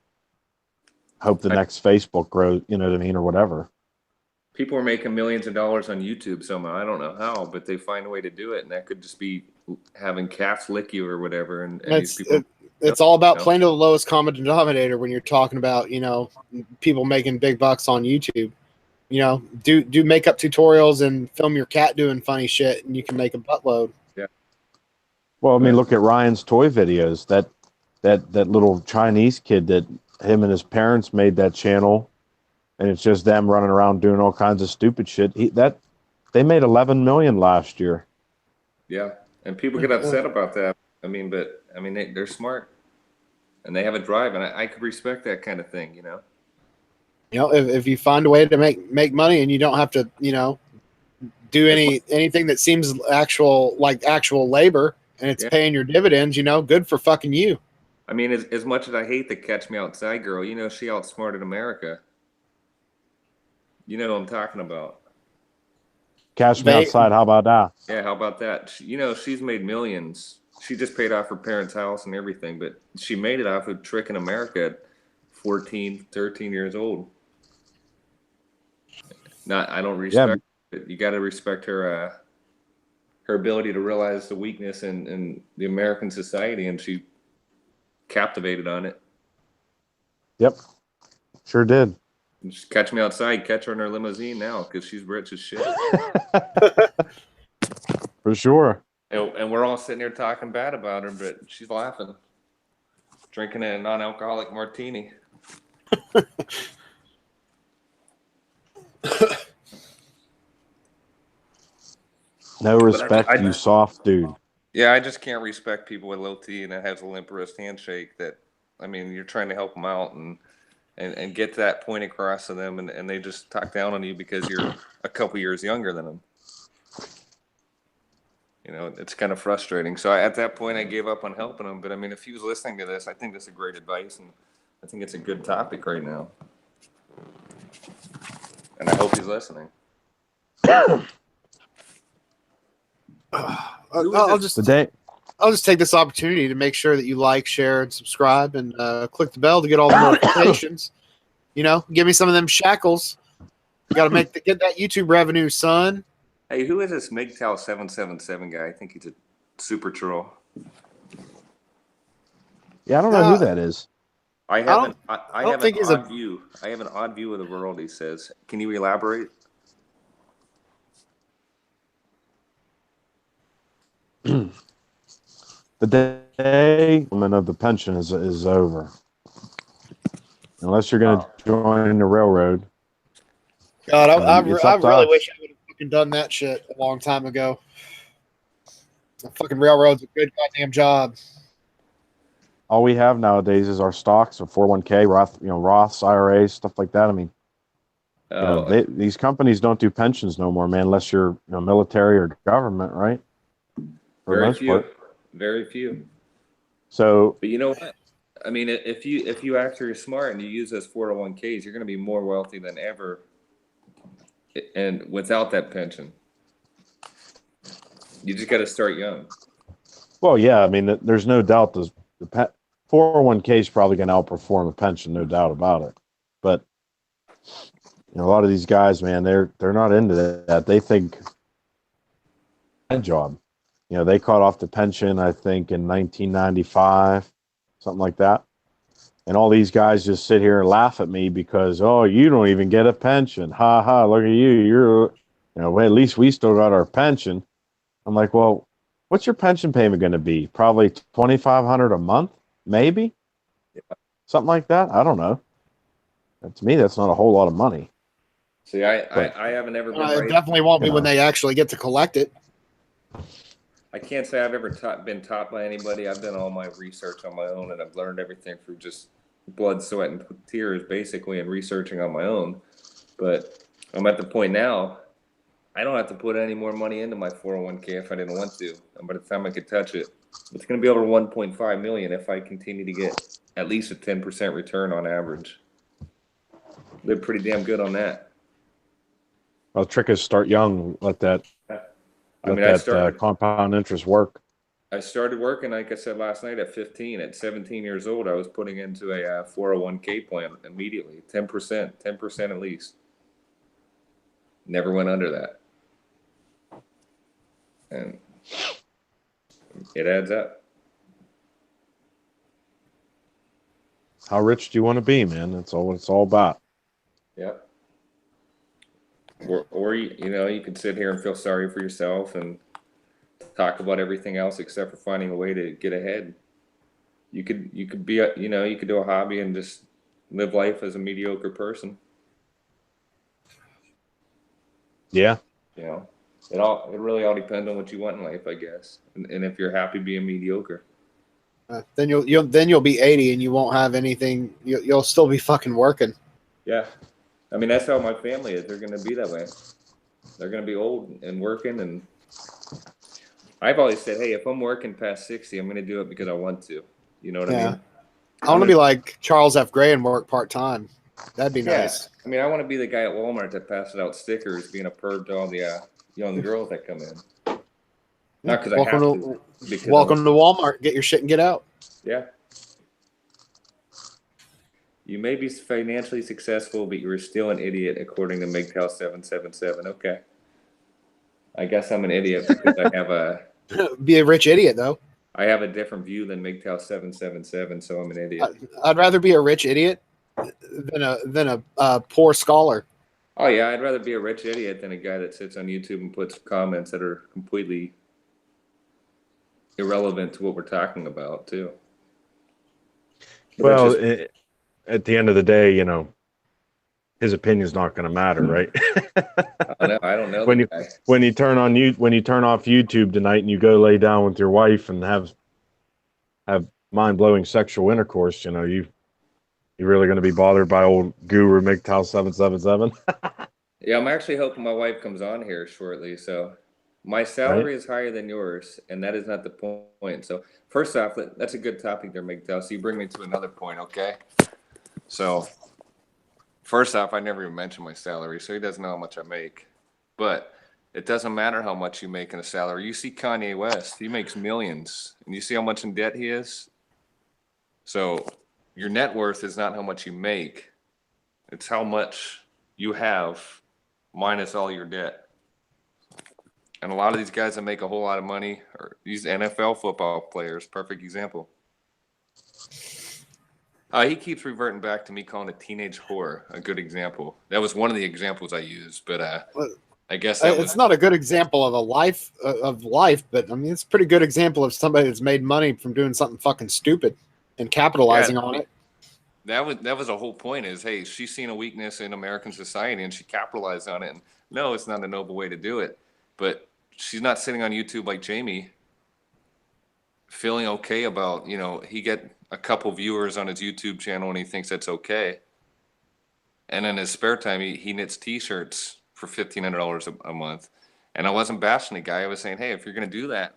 Speaker 2: hope the next Facebook grows. You know what I mean, or whatever.
Speaker 3: People are making millions of dollars on YouTube somehow. I don't know how, but they find a way to do it, and that could just be having cats lick you or whatever. And these people,
Speaker 1: it's all about playing to the lowest common denominator when you're talking about, you know, people making big bucks on YouTube. You know, do makeup tutorials and film your cat doing funny shit, and you can make a buttload.
Speaker 3: Yeah.
Speaker 2: Well, I mean, look at Ryan's toy videos. That little Chinese kid that him and his parents made that channel. And it's just them running around doing all kinds of stupid shit. They made 11 million last year.
Speaker 3: Yeah, and people get upset about that. I mean, they're smart, and they have a drive, and I could respect that kind of thing. You know.
Speaker 1: You know, if you find a way to make money, and you don't have to, you know, do anything that seems actual labor, and it's paying your dividends, you know, good for fucking you.
Speaker 3: I mean, as much as I hate the Catch Me Outside girl, you know, she outsmarted America. You know what I'm talking about.
Speaker 2: Catch Me Outside, how about that?
Speaker 3: Yeah, how about that? She's made millions. She just paid off her parents' house and everything, but she made it off of tricking America at 14, 13 years old. I don't respect it. You got to respect her ability to realize the weakness in the American society, and she captivated on it.
Speaker 2: Yep, sure did.
Speaker 3: Just Catch Me Outside, catch her in her limousine now because she's rich as shit.
Speaker 2: For sure.
Speaker 3: And we're all sitting here talking bad about her, but she's laughing, drinking a non-alcoholic martini.
Speaker 2: No respect, you soft dude.
Speaker 3: Yeah, I just can't respect people with low T and that has a limp wrist handshake. You're trying to help them out and get that point across to them, and they just talk down on you because you're a couple years younger than them. It's kind of frustrating. So at that point, I gave up on helping him. But if he was listening to this, I think that's a great advice, and I think it's a good topic right now. And I hope he's listening.
Speaker 1: I'll just take this opportunity to make sure that you like, share, and subscribe, and click the bell to get all the notifications. Give me some of them shackles. You got to get that YouTube revenue, son.
Speaker 3: Hey, who is this MGTOW 777 guy? I think he's a super troll.
Speaker 2: Yeah, I don't know who that is.
Speaker 3: I have an odd view. I have an odd view of the world, he says. Can you elaborate?
Speaker 2: The day of the pension is over. Unless you're going to join the railroad.
Speaker 1: God, I really wish I would have fucking done that shit a long time ago. The fucking railroad's a good goddamn job.
Speaker 2: All we have nowadays is our stocks or 401k, Roths, IRAs, stuff like that. These companies don't do pensions no more, man, unless you're military or government, right?
Speaker 3: Very few.
Speaker 2: So,
Speaker 3: but you know what? If you actually are smart and you use those 401ks, you're going to be more wealthy than ever, and without that pension, you just got to start young.
Speaker 2: Well, yeah, there's no doubt the 401k is probably going to outperform a pension, no doubt about it. But a lot of these guys, man, they're not into that. They think a job. They caught off the pension, I think, in 1995, something like that. And all these guys just sit here and laugh at me because, oh, you don't even get a pension. Ha ha, look at you. You're, well, at least we still got our pension. I'm like, well, what's your pension payment going to be? Probably $2,500 a month, maybe? Something like that. I don't know. To me, that's not a whole lot of money.
Speaker 3: See, I haven't ever been.
Speaker 1: It definitely won't be when they actually get to collect it.
Speaker 3: I can't say I've ever been taught by anybody. I've done all my research on my own, and I've learned everything through just blood, sweat, and tears, basically, and researching on my own. But I'm at the point now, I don't have to put any more money into my 401k if I didn't want to. And by the time I could touch it, it's going to be over 1.5 million if I continue to get at least a 10% return on average. They're pretty damn good on that.
Speaker 2: Well, the trick is start young. Let that compound interest work.
Speaker 3: I started working, like I said last night, at 15. At 17 years old, I was putting into a 401k plan immediately, 10% at least. Never went under that. And it adds up.
Speaker 2: How rich do you want to be, man? That's all it's all about.
Speaker 3: Yep. Or you can sit here and feel sorry for yourself and talk about everything else except for finding a way to get ahead. You could be you could do a hobby and just live life as a mediocre person.
Speaker 2: Yeah.
Speaker 3: It really all depends on what you want in life, I guess. And if you're happy being mediocre.
Speaker 1: Then you'll be 80 and you won't have anything. You'll still be fucking working.
Speaker 3: Yeah. That's how my family is. They're going to be that way. They're going to be old and working. And I've always said, hey, if I'm working past 60, I'm going to do it because I want to. You know what I mean?
Speaker 1: I want to be like Charles F. Gray and work part-time. That'd be nice.
Speaker 3: I want to be the guy at Walmart that passes out stickers being a perv to all the young girls that come in. Not because I have to.
Speaker 1: Welcome to Walmart. Get your shit and get out.
Speaker 3: Yeah. You may be financially successful, but you are still an idiot, according to MGTOW 777. Okay. I guess I'm an idiot because I have a...
Speaker 1: Be a rich idiot, though.
Speaker 3: I have a different view than MGTOW 777, so I'm an idiot.
Speaker 1: I'd rather be a rich idiot than a poor scholar.
Speaker 3: Oh, yeah, I'd rather be a rich idiot than a guy that sits on YouTube and puts comments that are completely irrelevant to what we're talking about, too.
Speaker 2: Well, at the end of the day, his opinion's not going to matter, right?
Speaker 3: I don't know
Speaker 2: when
Speaker 3: the
Speaker 2: you
Speaker 3: guy.
Speaker 2: when you turn off YouTube tonight and you go lay down with your wife and have mind-blowing sexual intercourse, you really going to be bothered by old Guru MGTOW 777,
Speaker 3: Yeah, I'm actually hoping my wife comes on here shortly. So my salary is higher than yours, and that is not the point. So first off, that's a good topic there, MGTOW. So you bring me to another point, okay? So first off, I never even mentioned my salary, so he doesn't know how much I make. But it doesn't matter how much you make in a salary. You see Kanye West, he makes millions, and you see how much in debt he is? So your net worth is not how much you make. It's how much you have minus all your debt. And a lot of these guys that make a whole lot of money are these NFL football players, perfect example. He keeps reverting back to me calling a teenage whore a good example. That was one of the examples I used, but I guess that
Speaker 1: It's not a good example of life, but I mean, it's a pretty good example of somebody that's made money from doing something fucking stupid and capitalizing on it.
Speaker 3: That was a whole point is, hey, she's seen a weakness in American society and she capitalized on it. And no, it's not a noble way to do it, but she's not sitting on YouTube like Jamie feeling okay about, he get a couple viewers on his YouTube channel and he thinks that's okay. And in his spare time, he knits t-shirts for $1,500 a month. And I wasn't bashing the guy. I was saying, hey, if you're going to do that,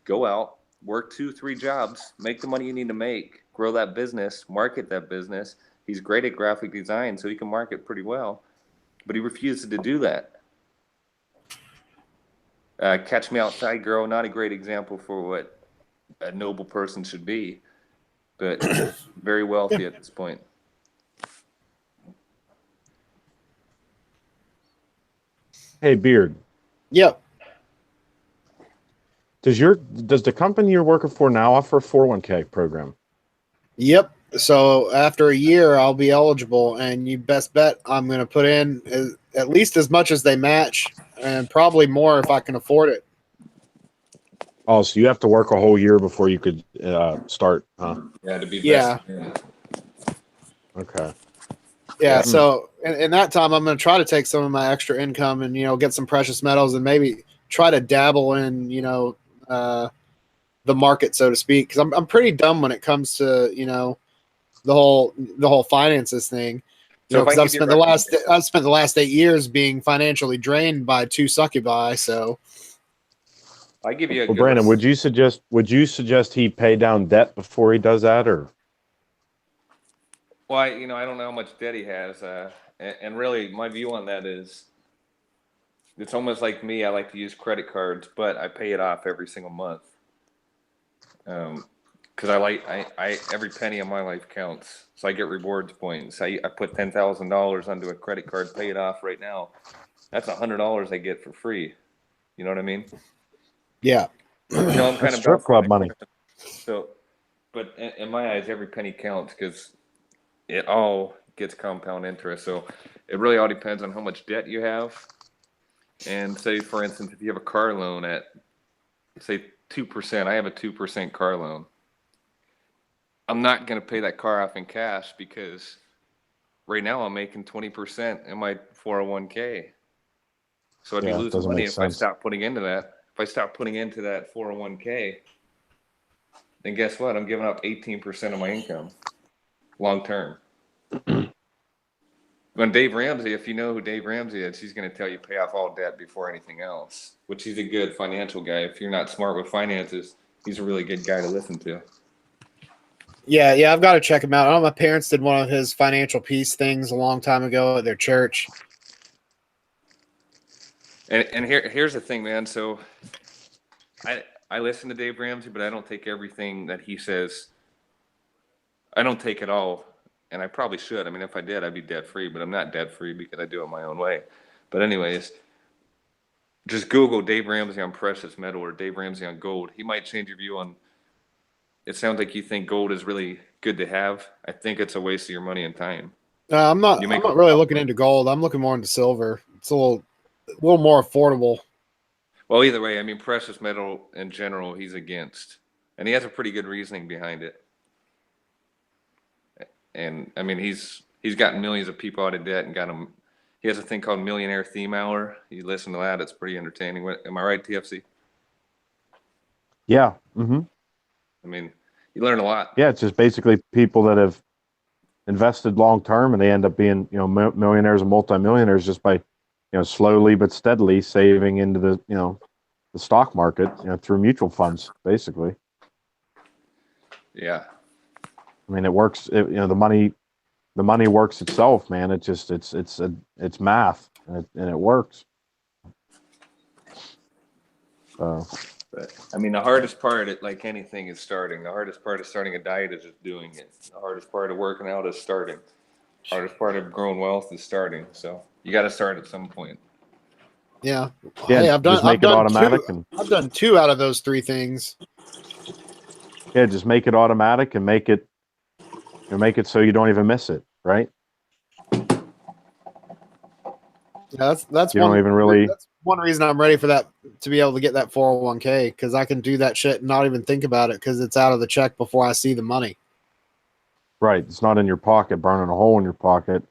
Speaker 3: go out, work 2-3 jobs, make the money you need to make, grow that business, market that business. He's great at graphic design, so he can market pretty well. But he refuses to do that. Catch Me Outside Girl, not a great example for what a noble person should be, but very wealthy at this point.
Speaker 2: Hey, Beard.
Speaker 1: Yep.
Speaker 2: Does the company you're working for now offer a 401k program?
Speaker 1: Yep. So after a year, I'll be eligible, and you best bet I'm going to put in at least as much as they match, and probably more if I can afford it.
Speaker 2: Oh, so you have to work a whole year before you could start, huh?
Speaker 3: Yeah, to be
Speaker 1: Yeah.
Speaker 2: Okay.
Speaker 1: Yeah. So in that time, I'm going to try to take some of my extra income and get some precious metals and maybe try to dabble in the market, so to speak, because I'm pretty dumb when it comes to the whole finances thing. Because I've spent the last 8 years being financially drained by 2 succubi. So
Speaker 3: I give you a
Speaker 2: well, Brandon, would you suggest he pay down debt before he does that, or?
Speaker 3: Well, I don't know how much debt he has, and really, my view on that is, it's almost like me. I like to use credit cards, but I pay it off every single month. Because I every penny of my life counts, so I get rewards points. I put $10,000 onto a credit card, pay it off right now. That's $100 I get for free. You know what I mean?
Speaker 1: yeah.
Speaker 3: I'm kind of
Speaker 2: strip club money.
Speaker 3: So, but in my eyes, every penny counts because it all gets compound interest. So it really all depends on how much debt you have. And say, for instance, if you have a car loan at, say, 2%, I have a 2% car loan. I'm not going to pay that car off in cash because right now I'm making 20% in my 401k. So I'd be losing money if I stop putting into that. If I stop putting into that 401k, then guess what? I'm giving up 18% of my income long term. When Dave Ramsey, if you know who Dave Ramsey is, he's going to tell you pay off all debt before anything else, which he's a good financial guy. If you're not smart with finances, he's a really good guy to listen to.
Speaker 1: Yeah, I've got to check him out. I know my parents did one of his financial peace things a long time ago at their church.
Speaker 3: And here's the thing, man. So I listen to Dave Ramsey, but I don't take everything that he says. I don't take it all. And I probably should. I mean, if I did, I'd be debt free, but I'm not debt free because I do it my own way. But anyways, just Google Dave Ramsey on precious metal or Dave Ramsey on gold. He might change your view on. It sounds like you think gold is really good to have. I think it's a waste of your money and time.
Speaker 1: I'm not really looking into gold. I'm looking more into silver. It's a little more affordable.
Speaker 3: Well, either way, I mean, precious metal in general, he's against, and he has a pretty good reasoning behind it. And I mean, he's he's gotten millions of people out of debt and got them. He has a thing called Millionaire Theme Hour. You listen to that; it's pretty entertaining. Am I right, TFC?
Speaker 2: Yeah. Mm-hmm.
Speaker 3: I mean, you learn a lot.
Speaker 2: Yeah, it's just basically people that have invested long term and they end up being, millionaires and multimillionaires just by, slowly but steadily saving into the, the stock market, through mutual funds, basically.
Speaker 3: Yeah.
Speaker 2: I mean, it works. The money works itself, man. It just it's math, and it works.
Speaker 3: But, I mean, the hardest part, like anything, is starting. The hardest part of starting a diet is just doing it. The hardest part of working out is starting. The hardest part of growing wealth is starting. So you got to start at some point.
Speaker 1: Yeah.
Speaker 2: Yeah.
Speaker 1: Hey, I've done
Speaker 2: it automatic,
Speaker 1: two. I've done 2 out of those 3 things.
Speaker 2: Yeah, just make it automatic and make it so you don't even miss it, right?
Speaker 1: Yeah, that's
Speaker 2: You
Speaker 1: one.
Speaker 2: don't even really.
Speaker 1: That's one reason I'm ready for that, to be able to get that 401k, because I can do that shit and not even think about it because it's out of the check before I see the money.
Speaker 2: Right, it's not in your pocket, burning a hole in your pocket.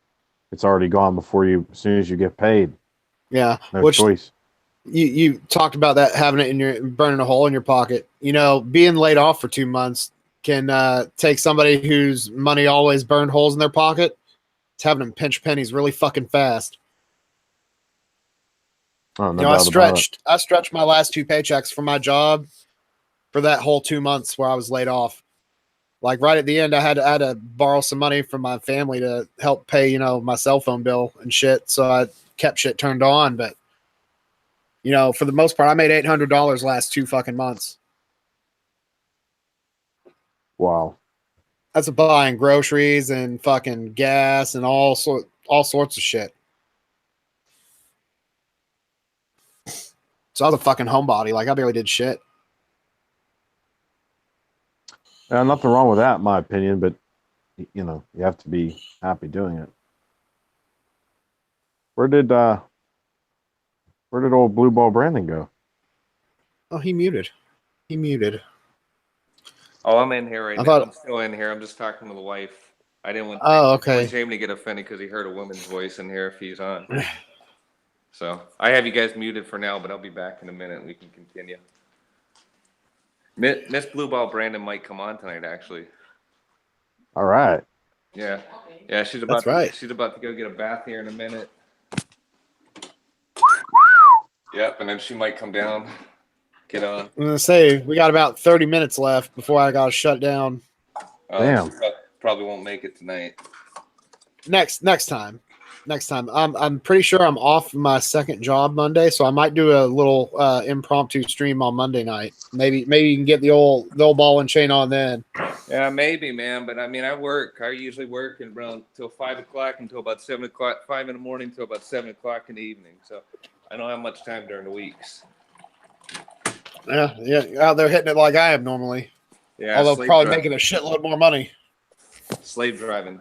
Speaker 2: It's already gone as soon as you get paid.
Speaker 1: Yeah,
Speaker 2: No choice.
Speaker 1: You talked about that, having it in your, burning a hole in your pocket. Being laid off for 2 months can take somebody whose money always burned holes in their pocket. It's having them pinch pennies really fucking fast.
Speaker 2: Oh, no doubt about it.
Speaker 1: I stretched my last 2 paychecks from my job for that whole 2 months where I was laid off. Like right at the end, I had to borrow some money from my family to help pay, my cell phone bill and shit. So I kept shit turned on. But, for the most part, I made $800 last 2 fucking months.
Speaker 2: Wow.
Speaker 1: That's buying groceries and fucking gas and all sorts of shit. So I was a fucking homebody. Like, I barely did shit.
Speaker 2: Nothing wrong with that, in my opinion, but you have to be happy doing it. Where did old Blue Ball Brandon go?
Speaker 1: Oh, he muted.
Speaker 3: Oh, I'm in here right now. I'm still in here. I'm just talking to the wife. I didn't want Jamie to get offended because he heard a woman's voice in here if he's on. So I have you guys muted for now, but I'll be back in a minute and we can continue. Miss Blue Ball Brandon might come on tonight, actually.
Speaker 2: All right.
Speaker 3: Yeah. Yeah, she's about to go get a bath here in a minute. Yep, and then she might come down, get on.
Speaker 1: I'm going to say, we got about 30 minutes left before I got to shut down.
Speaker 2: Damn.
Speaker 3: She probably won't make it tonight.
Speaker 1: Next time. I'm pretty sure I'm off my second job Monday, so I might do a little impromptu stream on Monday night. Maybe you can get the old ball and chain on then.
Speaker 3: Yeah, maybe, man. But I mean, I usually work around till 5 o'clock until about 7 o'clock, 5 in the morning till about 7 o'clock in the evening. So I don't have much time during the weeks.
Speaker 1: Yeah, out there hitting it like I am normally.
Speaker 3: Yeah,
Speaker 1: although probably making a shitload more money.
Speaker 3: Slave driving.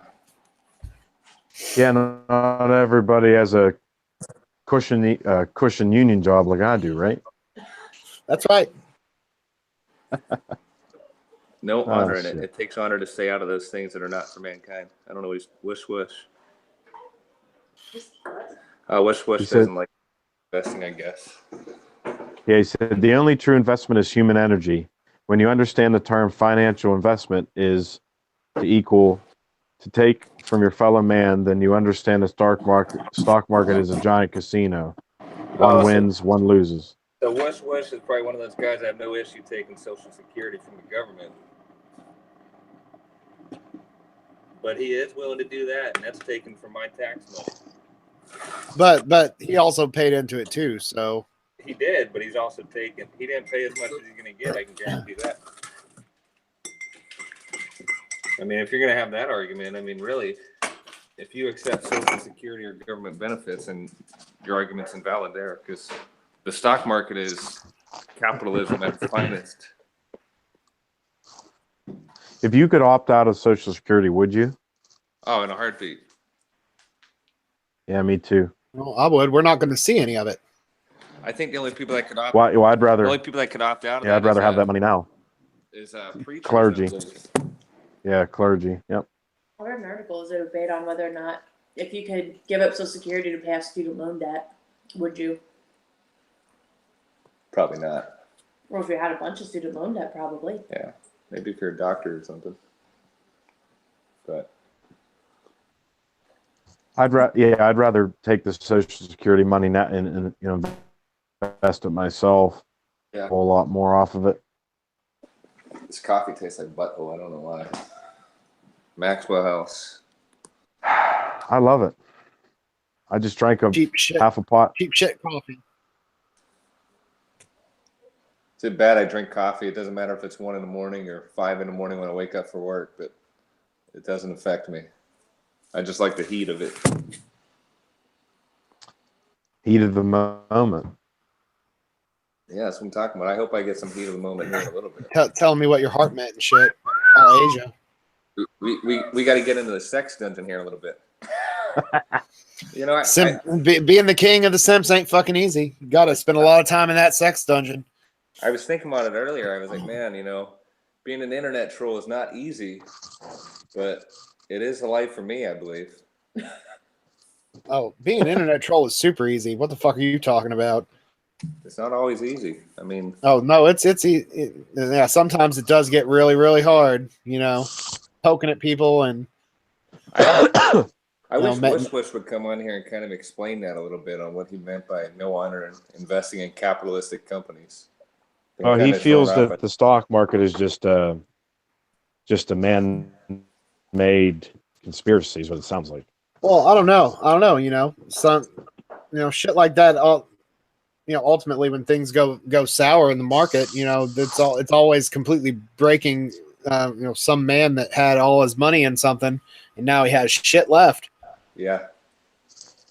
Speaker 2: Yeah, not everybody has a cushion union job like I do, right?
Speaker 1: That's right.
Speaker 3: No honor in it. It takes honor to stay out of those things that are not for mankind. I don't know. Wish. Wish doesn't like investing, I guess.
Speaker 2: Yeah, he said the only true investment is human energy. When you understand the term financial investment is to take from your fellow man, then you understand the stock market is a giant casino. One wins, one loses.
Speaker 3: So Wish is probably one of those guys that have no issue taking Social Security from the government. But he is willing to do that, and that's taken from my tax money.
Speaker 1: But he also paid into it too, so.
Speaker 3: He did, but he's also taken. He didn't pay as much as he's going to get. I can guarantee that. I mean, if you're going to have that argument, I mean, really, if you accept Social Security or government benefits, and your argument's invalid there, because the stock market is capitalism at its finest.
Speaker 2: If you could opt out of Social Security, would you?
Speaker 3: Oh, in a heartbeat.
Speaker 2: Yeah, me too.
Speaker 1: Well, I would. We're not going to see any of it.
Speaker 3: I think the only people that could opt.
Speaker 2: Well, I'd rather.
Speaker 3: The only people that could opt out.
Speaker 2: Yeah, I'd rather have that money now.
Speaker 3: Is preachers.
Speaker 2: Clergy. Yeah, clergy. Yep.
Speaker 4: I read an article, is a debate on whether or not if you could give up Social Security to pay off student loan debt, would you?
Speaker 3: Probably not.
Speaker 4: Or if you had a bunch of student loan debt, probably.
Speaker 3: Yeah, maybe if you're a doctor or something. But
Speaker 2: I'd rather take the Social Security money now and invest it myself.
Speaker 3: yeah,
Speaker 2: A whole lot more off of it.
Speaker 3: this coffee tastes like butthole. I don't know why. Maxwell House.
Speaker 2: I love it. I just drank a
Speaker 1: Cheap shit.
Speaker 2: half a pot.
Speaker 1: Cheap shit coffee.
Speaker 3: Is it bad I drink coffee? It doesn't matter if it's 1 a.m. or 5 a.m. when I wake up for work, but it doesn't affect me. I just like the heat of it.
Speaker 2: Heat of the moment.
Speaker 3: Yeah, that's what I'm talking about. I hope I get some heat of the moment here in a little bit.
Speaker 1: Telling me what your heart meant and shit. All Asia.
Speaker 3: We got to get into the sex dungeon here a little bit.
Speaker 1: Being the king of the Simps ain't fucking easy. You got to spend a lot of time in that sex dungeon.
Speaker 3: I was thinking about it earlier. I was like, man, being an internet troll is not easy, but it is a life for me, I believe.
Speaker 1: Oh, being an internet troll is super easy. What the fuck are you talking about?
Speaker 3: It's not always easy. I mean,
Speaker 1: oh no, it's yeah. Sometimes it does get really, really hard. Poking at people and.
Speaker 3: I wish Wish would come on here and kind of explain that a little bit on what he meant by no honor and investing in capitalistic companies.
Speaker 2: Oh, he feels that the stock market is just a man-made conspiracy is what it sounds like.
Speaker 1: Well, I don't know. Some, shit like that. Ultimately, when things go sour in the market, it's always completely breaking. Some man that had all his money in something, and now he has shit left.
Speaker 3: Yeah.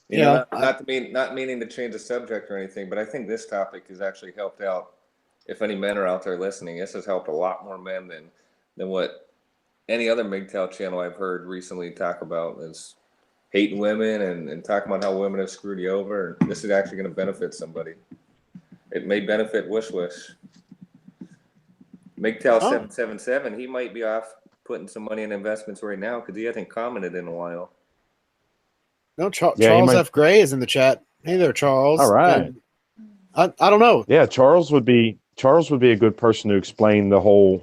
Speaker 3: Not meaning to change the subject or anything, but I think this topic has actually helped out. If any men are out there listening, this has helped a lot more men than what any other MGTOW channel I've heard recently talk about is hating women and talking about how women have screwed you over. And this is actually going to benefit somebody. It may benefit Wish. MGTOW 777, he might be off putting some money in investments right now because he hasn't commented in a while.
Speaker 1: No, Charles F. Gray is in the chat. Hey there, Charles.
Speaker 2: All right.
Speaker 1: I don't know.
Speaker 2: Yeah, Charles would be a good person to explain the whole. As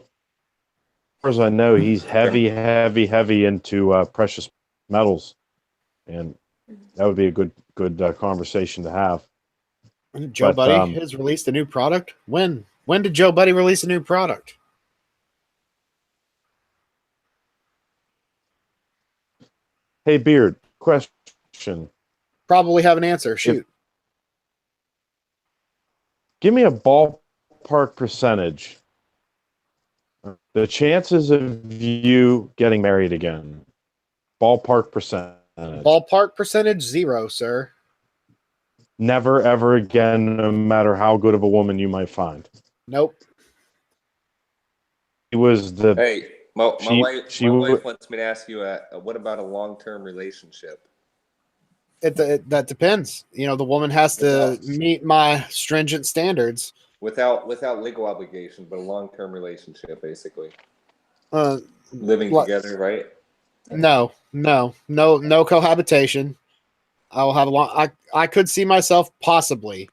Speaker 2: far as I know, he's heavy into precious metals, and that would be a good conversation to have.
Speaker 1: Joe Budee has released a new product. When did Joe Budee release a new product?
Speaker 2: Hey, Beard, question.
Speaker 1: Probably have an answer. Shoot.
Speaker 2: Give me a ballpark percentage. The chances of you getting married again. Ballpark percentage.
Speaker 1: Ballpark percentage 0, sir.
Speaker 2: Never, ever again, no matter how good of a woman you might find.
Speaker 1: Nope.
Speaker 2: It was the...
Speaker 3: Hey, my wife wants me to ask you, what about a long-term relationship?
Speaker 1: That depends. The woman has to meet my stringent standards.
Speaker 3: Without legal obligation, but a long-term relationship, basically. Living together, right?
Speaker 1: No cohabitation. I'll have I could see myself possibly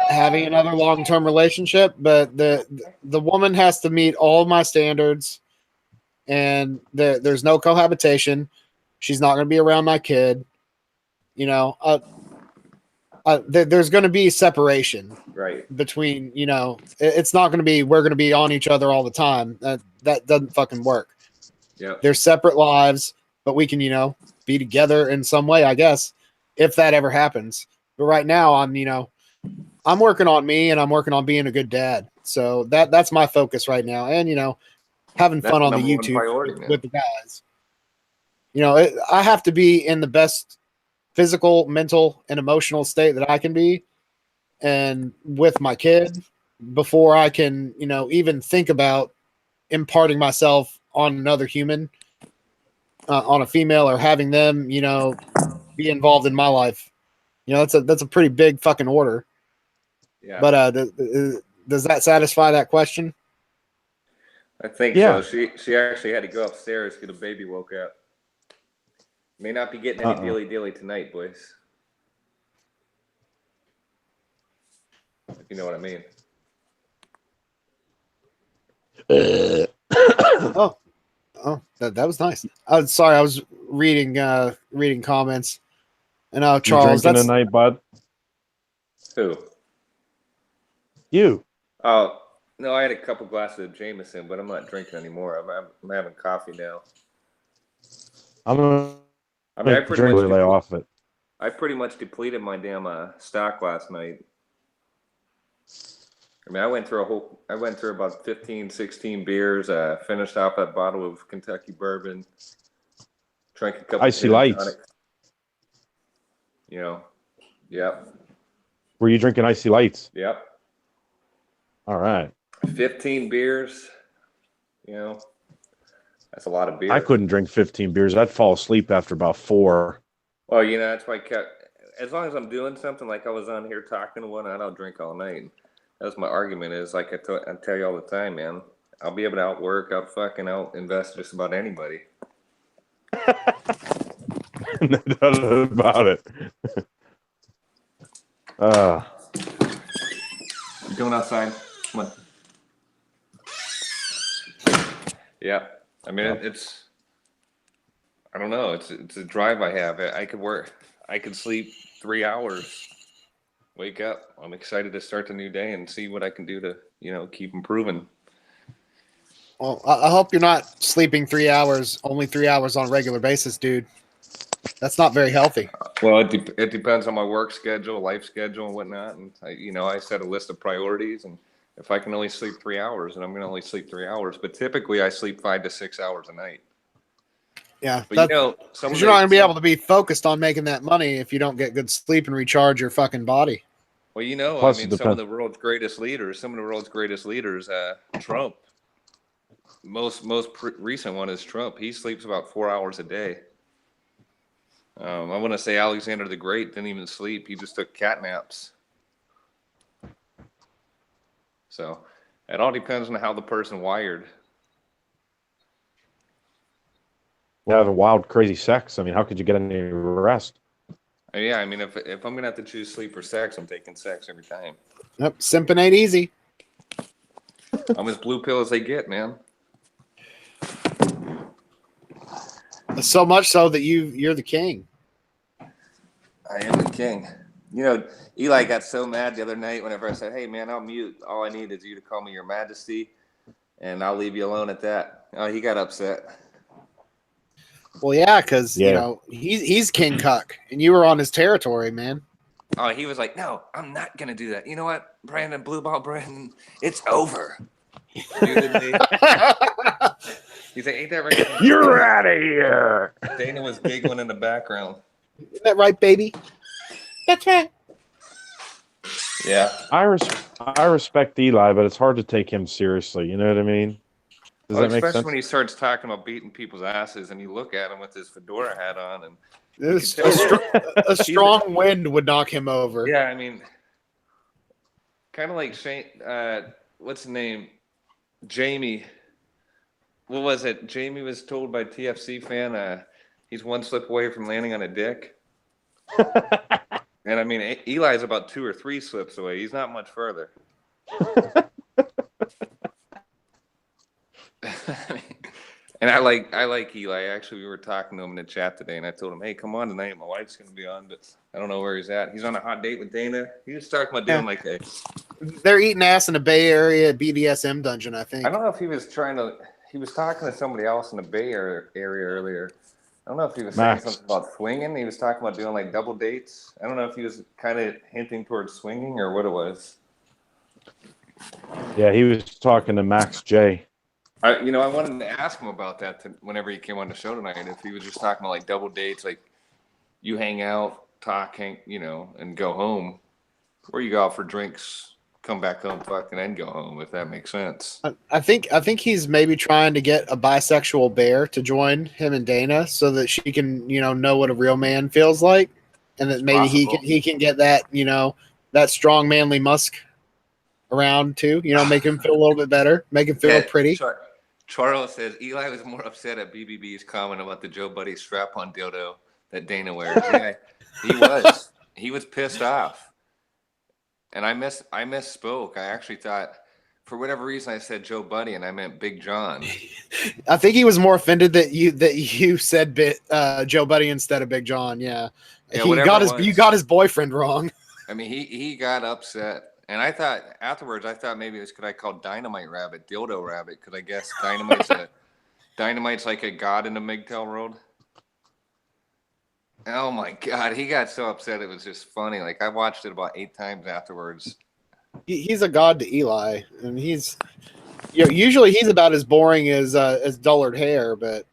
Speaker 1: having another long-term relationship, but the woman has to meet all of my standards, and there's no cohabitation. She's not going to be around my kid. There's going to be separation,
Speaker 3: right?
Speaker 1: Between it's not going to be we're going to be on each other all the time. That doesn't fucking work.
Speaker 3: Yeah,
Speaker 1: they're separate lives, but we can be together in some way, I guess, if that ever happens. But right now, I'm working on me, and I'm working on being a good dad. So that's my focus right now, and having fun on the YouTube with the guys. I have to be in the best physical, mental, and emotional state that I can be, and with my kid, before I can, even think about imparting myself on another human, on a female, or having them, be involved in my life. That's a pretty big fucking order.
Speaker 3: Yeah.
Speaker 1: But does that satisfy that question?
Speaker 3: I think
Speaker 2: Yeah.
Speaker 3: so. She actually had to go upstairs because the baby woke up. May not be getting any dilly tonight, boys. If you know what I mean.
Speaker 1: Oh, that was nice. Sorry, I was reading comments. And
Speaker 2: You
Speaker 1: Charles,
Speaker 2: drinking
Speaker 1: that's
Speaker 2: tonight, bud?
Speaker 3: Who?
Speaker 2: You.
Speaker 3: Oh, no, I had a couple glasses of Jameson, but I'm not drinking anymore. I'm having coffee now.
Speaker 2: I'm gonna
Speaker 3: I mean,
Speaker 2: lay off it.
Speaker 3: I pretty much depleted my damn stock last night. I mean, I went through about 15, 16 beers, finished off that bottle of Kentucky bourbon, drank a couple
Speaker 2: Icy
Speaker 3: gin
Speaker 2: Lights.
Speaker 3: tonics. You know, yep.
Speaker 2: Were you drinking Icy Lights?
Speaker 3: Yep.
Speaker 2: All right.
Speaker 3: 15 beers, you know, that's a lot of beer.
Speaker 2: I couldn't drink 15 beers. I'd fall asleep after about 4.
Speaker 3: Well, you know, that's why as long as I'm doing something like I was on here talking to one, I don't drink all night. That's my argument is like I tell you all the time, man. I'll be able to out invest just about anybody.
Speaker 2: No doubt about it.
Speaker 3: You going outside? Come on. Yeah. I mean, it's, I don't know. It's a drive I have. I could sleep 3 hours, wake up. I'm excited to start the new day and see what I can do to, you know, keep improving.
Speaker 1: Well, I hope you're not sleeping 3 hours, only 3 hours on a regular basis, dude. That's not very healthy.
Speaker 3: Well, it depends on my work schedule, life schedule, and whatnot. And I set a list of priorities, and if I can only sleep 3 hours, then I'm going to only sleep 3 hours. But typically, I sleep 5 to 6 hours a night.
Speaker 1: Yeah,
Speaker 3: but
Speaker 1: you're not going to be able to be focused on making that money if you don't get good sleep and recharge your fucking body.
Speaker 3: Well, you know,
Speaker 2: Plus,
Speaker 3: I mean, some of the world's greatest leaders, Trump. Most recent one is Trump. He sleeps about 4 hours a day. I want to say Alexander the Great didn't even sleep. He just took cat naps. So it all depends on how the person wired.
Speaker 2: Yeah, having wild, crazy sex. I mean, how could you get any rest?
Speaker 3: Yeah, I mean, if I'm going to have to choose sleep or sex, I'm taking sex every time.
Speaker 1: Yep, simping ain't easy.
Speaker 3: I'm as blue pill as they get, man.
Speaker 1: So much so that you're the king.
Speaker 3: I am the king. You know, Eli got so mad the other night whenever I said, "Hey, man, I'll mute. All I need is you to call me Your Majesty, and I'll leave you alone at that." Oh, he got upset.
Speaker 1: Well, yeah, because you know he's King Cuck, and you were on his territory, man.
Speaker 3: Oh, he was like, "No, I'm not gonna do that." You know what, Brandon, Blue Ball Brandon, it's over. Muted me. He's like, "Ain't that right?"
Speaker 2: You're out of here.
Speaker 3: Dana was giggling in the background.
Speaker 1: Isn't that right, baby? That's right.
Speaker 3: Yeah.
Speaker 2: I respect Eli, but it's hard to take him seriously. You know what I mean? Does that make sense?
Speaker 3: Especially when he starts talking about beating people's asses, and you look at him with his fedora hat on, and
Speaker 1: a strong wind would knock him over.
Speaker 3: yeah, I mean, kind of like Shane. What's his name? Jamie. What was it? Jamie was told by TFC fan, he's one slip away from landing on a dick. And I mean, Eli's about 2 or 3 slips away. He's not much further. And I like Eli. Actually, we were talking to him in the chat today, and I told him, "Hey, come on tonight. My wife's going to be on, but I don't know where he's at. He's on a hot date with Dana." He was talking about doing like a.
Speaker 1: They're eating ass in a Bay Area BDSM dungeon, I think.
Speaker 3: I don't know if he was trying to. He was talking to somebody else in the Bay Area earlier. I don't know if he was saying something about swinging. He was talking about doing like double dates. I don't know if he was kind of hinting towards swinging or what it was.
Speaker 2: Yeah, he was talking to Max J.
Speaker 3: I wanted to ask him about that whenever he came on the show tonight. If he was just talking about like double dates, like you hang out, talk, and go home, or you go out for drinks, come back home, fucking, and go home. If that makes sense.
Speaker 1: I think he's maybe trying to get a bisexual bear to join him and Dana so that she can know what a real man feels like, and that maybe he can get that that strong manly musk around too. Make him feel a little bit better, make him feel pretty.
Speaker 3: Sure. Charles says Eli was more upset at BBB's comment about the Joe Budee strap-on dildo that Dana wears. Yeah, he was. He was pissed off, and I misspoke. I actually thought, for whatever reason, I said Joe Budee, and I meant Big John.
Speaker 1: I think he was more offended that you said Joe Buddy instead of Big John. Yeah, you got his boyfriend wrong.
Speaker 3: I mean, he got upset, and I thought afterwards, maybe it was, could I call Dynamite Rabbit Dildo Rabbit? Because I guess Dynamite's like a god in the MGTOW world. Oh my God, he got so upset it was just funny. Like, I watched it about 8 times afterwards.
Speaker 1: He's a god to Eli, and usually he's about as boring as Dullard Hair, but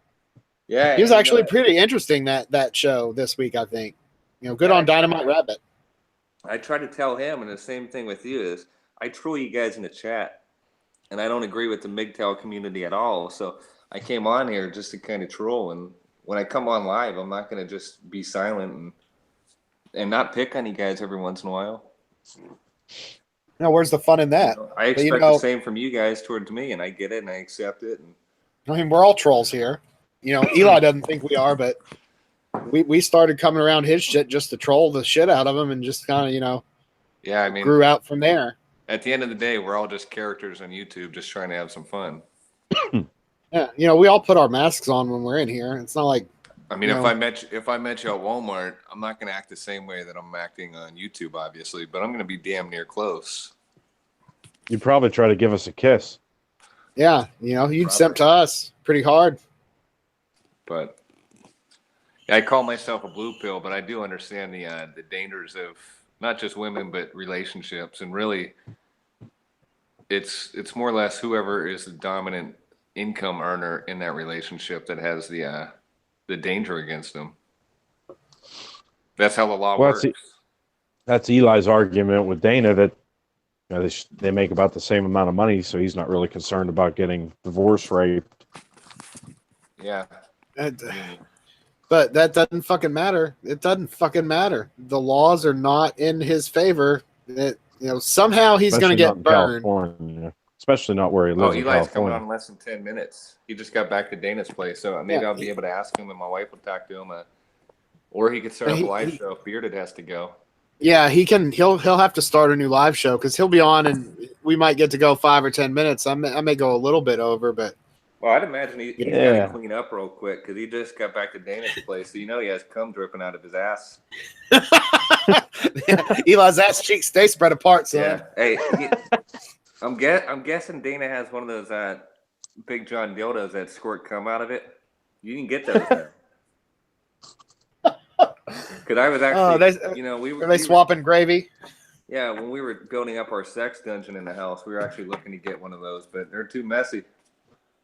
Speaker 3: yeah,
Speaker 1: he was actually pretty interesting that show this week. I think good on Dynamite Rabbit.
Speaker 3: I try to tell him, and the same thing with you is I troll you guys in the chat, and I don't agree with the MGTOW community at all. So I came on here just to kind of troll, and when I come on live, I'm not going to just be silent and not pick on you guys every once in a while.
Speaker 1: Now, where's the fun in that?
Speaker 3: I expect the same from you guys towards me, and I get it, and I accept it. And
Speaker 1: I mean, we're all trolls here. Eli doesn't think we are, but we started coming around his shit just to troll the shit out of him, and just kind of,
Speaker 3: yeah, I mean,
Speaker 1: grew out from there.
Speaker 3: At the end of the day, we're all just characters on YouTube, just trying to have some fun.
Speaker 1: Yeah, we all put our masks on when we're in here. It's not like,
Speaker 3: I mean, if I met you at Walmart, I'm not going to act the same way that I'm acting on YouTube, obviously, but I'm going to be damn near close.
Speaker 2: You'd probably try to give us a kiss.
Speaker 1: Yeah, you'd simp to us pretty hard.
Speaker 3: But yeah, I call myself a blue pill, but I do understand the dangers of not just women, but relationships. And really, it's more or less whoever is the dominant income earner in that relationship that has the danger against them. That's how the law works.
Speaker 2: That's Eli's argument with Dana that they make about the same amount of money, so he's not really concerned about getting divorce raped.
Speaker 3: Yeah.
Speaker 1: But that doesn't fucking matter. It doesn't fucking matter. The laws are not in his favor. Somehow he's going to get burned.
Speaker 2: California. Especially not where he lives.
Speaker 3: Eli's coming on in less than 10 minutes. He just got back to Dana's place, so maybe I'll be able to ask him, and my wife will talk to him. Or he could start up a live show if Bearded has to go.
Speaker 1: Yeah, he can. He'll have to start a new live show because he'll be on, and we might get to go 5 or 10 minutes. I may go a little bit over, but.
Speaker 3: Well, I'd imagine he's got to clean up real quick because he just got back to Dana's place, so he has cum dripping out of his ass.
Speaker 1: Eli's ass cheeks stay spread apart, son.
Speaker 3: Yeah. Hey, I'm guessing Dana has one of those Big John dildos that squirt cum out of it. You can get those there. Because I was actually, we were
Speaker 1: swapping gravy.
Speaker 3: Yeah, when we were building up our sex dungeon in the house, we were actually looking to get one of those, but they're too messy.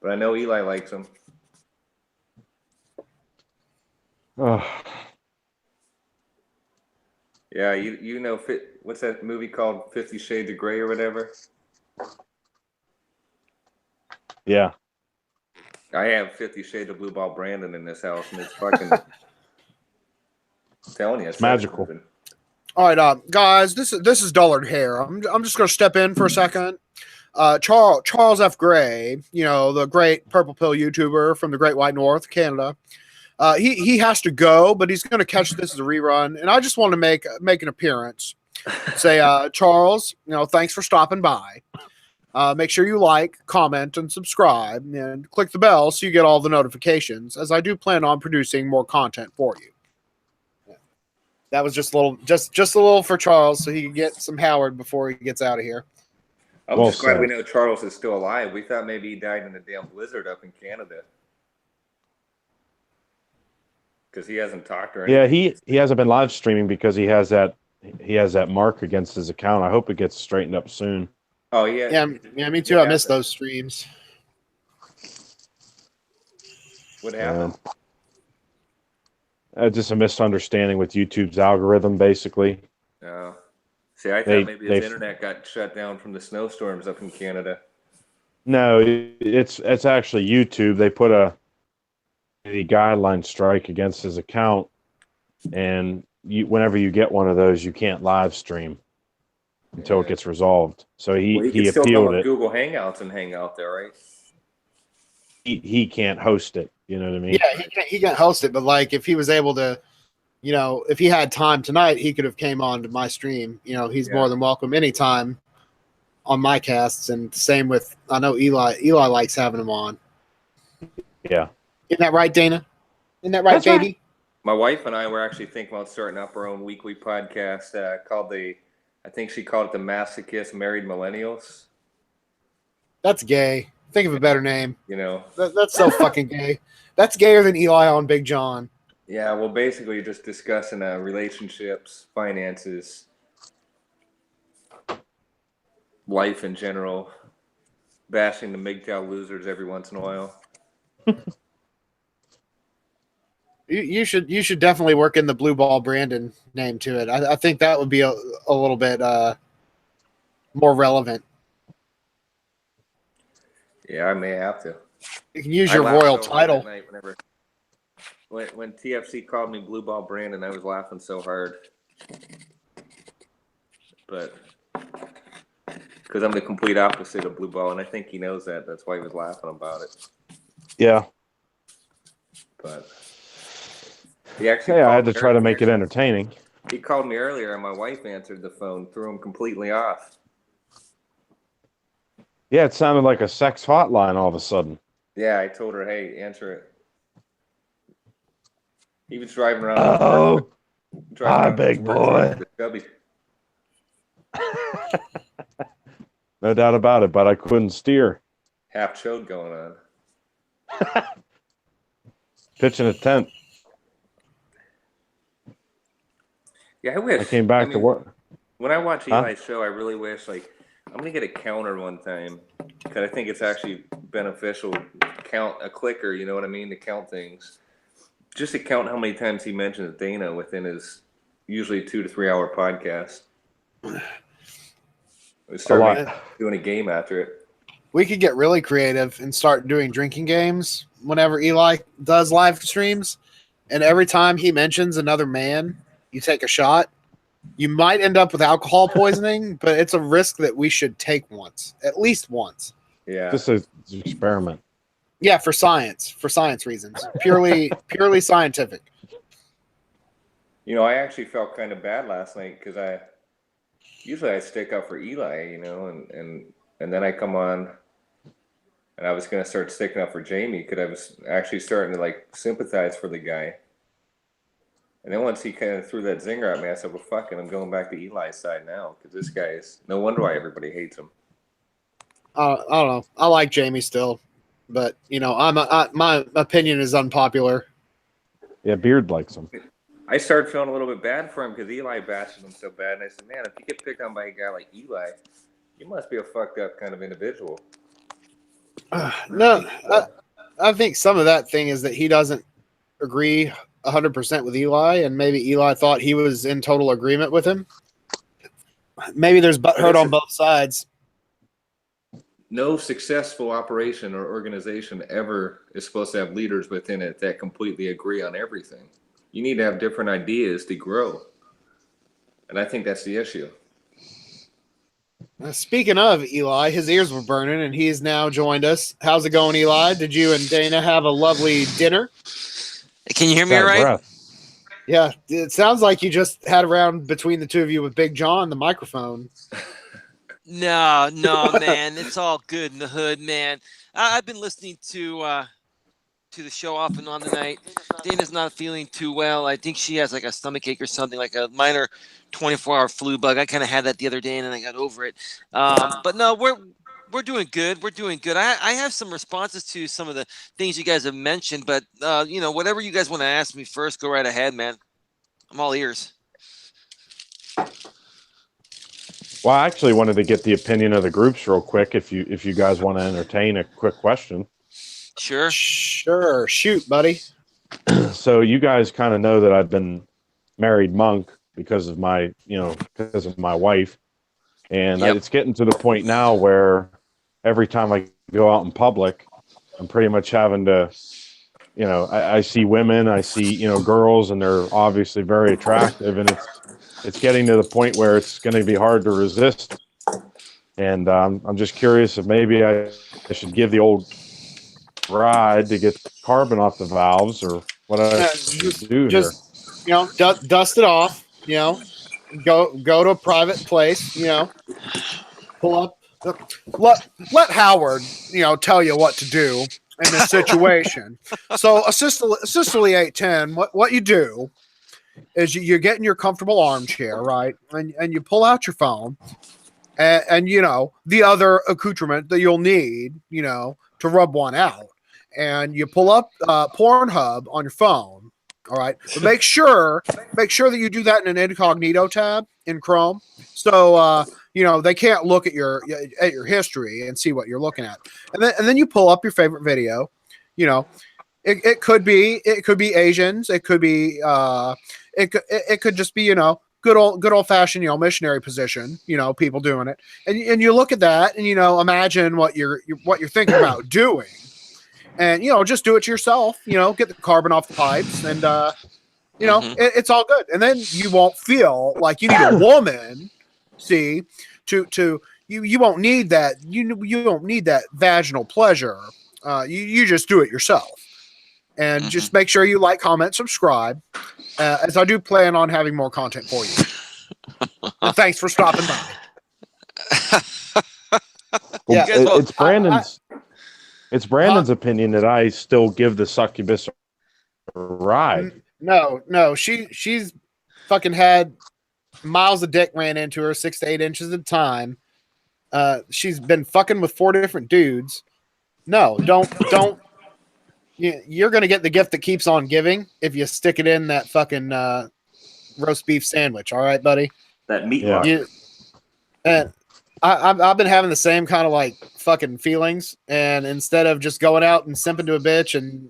Speaker 3: But I know Eli likes them.
Speaker 2: Oh.
Speaker 3: Yeah, what's that movie called? 50 Shades of Grey or whatever?
Speaker 2: Yeah.
Speaker 3: I have 50 Shades of Blue Ball Brandon in this house, and it's fucking I'm telling you, it's
Speaker 2: magical.
Speaker 3: Something.
Speaker 1: All right, guys, this is Dullard Hair. I'm just going to step in for a second. Charles F. Gray, the great purple pill YouTuber from the Great White North, Canada. He has to go, but he's going to catch this as a rerun, and I just want to make an appearance. Say, Charles, thanks for stopping by. Make sure you like, comment, and subscribe, and click the bell so you get all the notifications, as I do plan on producing more content for you. That was just a little for Charles, so he can get some Howard before he gets out of here.
Speaker 3: I'm just glad we know Charles is still alive. We thought maybe he died in a damn blizzard up in Canada. Because he hasn't talked or anything.
Speaker 2: Yeah, he hasn't been live streaming because he has that mark against his account. I hope it gets straightened up soon.
Speaker 3: Oh yeah.
Speaker 1: Yeah, me too. I missed those streams.
Speaker 3: What happened?
Speaker 2: Just a misunderstanding with YouTube's algorithm, basically.
Speaker 3: Oh. See, I thought maybe his internet got shut down from the snowstorms up in Canada.
Speaker 2: No, it's actually YouTube. They put a guideline strike against his account, and whenever you get one of those, you can't live stream until it gets resolved. So he
Speaker 3: still
Speaker 2: appealed it.
Speaker 3: Google Hangouts and hang out there, right?
Speaker 2: he can't host it. You know what I mean?
Speaker 1: Yeah, he can't host it, but like if he was able to, you know, if he had time tonight, he could have came on to my stream. You know, he's more than welcome anytime on my casts, and same with, I know Eli likes having him on.
Speaker 2: Yeah.
Speaker 1: Isn't that right, Dana? Isn't that right,
Speaker 2: That's
Speaker 1: baby?
Speaker 2: right.
Speaker 3: My wife and I were actually thinking about starting up our own weekly podcast called I think she called it the Masochist Married Millennials.
Speaker 1: That's gay. Think of a better name.
Speaker 3: You know,
Speaker 1: That's so fucking gay. That's gayer than Eli on Big John.
Speaker 3: yeah. Well, basically, just discussing relationships, finances, life in general, bashing the MGTOW losers every once in a while.
Speaker 1: You should definitely work in the Blue Ball Brandon name to it. I think that would be a little bit more relevant.
Speaker 3: Yeah, I may have to.
Speaker 1: You can use your royal title.
Speaker 3: When TFC called me Blue Ball Brandon, I was laughing so hard. But because I'm the complete opposite of Blue Ball, and I think he knows that. That's why he was laughing about it.
Speaker 2: Yeah.
Speaker 3: But he actually
Speaker 2: I had to try to make it entertaining.
Speaker 3: He called me earlier, and my wife answered the phone, threw him completely off.
Speaker 2: Yeah, it sounded like a sex hotline all of a sudden.
Speaker 3: Yeah, I told her, hey, answer it. He was driving around.
Speaker 2: Oh, hi, big boy. No doubt about it, but I couldn't steer.
Speaker 3: Half chode going on.
Speaker 2: Pitching a tent.
Speaker 3: Yeah, I wish.
Speaker 2: I came back to work.
Speaker 3: When I watch Eli's show, I really wish, like, I'm going to get a counter one time because I think it's actually beneficial. Count a clicker, you know what I mean, to count things. Just to count how many times he mentions Dana within his usually 2 to 3 hour podcast. We started doing a game after it.
Speaker 1: We could get really creative and start doing drinking games whenever Eli does live streams. And every time he mentions another man, you take a shot. You might end up with alcohol poisoning, but it's a risk that we should take once, at least once.
Speaker 3: Yeah.
Speaker 2: Just an experiment.
Speaker 1: Yeah, for science reasons. Purely scientific.
Speaker 3: You know, I actually felt kind of bad last night because I stick up for Eli, you know, and then I come on and I was going to start sticking up for Jamie because I was actually starting to like sympathize for the guy. And then once he kind of threw that zinger at me, I said, well, fuck it, I'm going back to Eli's side now because this guy is, no wonder why everybody hates him.
Speaker 1: I don't know. I like Jamie still, but, you know, my opinion is unpopular.
Speaker 2: Yeah, Beard likes him.
Speaker 3: I started feeling a little bit bad for him because Eli bashed him so bad. And I said, man, if you get picked on by a guy like Eli, you must be a fucked up kind of individual.
Speaker 1: No, I think some of that thing is that he doesn't agree 100% with Eli, and maybe Eli thought he was in total agreement with him. Maybe there's butthurt on both sides.
Speaker 3: No successful operation or organization ever is supposed to have leaders within it that completely agree on everything. You need to have different ideas to grow. And I think that's the issue.
Speaker 1: Speaking of Eli, his ears were burning, and he's now joined us. How's it going, Eli? Did you and Dana have a lovely dinner?
Speaker 5: Can you hear me all right?
Speaker 1: Yeah, it sounds like you just had a round between the two of you with Big John, the microphone.
Speaker 5: No, man. It's all good in the hood, man. I've been listening to the show off and on tonight. Dana's not feeling too well. I think she has like a stomach ache or something, like a minor 24-hour flu bug. I kind of had that the other day, and then I got over it. But no, we're doing good. We're doing good. I have some responses to some of the things you guys have mentioned, but you know, whatever you guys want to ask me first, go right ahead, man. I'm all ears.
Speaker 2: Well, I actually wanted to get the opinion of the groups real quick. If you guys want to entertain a quick question.
Speaker 5: Sure.
Speaker 1: Shoot, buddy.
Speaker 2: So you guys kind of know that I've been married monk because of my wife. And
Speaker 5: Yep.
Speaker 2: It's getting to the point now where every time I go out in public, I'm pretty much having to, you know, I see women, I see, you know, girls, and they're obviously very attractive. And it's getting to the point where it's going to be hard to resist. And I'm just curious if maybe I should give the old ride to get the carbon off the valves or whatever you do here.
Speaker 1: Just dust it off. Go to a private place. Pull up. Let Howard tell you what to do in this situation. So a Sicily 810. What you do is you get in your comfortable armchair, right, and you pull out your phone. And the other accoutrement that you'll need, to rub one out, and you pull up Pornhub on your phone. All right, but make sure that you do that in an incognito tab in Chrome, so they can't look at your history and see what you're looking at. And then you pull up your favorite video. It could be Asians. It could be it could just be good old fashioned missionary position, people doing it, and you look at that and imagine what you're thinking about doing, and just do it to yourself, get the carbon off the pipes, and it's all good, and then you won't feel like you need a woman, see, to you won't need that, you don't need that vaginal pleasure, you just do it yourself, and just make sure you like, comment, subscribe. As I do plan on having more content for you. And thanks for stopping by.
Speaker 2: Yeah, it's Brandon's. It's Brandon's opinion that I still give the succubus a ride.
Speaker 1: No, she's fucking had miles of dick ran into her 6 to 8 inches at a time. She's been fucking with 4 different dudes. No, don't. You're going to get the gift that keeps on giving if you stick it in that fucking roast beef sandwich. All right, buddy?
Speaker 6: That meat bar.
Speaker 1: And I've been having the same kind of like fucking feelings. And instead of just going out and simping to a bitch and,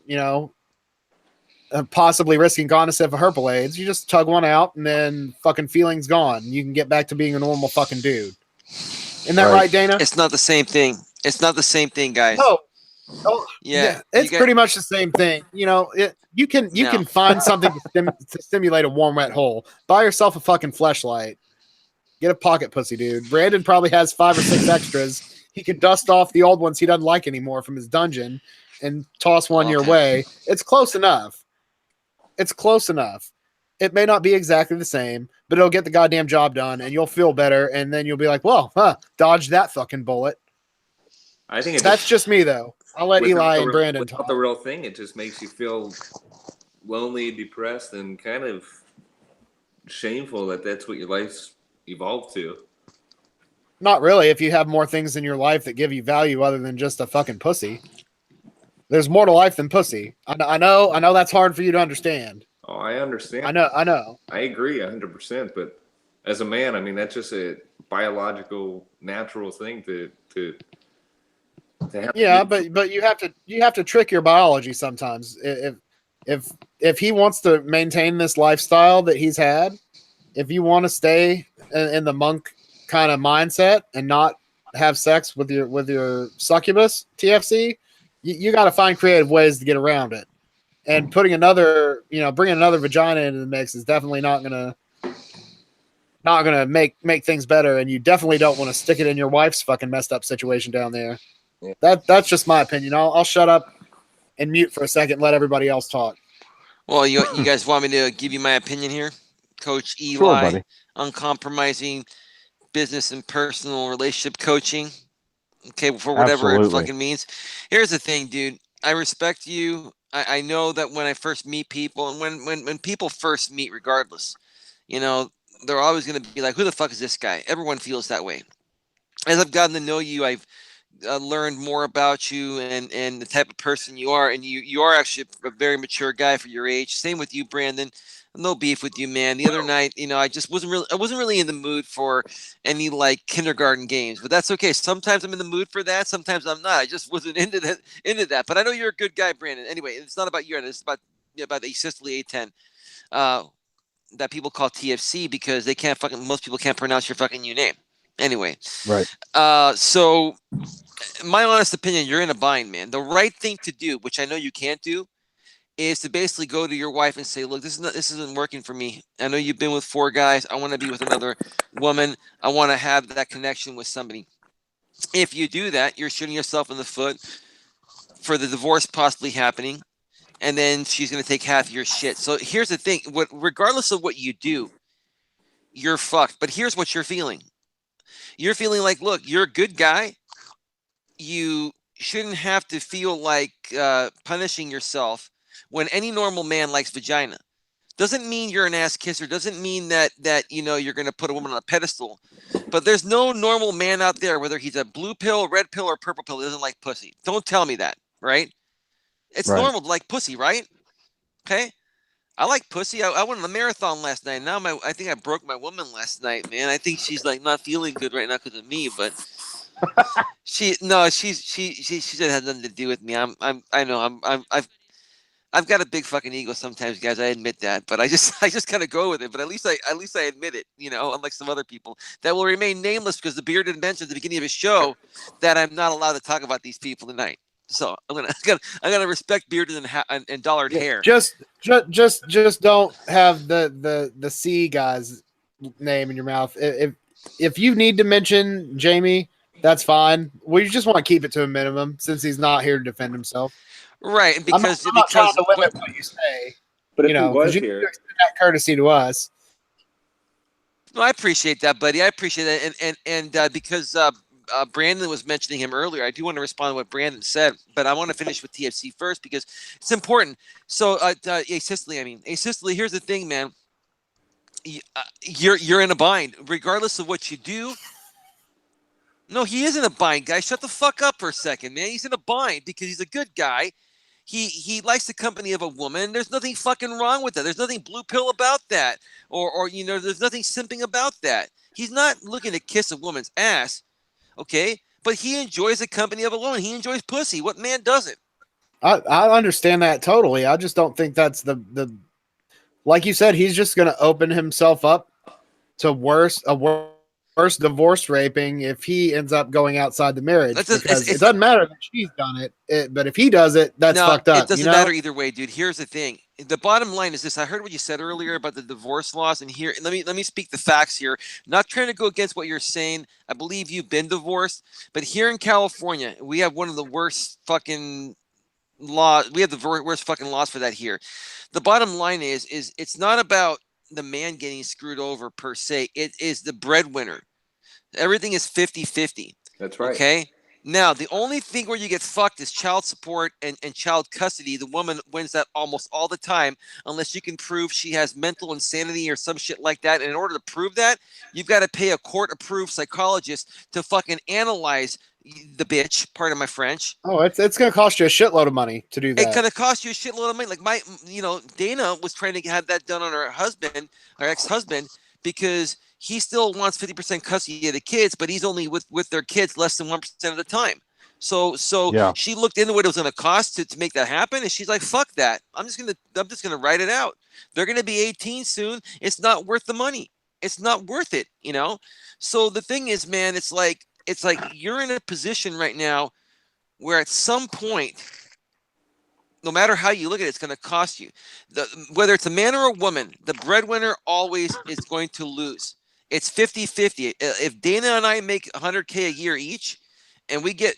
Speaker 1: possibly risking gonorrhea for herpal AIDS, you just tug one out and then fucking feelings gone. You can get back to being a normal fucking dude. Isn't that right, Dana?
Speaker 5: It's not the same thing. It's not the same thing, guys.
Speaker 1: No. Oh, yeah, it's pretty much the same thing. You can find something to stimulate a warm, wet hole. Buy yourself a fucking fleshlight. Get a pocket pussy, dude. Brandon probably has 5 or 6 extras. He can dust off the old ones he doesn't like anymore from his dungeon and toss one your way. It's close enough. It may not be exactly the same, but it'll get the goddamn job done, and you'll feel better, and then you'll be like, well, dodge that fucking bullet.
Speaker 3: I think
Speaker 1: that's just me, though. I'll let Eli and Brandon talk.
Speaker 3: The real thing, it just makes you feel lonely, depressed, and kind of shameful that that's what your life's evolved to.
Speaker 1: Not really, if you have more things in your life that give you value other than just a fucking pussy. There's more to life than pussy. I know that's hard for you to understand.
Speaker 3: Oh, I understand.
Speaker 1: I know.
Speaker 3: I agree 100%, but as a man, I mean, that's just a biological, natural thing to have.
Speaker 1: Yeah, but you have to trick your biology sometimes. If he wants to maintain this lifestyle that he's had, if you want to stay in the monk kind of mindset and not have sex with your succubus TFC, you got to find creative ways to get around it. And bringing another vagina into the mix is definitely not gonna make things better. And you definitely don't want to stick it in your wife's fucking messed up situation down there. Yeah. That's just my opinion. I'll shut up and mute for a second and let everybody else talk.
Speaker 5: Well, you guys want me to give you my opinion here? Coach Eli,
Speaker 2: sure, buddy.
Speaker 5: Uncompromising business and personal relationship coaching. Okay, for whatever it fucking means. Here's the thing, dude. I respect you. I know that when I first meet people, and when people first meet, regardless, they're always going to be like, who the fuck is this guy? Everyone feels that way. As I've gotten to know you, I've learned more about you and the type of person you are. And you are actually a very mature guy for your age. Same with you, Brandon. No beef with you, man. The other night, I just wasn't really in the mood for any like kindergarten games, but that's okay. Sometimes I'm in the mood for that. Sometimes I'm not. I just wasn't into that. But I know you're a good guy, Brandon. Anyway, it's not about you. It's about the Sicily 810 that people call TFC because most people can't pronounce your fucking new name. Anyway,
Speaker 2: right.
Speaker 5: So my honest opinion, you're in a bind, man. The right thing to do, which I know you can't do, is to basically go to your wife and say, look, this isn't working for me. I know you've been with 4 guys. I want to be with another woman. I want to have that connection with somebody. If you do that, you're shooting yourself in the foot for the divorce possibly happening, and then she's going to take half of your shit. So here's the thing: regardless of what you do, you're fucked. But here's what you're feeling: you're feeling like, look, you're a good guy. You shouldn't have to feel like punishing yourself when any normal man likes vagina. Doesn't mean you're an ass kisser. Doesn't mean that you're going to put a woman on a pedestal. But there's no normal man out there, whether he's a blue pill, red pill, or purple pill, that doesn't like pussy. Don't tell me that, right? It's
Speaker 2: Right.
Speaker 5: normal to like pussy, right? Okay. I like pussy. I went on a marathon last night. Now I think I broke my woman last night, man. I think she's like not feeling good right now because of me, but she said it had nothing to do with me. I've got a big fucking ego sometimes, guys. I admit that, but I just kind of go with it. But at least I admit it, unlike some other people that will remain nameless because the bearded mentioned at the beginning of his show that I'm not allowed to talk about these people tonight. So I'm gonna respect bearded and dollared hair.
Speaker 1: Just don't have the C guy's name in your mouth. If you need to mention Jamie, that's fine. We just want to keep it to a minimum since he's not here to defend himself.
Speaker 5: Right, and
Speaker 1: I'm not trying to limit what you say,
Speaker 3: But if he was
Speaker 1: you
Speaker 3: here,
Speaker 1: extend that courtesy to us.
Speaker 5: No, I appreciate that, buddy. I appreciate that, and because Brandon was mentioning him earlier, I do want to respond to what Brandon said, but I want to finish with TFC first because it's important. So, Sicily, here's the thing, man. You're in a bind, regardless of what you do. No, he isn't a bind, guy. Shut the fuck up for a second, man. He's in a bind because he's a good guy. He likes the company of a woman. There's nothing fucking wrong with that. There's nothing blue pill about that. Or there's nothing simping about that. He's not looking to kiss a woman's ass, okay? But he enjoys the company of a woman. He enjoys pussy. What man doesn't?
Speaker 1: I understand that totally. I just don't think that's the like you said, he's just going to open himself up to a worse divorce raping if he ends up going outside the marriage. Because it doesn't matter that she's done it, but if he does it, that's fucked up.
Speaker 5: It doesn't matter either way, dude. Here's the thing. The bottom line is this. I heard what you said earlier about the divorce laws, and here, let me speak the facts here. Not trying to go against what you're saying. I believe you've been divorced, but here in California, we have one of the worst fucking laws. We have the worst fucking laws for that here. The bottom line is it's not about the man getting screwed over per se. It is the breadwinner. Everything is 50-50.
Speaker 3: that's right.
Speaker 5: Okay. Now, the only thing where you get fucked is child support and child custody. The woman wins that almost all the time, unless you can prove she has mental insanity or some shit like that. And in order to prove that, you've got to pay a court-approved psychologist to fucking analyze the bitch, pardon my French.
Speaker 1: Oh, it's going to cost you a shitload of money to do that.
Speaker 5: It's going to cost you a shitload of money. Like Dana was trying to have that done on her husband, her ex-husband, because he still wants 50% custody of the kids, but he's only with their kids less than 1% of the time. So
Speaker 2: Yeah.
Speaker 5: she looked into what it was going to cost to make that happen, and she's like, "Fuck that! I'm just gonna write it out. They're gonna be 18 soon. It's not worth the money. It's not worth it, So the thing is, man, it's like you're in a position right now where at some point, no matter how you look at it, it's going to cost you. Whether it's a man or a woman, the breadwinner always is going to lose. It's 50-50. If Dana and I make $100K a year each, and we get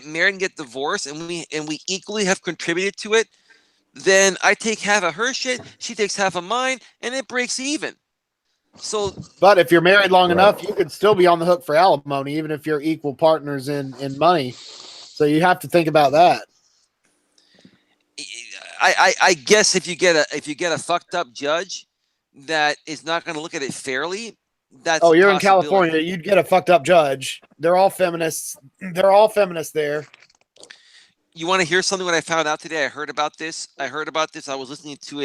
Speaker 5: married and get divorced, and we equally have contributed to it, then I take half of her shit, she takes half of mine, and it breaks even. So,
Speaker 1: but if you're married long enough, you could still be on the hook for alimony, even if you're equal partners in money. So you have to think about that.
Speaker 5: I guess if you get a fucked up judge that is not going to look at it fairly, that's
Speaker 1: you're in California, you'd get a fucked up judge. They're all feminists. They're all feminists there.
Speaker 5: You want to hear something? What I found out today? I heard about this. I was listening to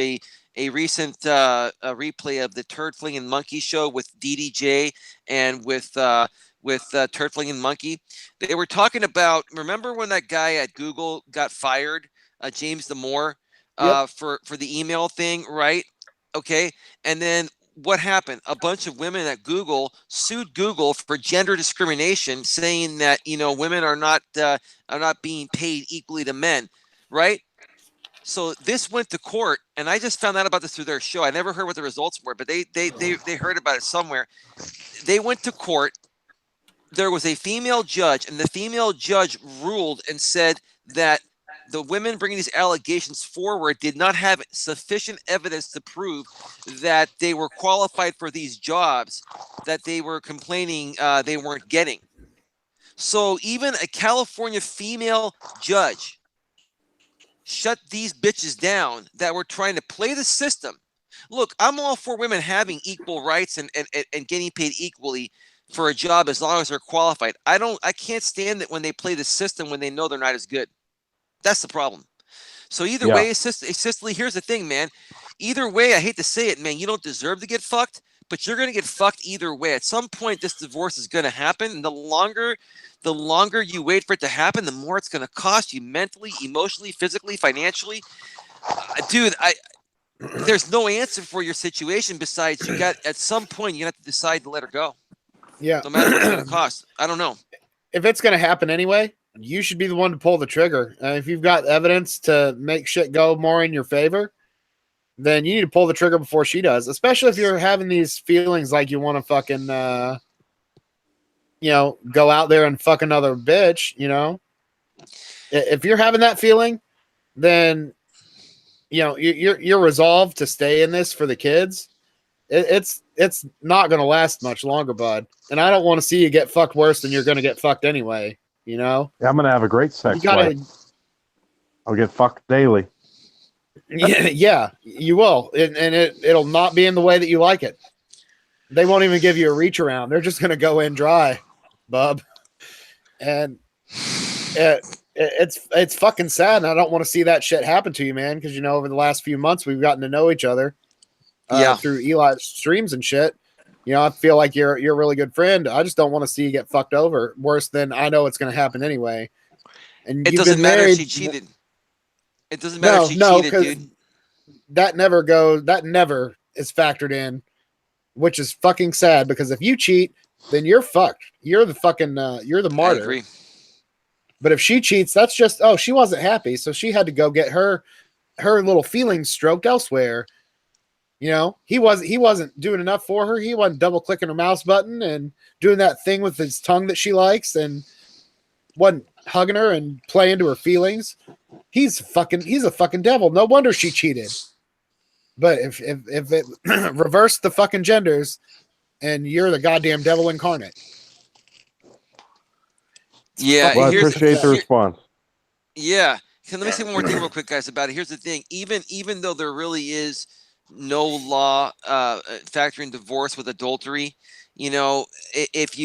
Speaker 5: a recent replay of the Turd Flinging Monkey show with DDJ and with Turd Flinging Monkey. They were talking about. Remember when that guy at Google got fired, James Damore, for the email thing, right? Okay, and then what happened? A bunch of women at Google sued Google for gender discrimination, saying that women are not being paid equally to men, right? So this went to court, and I just found out about this through their show. I never heard what the results were, but they heard about it somewhere. They went to court. There was a female judge, and the female judge ruled and said that the women bringing these allegations forward did not have sufficient evidence to prove that they were qualified for these jobs that they were complaining they weren't getting. So even a California female judge shut these bitches down that were trying to play the system. Look, I'm all for women having equal rights and getting paid equally for a job as long as they're qualified. I can't stand it when they play the system when they know they're not as good. That's the problem. So either way, Cicely, here's the thing, man. Either way, I hate to say it, man, you don't deserve to get fucked, but you're going to get fucked either way. At some point, this divorce is going to happen. And the longer you wait for it to happen, the more it's going to cost you mentally, emotionally, physically, financially. Dude, there's no answer for your situation besides at some point you have to decide to let her go.
Speaker 1: Yeah.
Speaker 5: No matter what it's going to cost. I don't know.
Speaker 1: If it's going to happen anyway, you should be the one to pull the trigger. If you've got evidence to make shit go more in your favor, then you need to pull the trigger before she does, especially if you're having these feelings like you want to fucking, go out there and fuck another bitch, If you're having that feeling, then, you're resolved to stay in this for the kids. It's not going to last much longer, bud. And I don't want to see you get fucked worse than you're going to get fucked anyway, Yeah,
Speaker 2: I'm going to have a great sex life. I'll get fucked daily.
Speaker 1: Yeah, you will. And it'll not be in the way that you like it. They won't even give you a reach around. They're just going to go in dry, bub. And it's fucking sad. And I don't want to see that shit happen to you, man. Because, over the last few months, we've gotten to know each other through Eli's streams and shit. I feel like you're a really good friend. I just don't want to see you get fucked over worse than I know it's going to happen anyway. And
Speaker 5: it doesn't matter if she cheated. It doesn't matter if she cheated, dude.
Speaker 1: That never is factored in, which is fucking sad because if you cheat, then you're fucked. You're the fucking, you're the martyr.
Speaker 5: I agree.
Speaker 1: But if she cheats, that's just, she wasn't happy. So she had to go get her little feelings stroked elsewhere. He wasn't doing enough for her. He wasn't double clicking her mouse button and doing that thing with his tongue that she likes and wasn't hugging her and playing to her feelings. He's a fucking devil. No wonder she cheated. But if it reversed the fucking genders and you're the goddamn devil incarnate.
Speaker 5: Yeah.
Speaker 2: Well, I appreciate the response.
Speaker 5: Yeah. Let me say one more thing real quick, guys, about it. Here's the thing. Even though there really is no law factoring divorce with adultery, if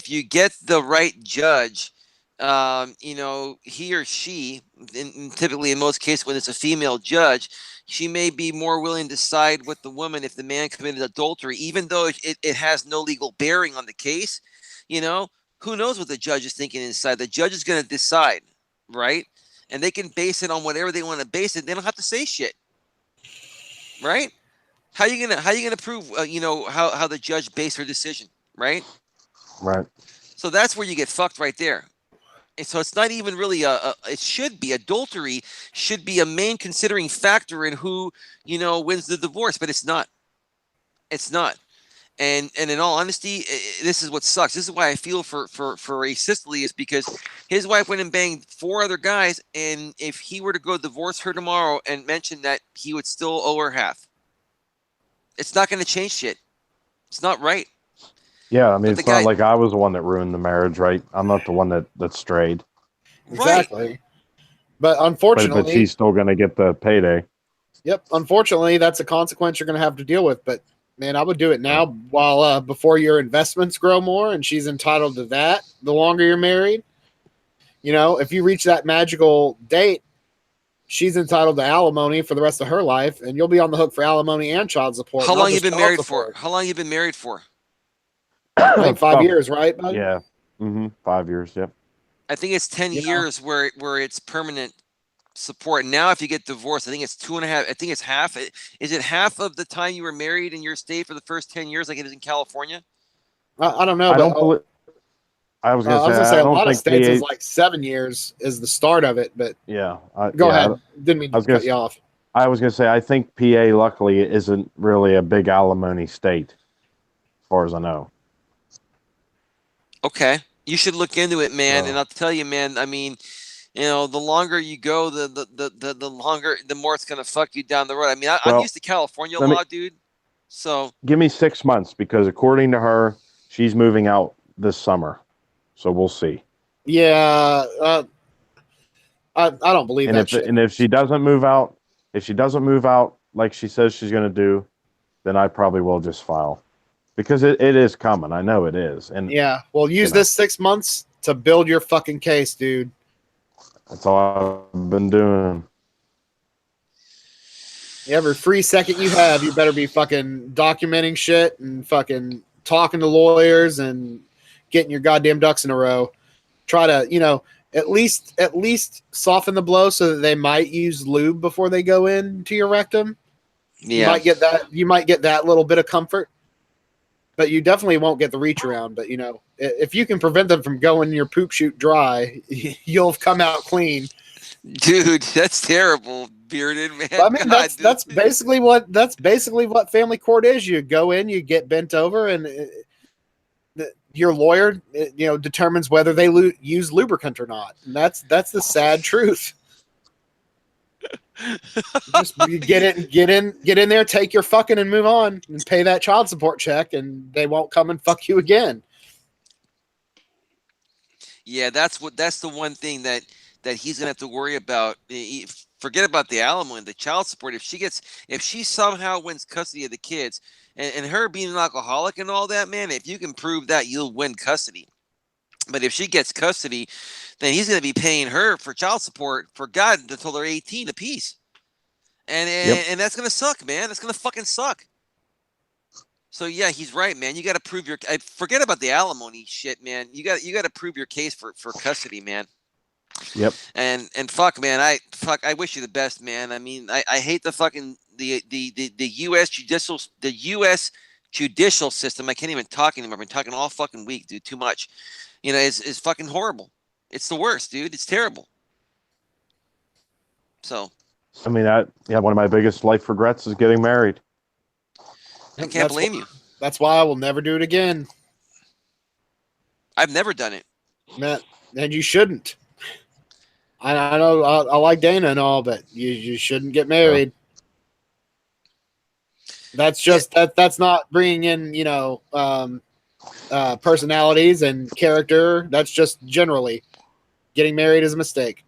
Speaker 5: you get the right judge, he or she, and typically in most cases when it's a female judge, she may be more willing to side with the woman if the man committed adultery, even though it has no legal bearing on the case. Who knows what the judge is thinking inside? The judge is going to decide, right? And they can base it on whatever they want to base it. They don't have to say shit, right? How you gonna prove how the judge based her decision, right?
Speaker 2: Right.
Speaker 5: So that's where you get fucked right there. And so it's not even really it should be adultery should be a main considering factor in who, wins the divorce, but it's not. It's not. And in all honesty, this is what sucks. This is why I feel for a Cicely is because his wife went and banged 4 other guys, and if he were to go divorce her tomorrow and mention that, he would still owe her half. It's not going to change shit. It's not right.
Speaker 2: Yeah, I mean, it's not like I was the one that ruined the marriage, right? I'm not the one that strayed.
Speaker 1: Exactly. Right. But unfortunately...
Speaker 2: But she's still going to get the payday.
Speaker 1: Yep. Unfortunately, that's a consequence you're going to have to deal with. But, man, I would do it now while before your investments grow more, and she's entitled to that the longer you're married. If you reach that magical date, she's entitled to alimony for the rest of her life, and you'll be on the hook for alimony and child support.
Speaker 5: How long you been married for? How long you been married for?
Speaker 1: I think 5 years, right, bud?
Speaker 2: Yeah. 5 years, yep.
Speaker 5: I think it's 10 years where it's permanent support. Now, if you get divorced, I think it's 2.5. I think it's half. Is it half of the time you were married in your state for the first 10 years, like it is in California?
Speaker 1: I don't know.
Speaker 2: I was going to
Speaker 1: say a lot of states is like 7 years is the start of it, but
Speaker 2: yeah.
Speaker 1: Go ahead. Didn't mean to cut you off.
Speaker 2: I was going to say I think PA luckily isn't really a big alimony state, as far as I know.
Speaker 5: Okay, you should look into it, man. And I'll tell you, man. I mean, the longer you go, the longer, the more it's gonna fuck you down the road. I mean, I'm
Speaker 2: Well,
Speaker 5: used to California
Speaker 2: let me-
Speaker 5: law, dude. So
Speaker 2: Give me 6 months because according to her, she's moving out this summer. So we'll see.
Speaker 1: Yeah, I don't believe that shit.
Speaker 2: And if she doesn't move out, like she says she's going to do, then I probably will just file because it is coming. I know it is. And
Speaker 1: Yeah, well, use this 6 months to build your fucking case, dude.
Speaker 2: that's all I've been doing.
Speaker 1: Every free second you have, you better be fucking documenting shit and fucking talking to lawyers and getting your goddamn ducks in a row. Try to, at least soften the blow so that they might use lube before they go into your rectum. You
Speaker 5: yeah,
Speaker 1: might get that little bit of comfort. But you definitely won't get the reach around. But if you can prevent them from going your poop chute dry, you'll come out clean.
Speaker 5: dude, that's terrible, bearded man.
Speaker 1: I mean,
Speaker 5: God,
Speaker 1: that's basically what family court is. You go in, you get bent over, and your lawyer, determines whether they use lubricant or not. And that's the sad truth. Just get in there, take your fucking and move on, and pay that child support check, and they won't come and fuck you again.
Speaker 5: Yeah, that's the one thing that he's gonna have to worry about. Forget about the alimony, the child support. If she somehow wins custody of the kids, and her being an alcoholic and all that, man, if you can prove that, you'll win custody. But if she gets custody, then he's gonna be paying her for child support for God until they're 18 apiece. And that's gonna suck, man. That's gonna fucking suck. So yeah, he's right, man. You got to prove forget about the alimony shit, man. You got to prove your case for custody, man.
Speaker 2: Yep.
Speaker 5: And fuck, man. I wish you the best, man. I mean, I hate the fucking the U.S. judicial system. I can't even talk anymore. I've been talking all fucking week, dude. Too much. Is fucking horrible. It's the worst, dude. It's terrible. So.
Speaker 2: I mean, one of my biggest life regrets is getting married.
Speaker 5: I can't blame you.
Speaker 1: That's why I will never do it again.
Speaker 5: I've never done it.
Speaker 1: Matt, and you shouldn't. I know I like Dana and all, but you shouldn't get married. That's just that's not bringing in personalities and character. That's just generally getting married is a mistake.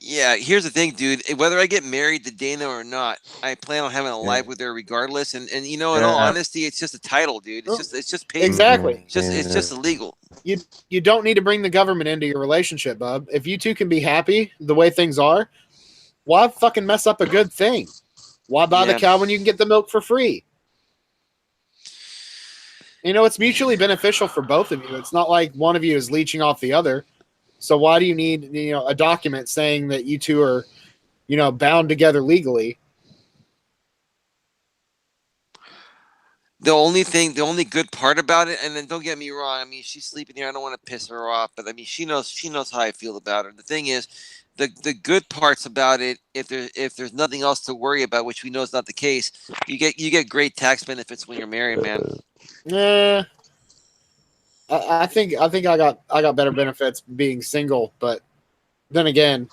Speaker 5: Yeah, here's the thing, dude. Whether I get married to Dana or not, I plan on having a life with her regardless. And in all honesty, it's just a title, dude. It's just paper.
Speaker 1: Exactly.
Speaker 5: It's just illegal.
Speaker 1: You don't need to bring the government into your relationship, bub. If you two can be happy the way things are, why fucking mess up a good thing? Why buy the cow when you can get the milk for free? It's mutually beneficial for both of you. It's not like one of you is leeching off the other. So why do you need, a document saying that you two are, bound together legally?
Speaker 5: The only good part about it, and then don't get me wrong, I mean, she's sleeping here. I don't want to piss her off, but I mean, she knows how I feel about her. The thing is, the good parts about it, if there's nothing else to worry about, which we know is not the case, you get great tax benefits when you're married, man.
Speaker 1: Yeah. I think I got better benefits being single, but then again,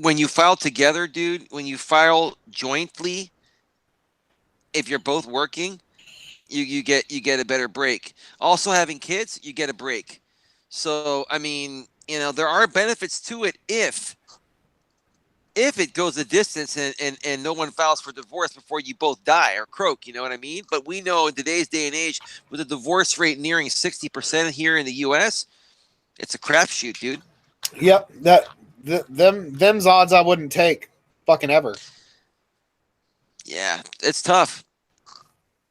Speaker 5: when you file together, dude, when you file jointly, if you're both working, you get a better break. Also, having kids, you get a break. So I mean, there are benefits to it if it goes the distance and no one files for divorce before you both die or croak, you know what I mean? But we know in today's day and age, with the divorce rate nearing 60% here in the U.S., it's a crapshoot, dude.
Speaker 1: Yep, them's odds I wouldn't take, fucking ever.
Speaker 5: Yeah, it's tough.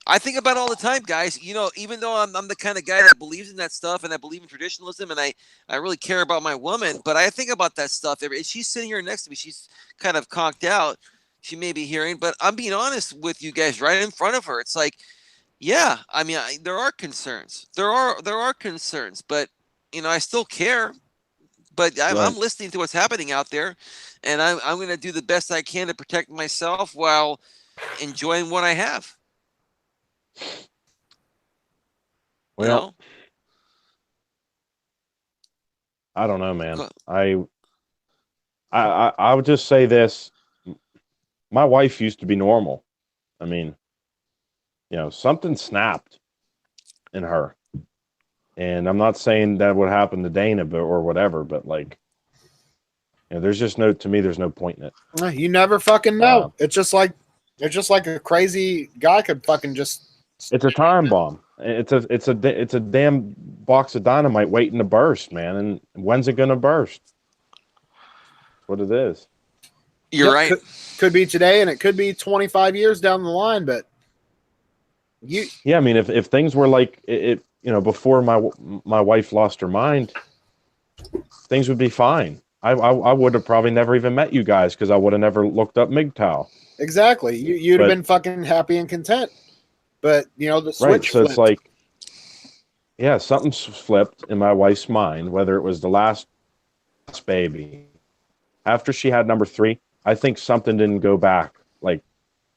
Speaker 5: I think about it all the time, guys. Even though I'm the kind of guy that believes in that stuff and I believe in traditionalism and I really care about my woman, but I think about that stuff. She's sitting here next to me. She's kind of conked out. She may be hearing, but I'm being honest with you guys right in front of her. It's like, yeah, I mean, there are concerns. There are concerns, but, I still care. But I'm listening to what's happening out there, and I'm going to do the best I can to protect myself while enjoying what I have.
Speaker 2: Well, I don't know, man.
Speaker 5: Go-
Speaker 2: I would just say this. My wife used to be normal. I mean, something snapped in her. And I'm not saying that would happen to Dana or whatever, but like, there's just there's no point in it.
Speaker 1: You never fucking know. It's just like a crazy guy could fucking just.
Speaker 2: It's a time bomb. It's a damn box of dynamite waiting to burst, man. And when's it gonna burst? That's what it is.
Speaker 5: You're right.
Speaker 1: Could be today, and it could be 25 years down the line. But
Speaker 2: I mean, if things were like it, before my wife lost her mind, things would be fine. I would have probably never even met you guys because I would have never looked up MGTOW.
Speaker 1: Exactly. You'd have been fucking happy and content. But, the switch
Speaker 2: right, so
Speaker 1: flipped.
Speaker 2: it's like, yeah, something's flipped in my wife's mind, whether it was the last baby. After she had number 3, I think something didn't go back. Like,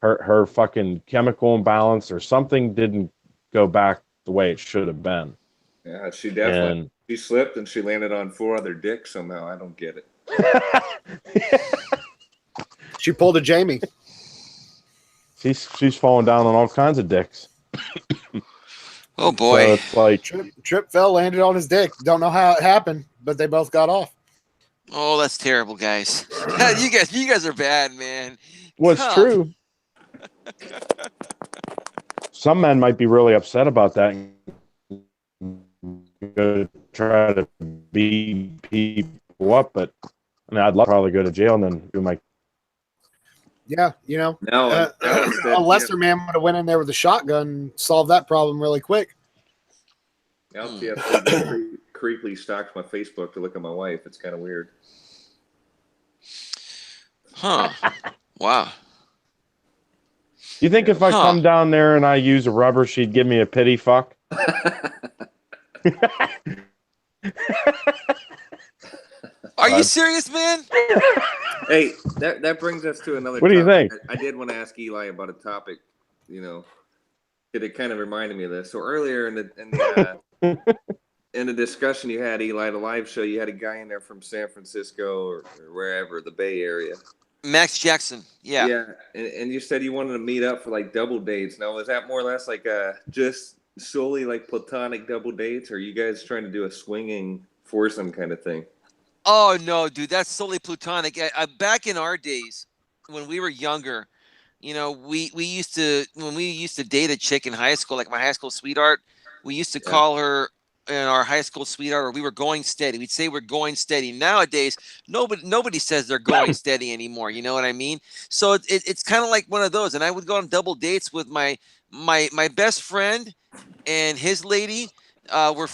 Speaker 2: her fucking chemical imbalance or something didn't go back the way it should have been.
Speaker 3: Yeah, she definitely she slipped and she landed on 4 other dicks somehow. I don't get it.
Speaker 1: She pulled a Jamie.
Speaker 2: She's falling down on all kinds of dicks.
Speaker 5: Oh boy.
Speaker 2: So it's like
Speaker 1: Trip fell, landed on his dick. Don't know how it happened, but they both got off.
Speaker 5: Oh, that's terrible, guys. you guys are bad, man.
Speaker 2: What's true. Some men might be really upset about that and go try to beat people up, but I mean, I'd love to probably go to jail and then do my.
Speaker 1: Yeah, a lesser man would have went in there with a shotgun and solved that problem really quick.
Speaker 3: I'll creepily stalked my Facebook to look at my wife. It's kind of weird.
Speaker 5: Huh. Wow.
Speaker 2: You think if I come down there and I use a rubber, she'd give me a pity fuck?
Speaker 3: Are
Speaker 5: you serious, man?
Speaker 3: Hey, that brings us to another.
Speaker 2: What do you think?
Speaker 3: I did want to ask Eli about a topic. It kind of reminded me of this. So earlier in the discussion you had, Eli, the live show, you had a guy in there from San Francisco or wherever, the Bay Area.
Speaker 5: Max Jackson. Yeah.
Speaker 3: Yeah, and you said you wanted to meet up for like double dates. Now, is that more or less like just solely like platonic double dates, or are you guys trying to do a swinging foursome kind of thing?
Speaker 5: Oh no, dude, that's solely platonic. Back in our days, when we were younger, we used to date a chick in high school, like my high school sweetheart. We used to call her our high school sweetheart, or we were going steady. We'd say we're going steady. Nowadays, nobody says they're going steady anymore. You know what I mean? So it's kind of like one of those. And I would go on double dates with my best friend and his lady. We're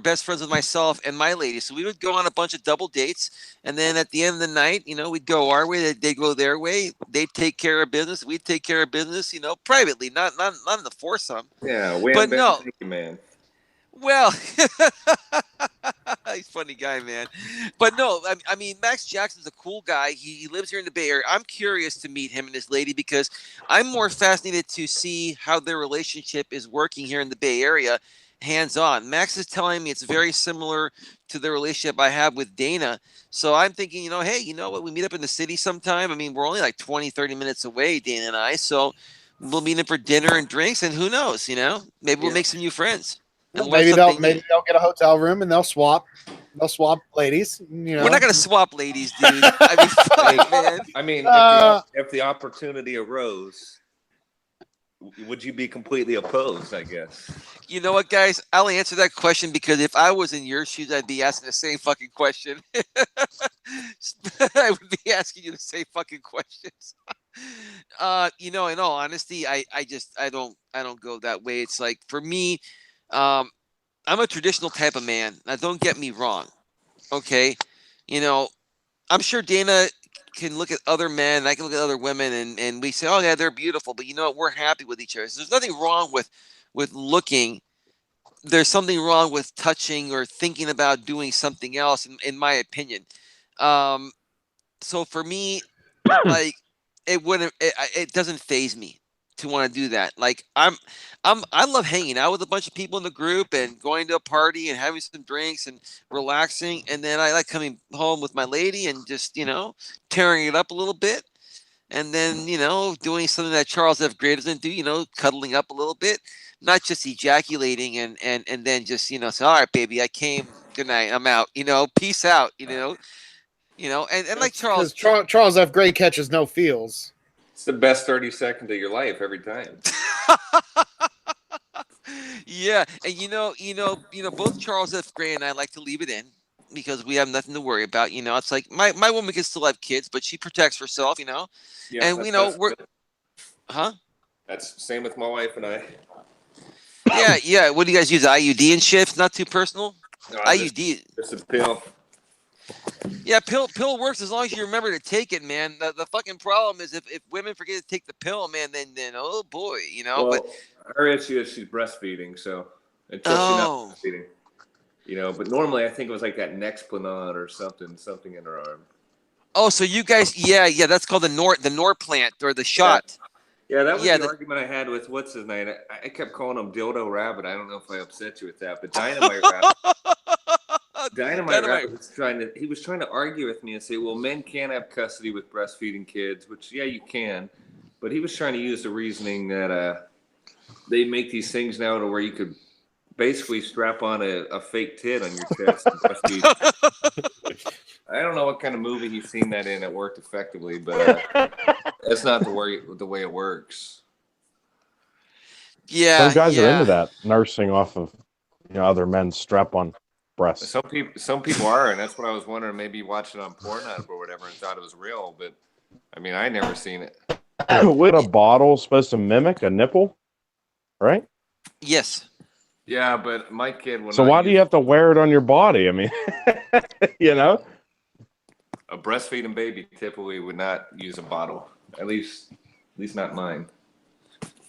Speaker 5: best friends with myself and my lady. So we would go on a bunch of double dates, and then at the end of the night, we'd go our way, they'd go their way. They'd take care of business, we'd take care of business, privately, not in the foursome.
Speaker 3: Yeah,
Speaker 5: but no,
Speaker 3: thank you, man.
Speaker 5: Well, he's a funny guy, man. But no, I mean, Max Jackson's a cool guy. He lives here in the Bay Area. I'm curious to meet him and his lady because I'm more fascinated to see how their relationship is working here in the Bay Area, hands-on. Max is telling me it's very similar to the relationship I have with Dana. So I'm thinking, hey, you know what? We meet up in the city sometime. I mean, we're only like 20, 30 minutes away, Dana and I. So we'll meet in for dinner and drinks, and who knows, maybe we'll make some new friends.
Speaker 1: Maybe they'll get a hotel room and they'll swap ladies.
Speaker 5: We're not gonna swap ladies, dude. I mean, fuck, man.
Speaker 3: I mean, if the opportunity arose, would you be completely opposed? I guess.
Speaker 5: You know what, guys? I'll answer that question because if I was in your shoes, I'd be asking the same fucking question. I would be asking you the same fucking questions. In all honesty, I don't go that way. It's like for me. I'm a traditional type of man. Now, don't get me wrong. Okay. I'm sure Dana can look at other men and I can look at other women and we say, oh yeah, they're beautiful, but we're happy with each other. So there's nothing wrong with looking. There's something wrong with touching or thinking about doing something else, in my opinion. So for me, like it doesn't faze me. to want to do that. Like I love hanging out with a bunch of people in the group and going to a party and having some drinks and relaxing. And then I like coming home with my lady and just, tearing it up a little bit. And then, doing something that Charles F. Gray doesn't do, cuddling up a little bit, not just ejaculating and then just, say, all right, baby, I came, good night, I'm out, peace out, and like Charles.
Speaker 1: Because Charles F. Gray catches no feels.
Speaker 3: It's the best 30 seconds of your life every time.
Speaker 5: Yeah, and both Charles F. Gray and I like to leave it in because we have nothing to worry about. It's like my woman can still have kids, but she protects herself.
Speaker 3: Yeah,
Speaker 5: and we're, huh?
Speaker 3: That's same with my wife and I.
Speaker 5: Yeah. What do you guys use? IUD and shit? It's not too personal.
Speaker 3: No,
Speaker 5: IUD.
Speaker 3: It's a pill.
Speaker 5: Yeah, pill works as long as you remember to take it, man. The fucking problem is if women forget to take the pill, man, then oh boy,
Speaker 3: Well,
Speaker 5: but
Speaker 3: her issue is she's breastfeeding, so until she's not breastfeeding, but normally I think it was like that Nexplanon or something in her arm.
Speaker 5: Oh, so you guys, yeah, that's called the Norplant or the shot.
Speaker 3: Yeah, that was the argument I had with what's his name. I kept calling him Dildo Rabbit. I don't know if I upset you with that, but Dynamite Rabbit. Dynamite Rabbit was trying to argue with me and say, well, men can't have custody with breastfeeding kids, which, yeah, you can. But he was trying to use the reasoning that they make these things now to where you could basically strap on a fake tit on your chest and breastfeed. I don't know what kind of movie he's seen that in that worked effectively, but that's not the way it works.
Speaker 5: Yeah,
Speaker 2: some guys are into that, nursing off of other men's strap-on breasts.
Speaker 3: Some people are, and that's what I was wondering. Maybe watch it on Pornhub or whatever and thought it was real, but I mean, I never seen it.
Speaker 2: With a bottle supposed to mimic a nipple, right?
Speaker 5: Yes.
Speaker 3: Yeah, but my kid.
Speaker 2: So why do you have to wear it on your body? I mean,
Speaker 3: a breastfeeding baby typically would not use a bottle. At least not mine.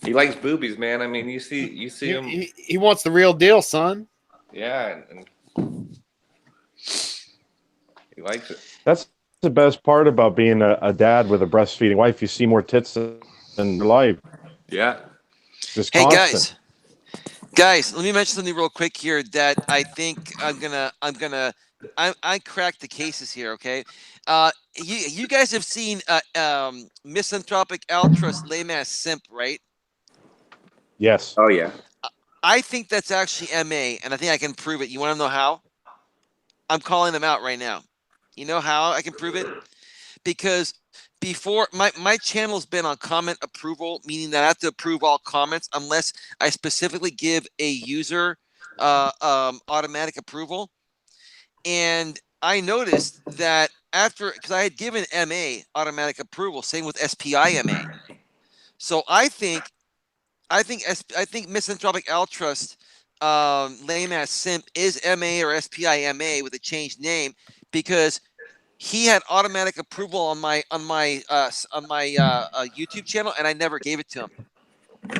Speaker 3: He likes boobies, man. I mean, you see him.
Speaker 1: He wants the real deal, son.
Speaker 3: Yeah, and he likes it.
Speaker 2: That's the best part about being a dad with a breastfeeding wife. You see more tits in your life.
Speaker 3: Yeah.
Speaker 2: Just
Speaker 5: hey
Speaker 2: constant.
Speaker 5: guys, let me mention something real quick here that I think I cracked the cases here. Okay. You guys have seen Misanthropic Altruist Lame Ass Simp, right?
Speaker 2: Yes.
Speaker 3: Oh yeah.
Speaker 5: I think that's actually MA, and I think I can prove it. You want to know how? I'm calling them out right now. You know how I can prove it? Because before my channel's been on comment approval, meaning that I have to approve all comments unless I specifically give a user automatic approval. And I noticed that because I had given MA automatic approval, same with SPI MA. So I think Misanthropic Altruist Lame Ass Simp is MA or SPI MA with a changed name because he had automatic approval on my YouTube channel and I never gave it to him.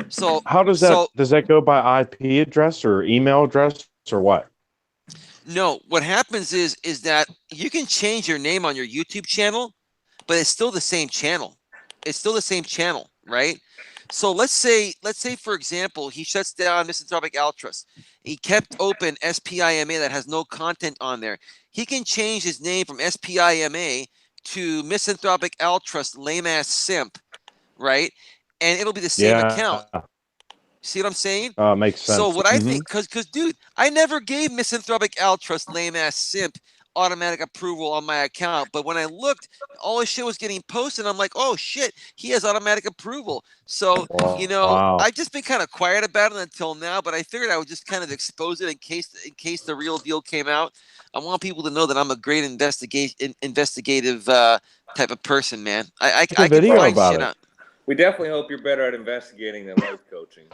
Speaker 5: So
Speaker 2: how does that go by IP address or email address or what?
Speaker 5: No, what happens is that you can change your name on your YouTube channel, but it's still the same channel. It's still the same channel, right? So let's say for example, he shuts down Misanthropic Altruist. He kept open SPIMA that has no content on there. He can change his name from SPIMA to Misanthropic Altruist Lame Ass Simp, right? And it'll be the same account. See what I'm saying?
Speaker 2: Makes sense.
Speaker 5: So what I think, because dude, I never gave Misanthropic Altruist Lame Ass Simp automatic approval on my account, but when I looked, all his shit was getting posted. I'm like, oh shit, he has automatic approval. So I've just been kind of quiet about it until now, but I figured I would just kind of expose it in case the real deal came out. I want people to know that I'm a great investigative type of person, man. I can find shit out.
Speaker 3: We definitely hope you're better at investigating than life coaching.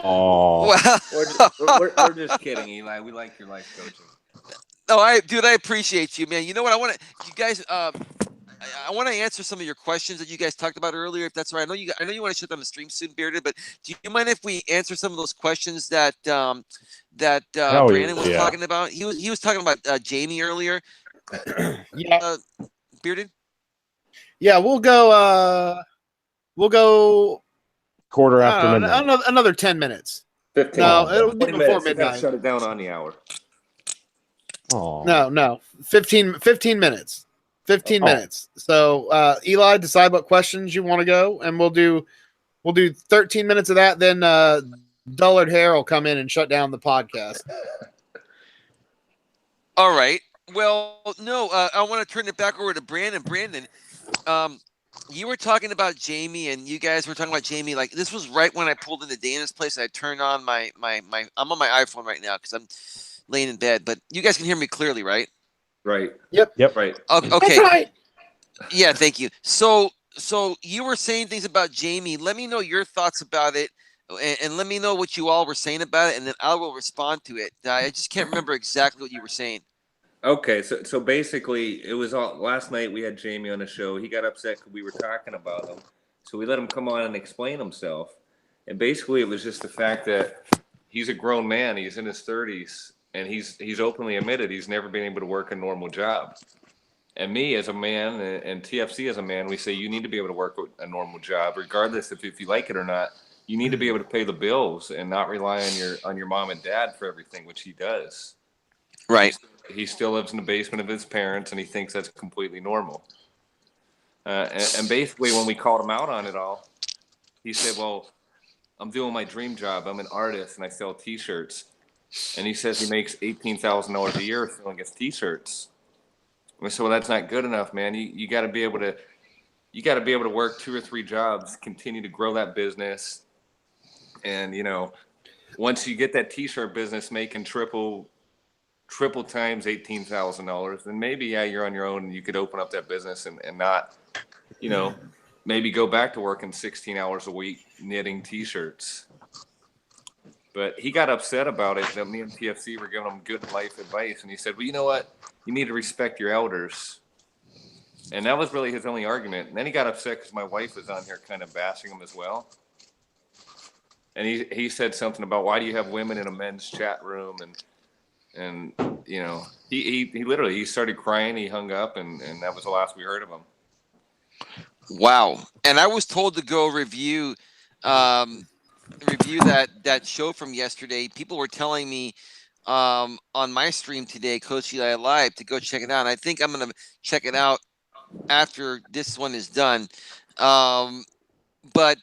Speaker 2: Oh,
Speaker 5: well,
Speaker 3: we're just kidding, Eli. We like your life coaching.
Speaker 5: No, I appreciate you, man. You know what? I want to answer some of your questions that you guys talked about earlier, if that's all right. I know you want to shut down the stream soon, Bearded, but do you mind if we answer some of those questions that Brandon was talking about? He was talking about Jamie earlier.
Speaker 1: Yeah.
Speaker 5: Bearded.
Speaker 1: Yeah, we'll go We'll go
Speaker 2: Quarter after midnight.
Speaker 1: another 10 minutes.
Speaker 3: 15.
Speaker 1: No, it'll be
Speaker 3: 20
Speaker 1: before
Speaker 3: minutes. You gotta
Speaker 1: midnight.
Speaker 3: shut it down on the hour.
Speaker 2: Oh.
Speaker 1: No. 15 minutes. 15
Speaker 2: Oh.
Speaker 1: minutes. So Eli, decide what questions you want to go, and we'll do 13 minutes of that. Then Dullard Hair will come in and shut down the podcast.
Speaker 5: All right. Well, no, I want to turn it back over to Brandon. Brandon, you were talking about Jamie, and you guys were talking about Jamie. Like, this was right when I pulled into Dana's place. I turned on my I'm on my iPhone right now because I'm laying in bed. But you guys can hear me clearly, right?
Speaker 3: Right.
Speaker 1: Yep.
Speaker 3: Right.
Speaker 5: Okay.
Speaker 1: That's right.
Speaker 5: Yeah. Thank you. So you were saying things about Jamie. Let me know your thoughts about it, and let me know what you all were saying about it, and then I will respond to it. I just can't remember exactly what you were saying.
Speaker 3: Okay, so basically, it was all last night. We had Jamie on the show. He got upset because we were talking about him, so we let him come on and explain himself. And basically, it was just the fact that he's a grown man. He's in his 30s, and he's openly admitted he's never been able to work a normal job. And me as a man, and TFC as a man, we say you need to be able to work a normal job, regardless if you like it or not. You need to be able to pay the bills and not rely on your mom and dad for everything, which he does.
Speaker 5: Right.
Speaker 3: He still lives in the basement of his parents, and he thinks that's completely normal. And basically, when we called him out on it all, he said, well, I'm doing my dream job. I'm an artist, and I sell T-shirts. And he says he makes $18,000 a year selling his T-shirts. And I said, well, that's not good enough, man. You got to be able to work 2 or 3 jobs, continue to grow that business. And, once you get that T-shirt business making triple times $18,000, then maybe, you're on your own and you could open up that business and not, maybe go back to working 16 hours a week knitting T-shirts. But he got upset about it that me and TFC were giving him good life advice. And he said, well, you know what? You need to respect your elders. And that was really his only argument. And then he got upset because my wife was on here kind of bashing him as well. And he said something about, why do you have women in a men's chat room? And he literally started crying. He hung up, and that was the last we heard of him.
Speaker 5: Wow. And I was told to go review that show from yesterday. People were telling me on my stream today, Coach Eli Live, to go check it out. And I think I'm going to check it out after this one is done. But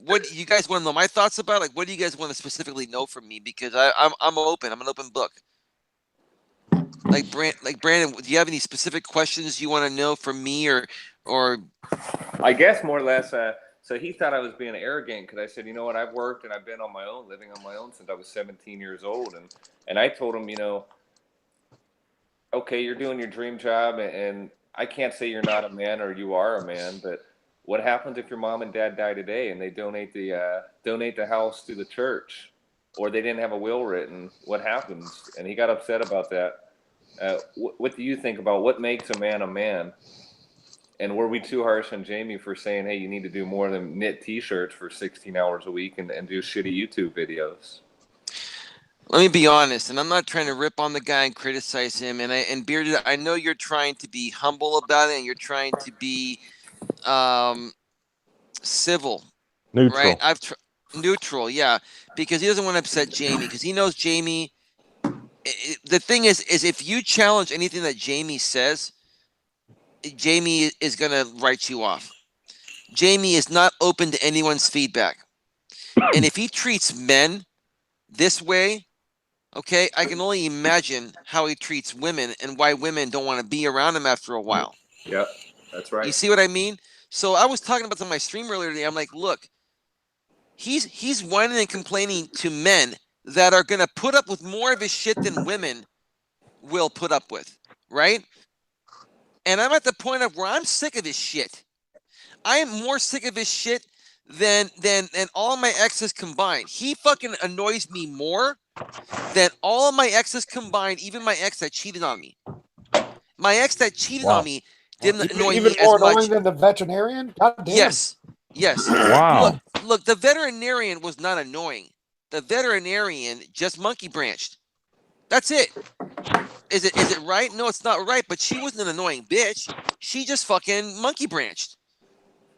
Speaker 5: what do you guys want to know my thoughts about? Like, what do you guys want to specifically know from me? Because I'm open. I'm an open book. Like Brandon, do you have any specific questions you want to know from me, or?
Speaker 3: I guess more or less. So he thought I was being arrogant because I said, you know what, I've worked and I've been on my own, living on my own since I was 17 years old, and I told him, okay, you're doing your dream job, and I can't say you're not a man or you are a man, but what happens if your mom and dad die today and they donate the house to the church, or they didn't have a will written? What happens? And he got upset about that. What do you think about what makes a man a man? And were we too harsh on Jamie for saying, hey, you need to do more than knit T-shirts for 16 hours a week and do shitty YouTube videos?
Speaker 5: Let me be honest, and I'm not trying to rip on the guy and criticize him. And Bearded, I know you're trying to be humble about it, and you're trying to be civil,
Speaker 2: Neutral.
Speaker 5: right? Neutral, yeah, because he doesn't want to upset Jamie, because he knows Jamie. The thing is if you challenge anything that Jamie says, Jamie is going to write you off. Jamie is not open to anyone's feedback. And if he treats men this way, okay, I can only imagine how he treats women and why women don't want to be around him after a while.
Speaker 3: Yep, that's right.
Speaker 5: You see what I mean? So I was talking about this on my stream earlier today. I'm like, look, he's whining and complaining to men that are going to put up with more of his shit than women will put up with, right? And I'm at the point of where I'm sick of his shit. I am more sick of his shit than all my exes combined. He fucking annoys me more than all of my exes combined, even my ex that cheated on me. My ex that cheated on me didn't annoy me as much.
Speaker 1: Than the veterinarian? God damn.
Speaker 5: Yes.
Speaker 2: Wow.
Speaker 5: Look, the veterinarian was not annoying. The veterinarian just monkey branched. That's it. Is it right? No, it's not right. But she wasn't an annoying bitch. She just fucking monkey branched.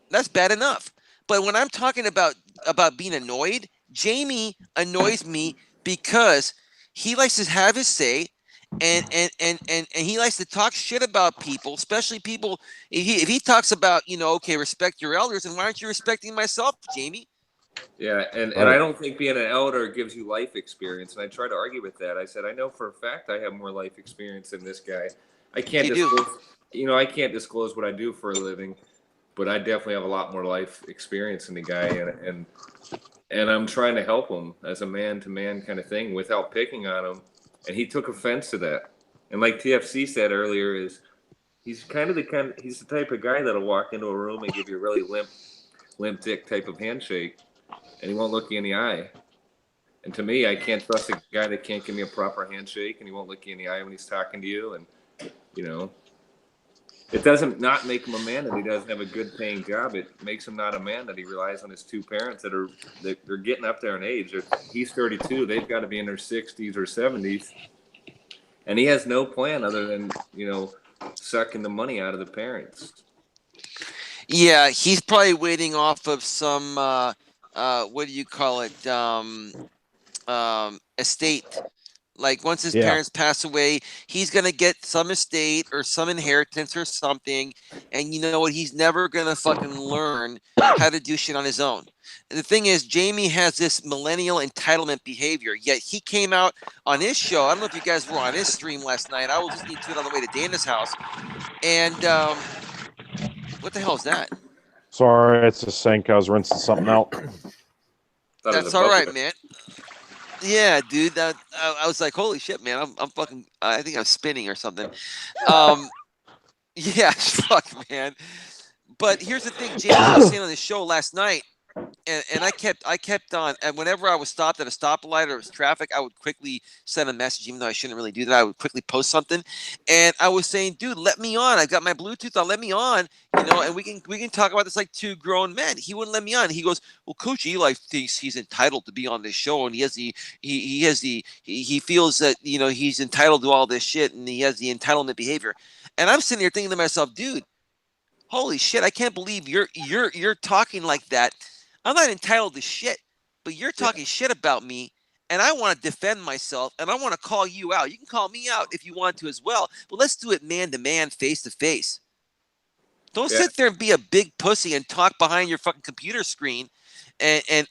Speaker 5: That's bad enough. But when I'm talking about being annoyed, Jamie annoys me because he likes to have his say, and he likes to talk shit about people, especially people. If he talks about, okay, respect your elders, and why aren't you respecting myself, Jamie?
Speaker 3: Yeah, and
Speaker 2: Right.
Speaker 3: I don't think being an elder gives you life experience. And I try to argue with that. I said, I know for a fact I have more life experience than this guy. I can't
Speaker 5: You do.
Speaker 3: disclose, I can't disclose what I do for a living, but I definitely have a lot more life experience than the guy. And I'm trying to help him as a man to man kind of thing without picking on him. And he took offense to that. And like TFC said earlier, he's the type of guy that'll walk into a room and give you a really limp dick type of handshake, and he won't look you in the eye. And to me, I can't trust a guy that can't give me a proper handshake, and he won't look you in the eye when he's talking to you. And it doesn't not make him a man that he doesn't have a good paying job. It makes him not a man that he relies on his two parents they're getting up there in age. He's 32. They've got to be in their 60s or 70s. And he has no plan other than, sucking the money out of the parents.
Speaker 5: Yeah, he's probably waiting off of some what do you call it? Estate. Like once his parents pass away, he's gonna get some estate or some inheritance or something. And you know what? He's never gonna fucking learn how to do shit on his own. And the thing is, Jamie has this millennial entitlement behavior. Yet he came out on his show. I don't know if you guys were on his stream last night. I was listening to it on the way to Dana's house. And what the hell is that?
Speaker 2: Sorry, it's a sink. I was rinsing something out.
Speaker 5: That's all right, man. Yeah, dude. I was like, holy shit, man. I'm fucking. I think I'm spinning or something. Yeah, fuck, man. But here's the thing, James was saying on the show last night, and I kept on. And whenever I was stopped at a stoplight or it was traffic, I would quickly send a message, even though I shouldn't really do that. I would quickly post something, and I was saying, dude, let me on. I got my Bluetooth on. Let me on. And we can talk about this like two grown men. He wouldn't let me on. He goes, well, Coach Eli thinks he's entitled to be on this show, and he feels that he's entitled to all this shit, and he has the entitlement behavior. And I'm sitting here thinking to myself, dude, holy shit, I can't believe you're talking like that. I'm not entitled to shit, but you're talking shit about me, and I want to defend myself, and I want to call you out. You can call me out if you want to as well, but let's do it man to man, face to face. Don't sit there and be a big pussy and talk behind your fucking computer screen and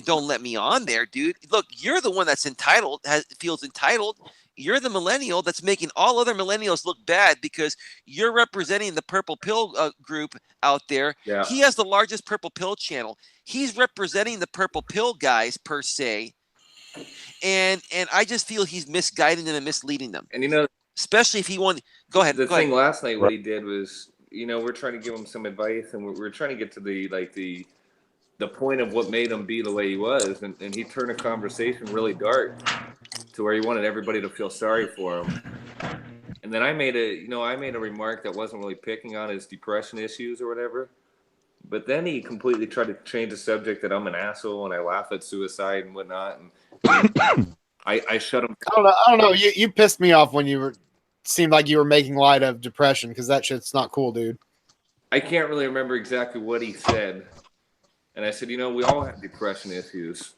Speaker 5: don't let me on there, dude. Look, you're the one that's entitled, feels entitled. You're the millennial that's making all other millennials look bad because you're representing the purple pill group out there.
Speaker 3: Yeah.
Speaker 5: He has the largest purple pill channel. He's representing the purple pill guys per se. And I just feel he's misguiding them and misleading them.
Speaker 3: And
Speaker 5: especially if he won. Go ahead.
Speaker 3: The thing last night, what he did was, we're trying to give him some advice, and we're trying to get to the point of what made him be the way he was, and he turned the conversation really dark to where he wanted everybody to feel sorry for him. And then I made a remark that wasn't really picking on his depression issues or whatever. But then he completely tried to change the subject that I'm an asshole and I laugh at suicide and whatnot. And I shut him.
Speaker 1: I don't know. You pissed me off when seemed like you were making light of depression, because that shit's not cool, dude.
Speaker 3: I can't really remember exactly what he said. And I said, we all have depression issues.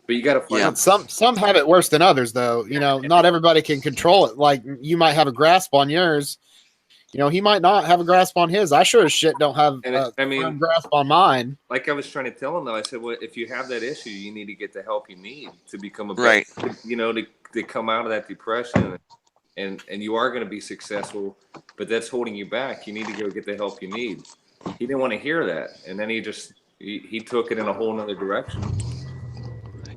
Speaker 3: But you got to find
Speaker 1: Yeah, some have it worse than others, though. Not everybody can control it. Like, you might have a grasp on yours. He might not have a grasp on his. I sure as shit don't have a firm grasp on mine.
Speaker 3: Like I was trying to tell him, though, I said, well, if you have that issue, you need to get the help you need to become a
Speaker 5: right.
Speaker 3: To come out of that depression, and you are going to be successful, but that's holding you back. You need to go get the help you need. He didn't want to hear that, and then he took it in a whole nother direction.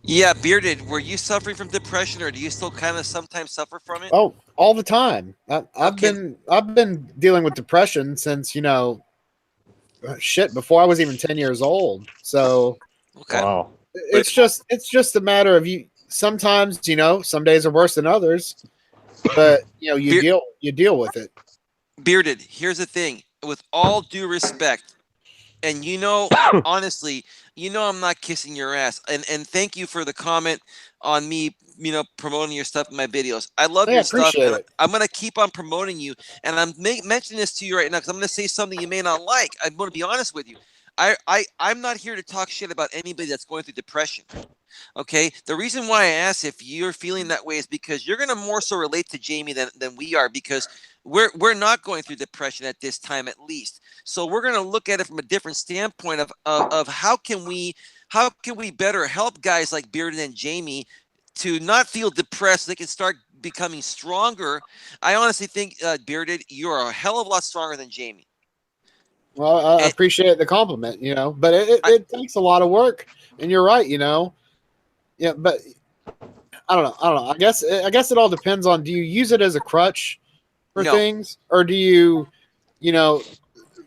Speaker 5: Yeah, Bearded, were you suffering from depression, or do you still kind of sometimes suffer from it?
Speaker 1: Oh, all the time. I've been dealing with depression since before I was even 10 years old. So
Speaker 5: okay.
Speaker 2: Wow.
Speaker 1: It's just a matter of you. Sometimes some days are worse than others, but you deal with it.
Speaker 5: Bearded, here's the thing. With all due respect, and honestly, I'm not kissing your ass. And thank you for the comment on me, promoting your stuff in my videos. I love
Speaker 1: I
Speaker 5: your stuff.
Speaker 1: appreciate
Speaker 5: And
Speaker 1: it.
Speaker 5: I'm going to keep on promoting you. And I'm mentioning this to you right now because I'm going to say something you may not like. I'm going to be honest with you. I'm not here to talk shit about anybody that's going through depression. Okay. The reason why I asked if you're feeling that way is because you're going to more so relate to Jamie than we are, because we're not going through depression at this time, at least. So we're going to look at it from a different standpoint of how can we better help guys like Bearded and Jamie to not feel depressed so they can start becoming stronger. I honestly think, Bearded, you're a hell of a lot stronger than Jamie.
Speaker 1: Well, I appreciate the compliment, but it takes a lot of work, and you're right, Yeah, but I don't know. I guess it all depends on, do you use it as a crutch for things, or do you,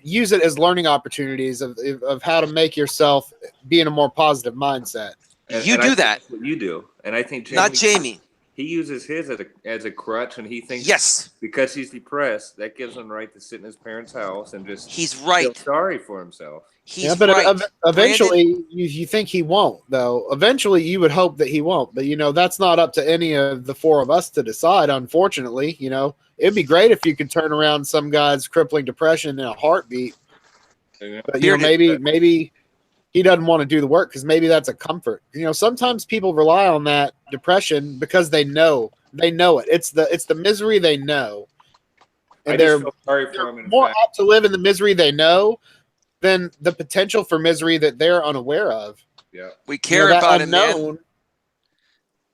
Speaker 1: use it as learning opportunities of how to make yourself be in a more positive mindset?
Speaker 5: You do that.
Speaker 3: What you do, and I think
Speaker 5: Not Jamie.
Speaker 3: He uses his as a crutch, and he thinks
Speaker 5: yes,
Speaker 3: because he's depressed, that gives him the right to sit in his parents' house and just
Speaker 5: he's right.
Speaker 3: feel sorry for himself.
Speaker 5: He's right.
Speaker 1: Eventually, you think he won't, though. Eventually, you would hope that he won't, but that's not up to any of the four of us to decide. Unfortunately, it'd be great if you could turn around some guy's crippling depression in a heartbeat. But maybe he doesn't want to do the work because maybe that's a comfort. Sometimes people rely on that depression because they know it. It's the misery they know, and they're more apt to live in the misery they know than the potential for misery that they're unaware of.
Speaker 3: Yeah,
Speaker 5: we care about him, man.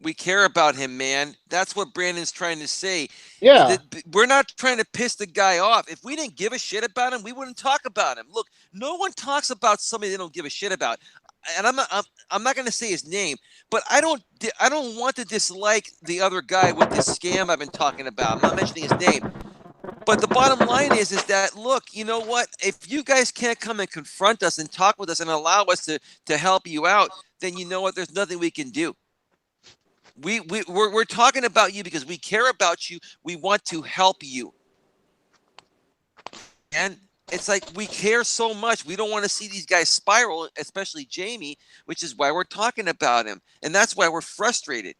Speaker 5: We care about him, man. That's what Brandon's trying to say.
Speaker 1: Yeah.
Speaker 5: We're not trying to piss the guy off. If we didn't give a shit about him, we wouldn't talk about him. Look, no one talks about somebody they don't give a shit about. And I'm not going to say his name, but I don't want to dislike the other guy with this scam I've been talking about. I'm not mentioning his name. But the bottom line is that, look, you know what? If you guys can't come and confront us and talk with us and allow us to help you out, then you know what? There's nothing we can do. We're talking about you because we care about you. We want to help you. And it's like we care so much. We don't want to see these guys spiral, especially Jamie, which is why we're talking about him. And that's why we're frustrated.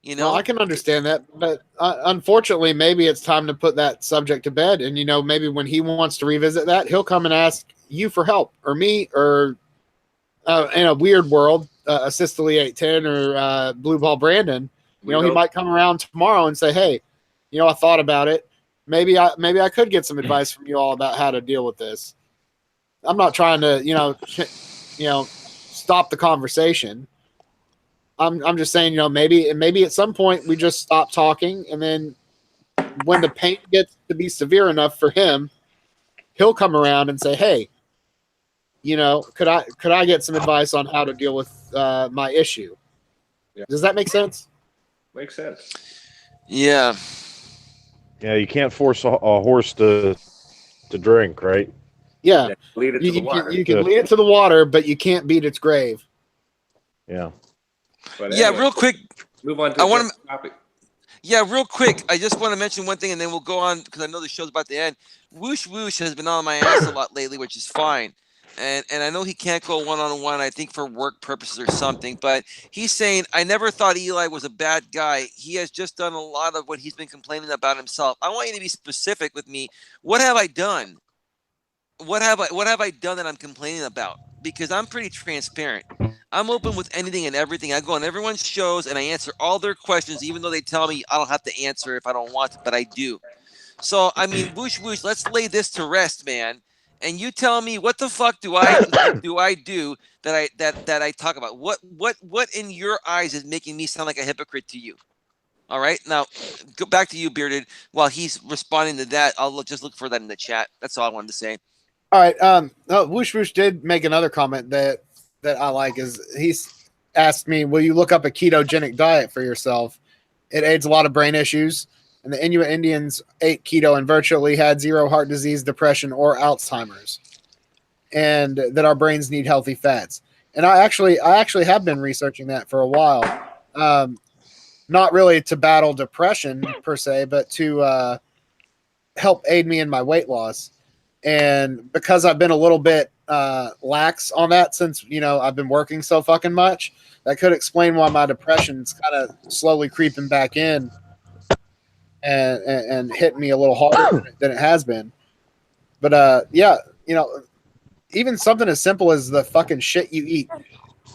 Speaker 1: Well, I can understand that, but unfortunately, maybe it's time to put that subject to bed. And, maybe when he wants to revisit that, he'll come and ask you for help, or me, or in a weird world, Assistily 810 or Blue Ball Brandon. He might come around tomorrow and say, hey, I thought about it. Maybe I could get some advice from you all about how to deal with this. I'm not trying to, stop the conversation. I'm just saying, maybe at some point we just stop talking, and then when the pain gets to be severe enough for him, he'll come around and say, hey, could I get some advice on how to deal with my issue?
Speaker 3: Yeah.
Speaker 1: Does that make sense?
Speaker 3: Makes sense.
Speaker 5: Yeah.
Speaker 2: Yeah, you can't force a horse to drink, right?
Speaker 1: Yeah.
Speaker 3: Lead it to the water.
Speaker 1: You can lead it to the water, but you can't beat its grave.
Speaker 2: Yeah.
Speaker 3: But
Speaker 5: yeah, real quick.
Speaker 3: Move on to the next topic.
Speaker 5: Yeah, real quick. I just want to mention one thing, and then we'll go on because I know the show's about to end. Whoosh Whoosh has been on my ass a lot lately, which is fine. And I know he can't go one-on-one, I think for work purposes or something, but he's saying, I never thought Eli was a bad guy. He has just done a lot of what he's been complaining about himself. I want you to be specific with me. What have I done? What have I done that I'm complaining about? Because I'm pretty transparent. I'm open with anything and everything. I go on everyone's shows and I answer all their questions, even though they tell me I don't have to answer if I don't want to, but I do. So, I mean, Whoosh Whoosh, let's lay this to rest, man. And you tell me, what the fuck do I do that I talk about? What in your eyes is making me sound like a hypocrite to you? All right, now go back to you, Bearded. While he's responding to that, I'll just look for that in the chat. That's all I wanted to say.
Speaker 1: All right. Whoosh Whoosh did make another comment that I like. Is he's asked me, will you look up a ketogenic diet for yourself? It aids a lot of brain issues. And the Inuit Indians ate keto and virtually had zero heart disease, depression, or Alzheimer's, and that our brains need healthy fats. And I actually have been researching that for a while, not really to battle depression per se, but to help aid me in my weight loss. And because I've been a little bit lax on that since, I've been working so fucking much, that could explain why my depression's kind of slowly creeping back in and hitting me a little harder than it has been. But yeah, even something as simple as the fucking shit you eat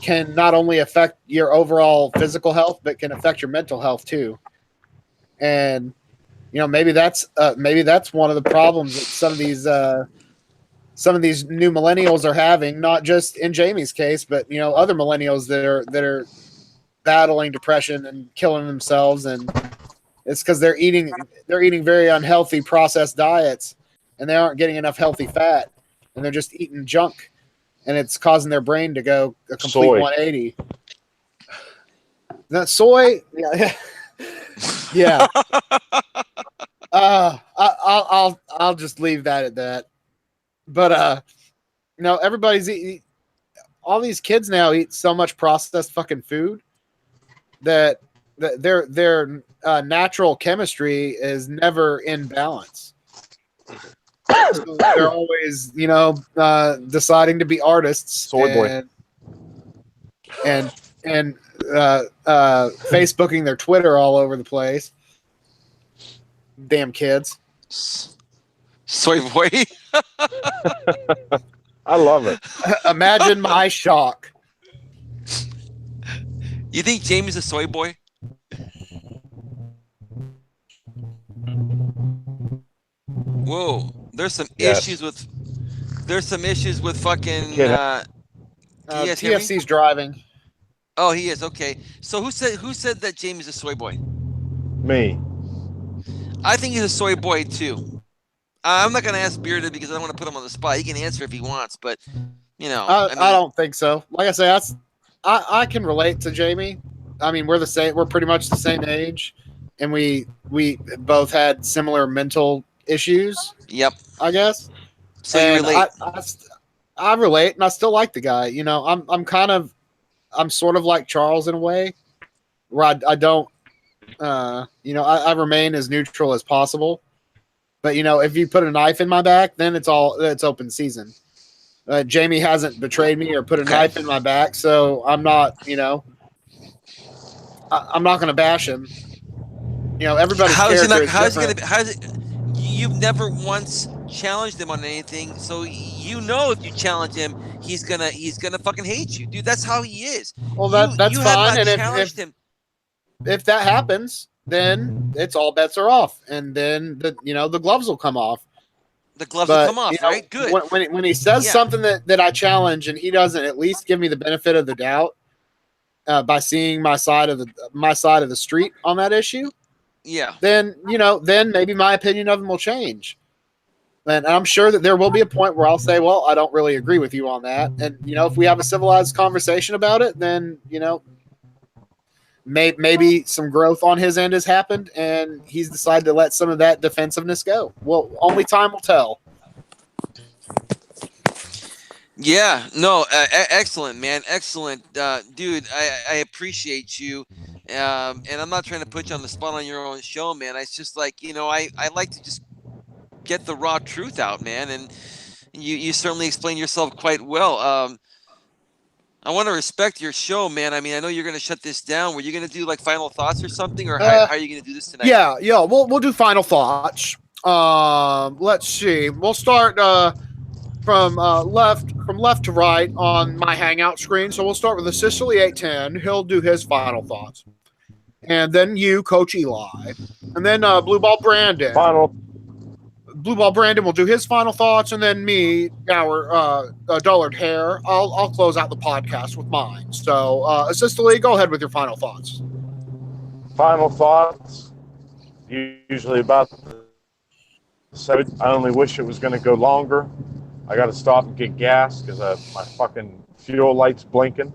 Speaker 1: can not only affect your overall physical health, but can affect your mental health too. And maybe that's one of the problems that some of these new millennials are having, not just in Jamie's case, but other millennials that are battling depression and killing themselves, and it's because they're eating very unhealthy processed diets, and they aren't getting enough healthy fat, and they're just eating junk, and it's causing their brain to go a complete 180. That soy, yeah. Yeah. I'll just leave that at that. But everybody's eating. All these kids now eat so much processed fucking food that their natural chemistry is never in balance. So they're always, deciding to be artists.
Speaker 2: Soy boy.
Speaker 1: And Facebooking their Twitter all over the place. Damn kids.
Speaker 5: Soy boy.
Speaker 2: I love it.
Speaker 1: Imagine my shock.
Speaker 5: You think Jamie's a soy boy? Whoa, there's some issues with fucking can you guys hear me?
Speaker 1: TFC's driving.
Speaker 5: Oh, he is. Okay. So who said that Jamie's a soy boy?
Speaker 2: Me.
Speaker 5: I think he's a soy boy too. I'm not gonna ask Bearded because I don't want to put him on the spot. He can answer if he wants, but
Speaker 1: I don't think so. Like I say, I can relate to Jamie. I mean, we're the same. We're pretty much the same age, and we both had similar mental issues.
Speaker 5: Yep.
Speaker 1: I guess.
Speaker 5: So you relate.
Speaker 1: I relate, and I still like the guy. I'm sort of like Charles in a way, where I don't. I remain as neutral as possible. But if you put a knife in my back, then it's open season. Jamie hasn't betrayed me or put a knife in my back, so I'm not. I'm not going to bash him. Everybody's character is different.
Speaker 5: You've never once challenged him on anything, so if you challenge him, he's gonna fucking hate you, dude. That's how he is.
Speaker 1: Well, that's fine. And if that happens, then it's all bets are off, and then the gloves will come off.
Speaker 5: The gloves will come off, right? Good.
Speaker 1: When he says something that I challenge, and he doesn't at least give me the benefit of the doubt by seeing my side of the street on that issue, then maybe my opinion of him will change. And I'm sure that there will be a point where I'll say, well, I don't really agree with you on that. And, if we have a civilized conversation about it, then, maybe some growth on his end has happened and he's decided to let some of that defensiveness go. Well, only time will tell.
Speaker 5: Yeah, no, excellent, man. Excellent. Dude, I appreciate you. And I'm not trying to put you on the spot on your own show, man. It's just like, I like to just get the raw truth out, man. And you certainly explain yourself quite well. I want to respect your show, man. I mean, I know you're going to shut this down. Were you going to do like final thoughts or something, or how are you going to do this tonight?
Speaker 1: Yeah. We'll do final thoughts. Let's see. We'll start from left to right on my Hangout screen. So we'll start with the Sicily 810. He'll do his final thoughts, and then you, Coach Eli, and then Blue Ball Brandon. Blue Ball Brandon will do his final thoughts, and then me, our Dullard Hair, I'll close out the podcast with mine. So, Sicily, go ahead with your final thoughts.
Speaker 2: Final thoughts, usually about the I only wish it was going to go longer. I got to stop and get gas because my fucking fuel light's blinking.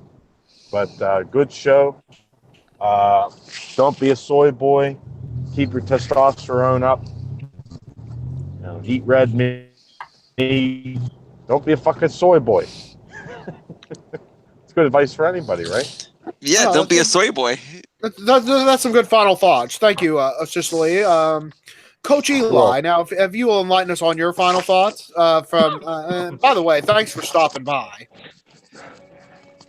Speaker 2: But good show. Don't be a soy boy. Keep your testosterone up. Eat red meat. Don't be a fucking soy boy. It's good advice for anybody, right?
Speaker 5: Yeah, don't be a soy boy.
Speaker 1: That's some good final thoughts. Thank you, Sicily. Coach Eli, now, if you will enlighten us on your final thoughts by the way, thanks for stopping by.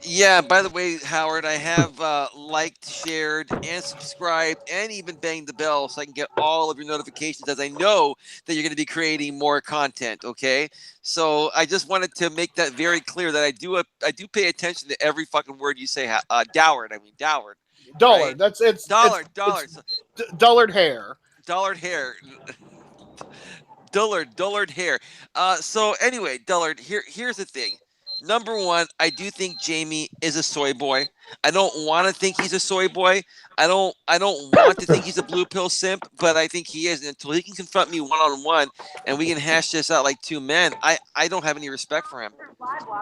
Speaker 5: Yeah, by the way, Howard, I have liked, shared, and subscribed, and even banged the bell so I can get all of your notifications, as I know that you're going to be creating more content. Okay, so I just wanted to make that very clear that I do pay attention to every fucking word you say. Doward,
Speaker 1: Dullard.
Speaker 5: Right?
Speaker 1: It's
Speaker 5: Dullard.
Speaker 1: dullard hair.
Speaker 5: Dullard hair. Dullard hair. So anyway, Dullard, here's the thing. Number one, I do think Jamie is a soy boy. I don't want to think he's a soy boy. I don't want to think he's a blue pill simp, but I think he is. And until he can confront me one-on-one and we can hash this out like two men, I don't have any respect for him.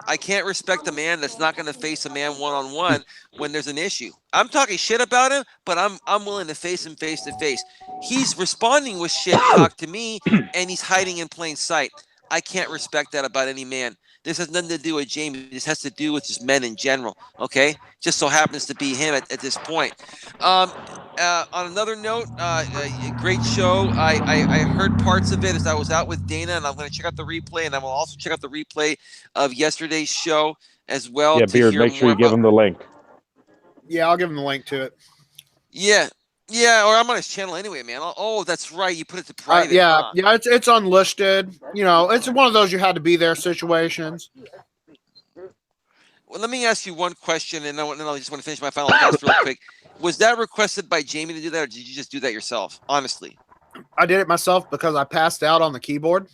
Speaker 5: I can't respect a man that's not going to face a man one-on-one when there's an issue. I'm talking shit about him, but I'm willing to face him face to face. He's responding with shit talk to me, and he's hiding in plain sight. I can't respect that about any man. This has nothing to do with Jamie. This has to do with just men in general, okay? Just so happens to be him at this point. On another note, great show. I heard parts of it as I was out with Dana, and I'm going to check out the replay, and I will also check out the replay of yesterday's show as well.
Speaker 2: Yeah, Beard, make sure you give him the link.
Speaker 1: Yeah, I'll give him the link to it.
Speaker 5: Yeah, or I'm on his channel anyway, man. Oh, that's right. You put it to private.
Speaker 1: Yeah, it's unlisted. You know, it's one of those you had to be there situations.
Speaker 5: Well, let me ask you one question, and then I just want to finish my final thoughts real quick. Was that requested by Jamie to do that, or did you just do that yourself? Honestly,
Speaker 1: I did it myself because I passed out on the keyboard,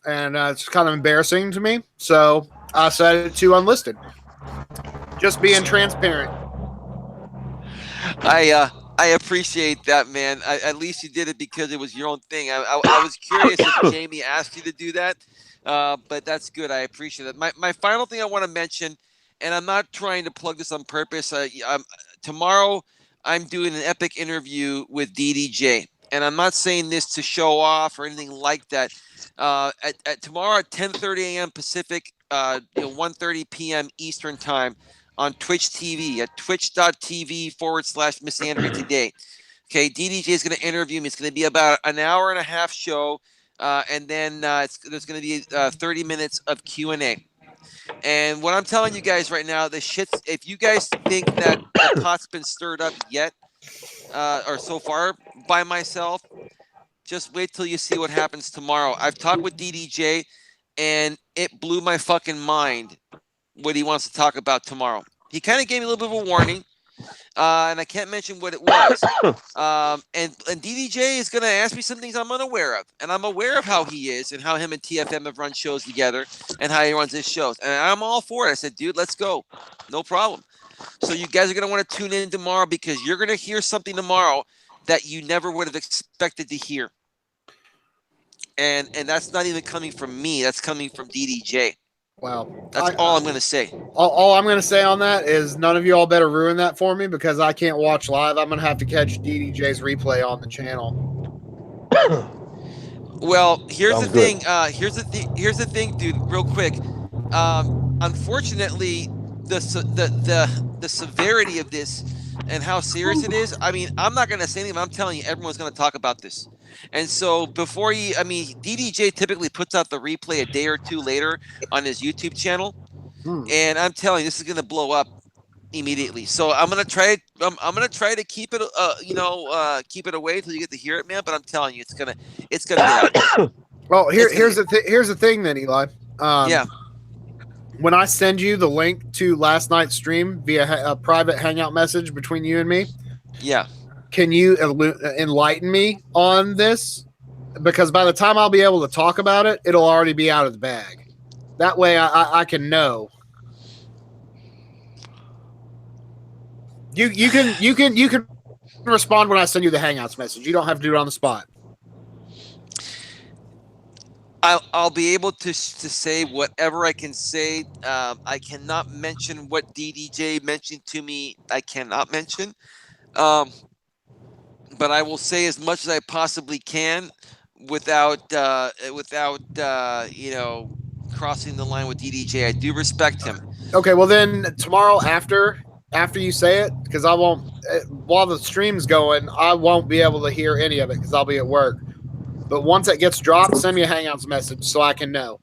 Speaker 1: and it's kind of embarrassing to me. So I set it to unlisted. Just being transparent.
Speaker 5: I appreciate that, man. At least you did it because it was your own thing. I was curious if Jamie asked you to do that, but that's good. I appreciate it. My final thing I want to mention, and I'm not trying to plug this on purpose. Tomorrow, I'm doing an epic interview with DDJ, and I'm not saying this to show off or anything like that. At tomorrow at 10:30 a.m. Pacific, 1:30 p.m. Eastern time, on Twitch TV at twitch.tv/Miss Andrea today. DDJ is going to interview me. It's going to be about an hour and a half show, and then there's going to be 30 minutes of Q&A. And what I'm telling you guys right now, if you guys think that the pot's been stirred up yet, or so far by myself, just wait till you see what happens tomorrow. I've talked with DDJ, and it blew my fucking mind what he wants to talk about tomorrow. He kind of gave me a little bit of a warning, and I can't mention what it was. And DDJ is going to ask me some things I'm unaware of, and I'm aware of how he is and how him and TFM have run shows together and how he runs his shows. And I'm all for it. I said, dude, let's go. No problem. So you guys are going to want to tune in tomorrow because you're going to hear something tomorrow that you never would have expected to hear. And that's not even coming from me. That's coming from DDJ.
Speaker 1: Wow.
Speaker 5: That's all I'm going to say.
Speaker 1: All I'm going to say on that is none of you all better ruin that for me because I can't watch live. I'm going to have to catch DDJ's replay on the channel.
Speaker 5: Well, here's
Speaker 2: Sounds
Speaker 5: the thing.
Speaker 2: good.
Speaker 5: Here's the thing, dude. Real quick. Unfortunately, the severity of this and how serious it is. I mean, I'm not going to say anything. But I'm telling you, everyone's going to talk about this. And so DDJ typically puts out the replay a day or two later on his YouTube channel. And I'm telling you, this is going to blow up immediately. So I'm going to try. I'm going to try to keep it, keep it away until you get to hear it, man. But I'm telling you, it's gonna get out.
Speaker 1: Well, here's the thing, then, Eli.
Speaker 5: Yeah.
Speaker 1: When I send you the link to last night's stream via a private hangout message between you and me,
Speaker 5: yeah.
Speaker 1: Can you enlighten me on this? Because by the time I'll be able to talk about it, it'll already be out of the bag. That way I can know. You can respond when I send you the Hangouts message. You don't have to do it on the spot.
Speaker 5: I'll be able to say whatever I can say. I cannot mention what DDJ mentioned to me. I cannot mention. But I will say as much as I possibly can without crossing the line with DDJ. I do respect him.
Speaker 1: Okay, well then tomorrow after you say it, because I won't while the stream's going, I won't be able to hear any of it because I'll be at work. But once it gets dropped, send me a Hangouts message so I can know.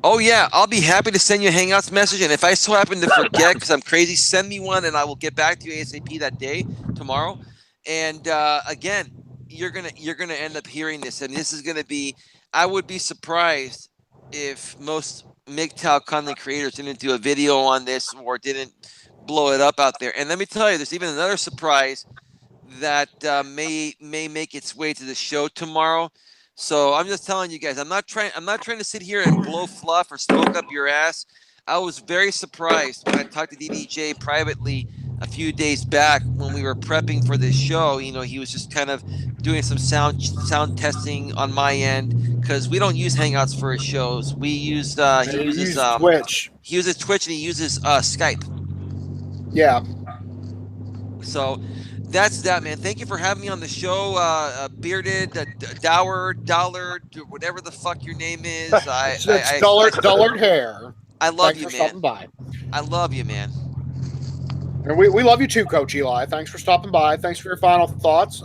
Speaker 5: Oh yeah, I'll be happy to send you a Hangouts message, and if I so happen to forget because I'm crazy, send me one, and I will get back to you ASAP that day, tomorrow. And again, you're gonna end up hearing this, and this is gonna be. I would be surprised if most MGTOW content creators didn't do a video on this or didn't blow it up out there. And let me tell you, there's even another surprise that may make its way to the show tomorrow. So I'm just telling you guys, I'm not trying to sit here and blow fluff or smoke up your ass. I was very surprised when I talked to DDJ privately a few days back when we were prepping for this show. You know, he was just kind of doing some sound testing on my end because we don't use Hangouts for his shows. We use he uses
Speaker 1: Twitch.
Speaker 5: He uses Twitch and he uses Skype.
Speaker 1: Yeah.
Speaker 5: So that's that, man. Thank you for having me on the show, Bearded, Dower, Dollard, whatever the fuck your name is.
Speaker 1: It's Dullard Hair.
Speaker 5: I love
Speaker 1: Thanks
Speaker 5: you,
Speaker 1: for
Speaker 5: man.
Speaker 1: stopping by.
Speaker 5: I love you, man.
Speaker 1: And we love you too, Coach Eli. Thanks for stopping by. Thanks for your final thoughts.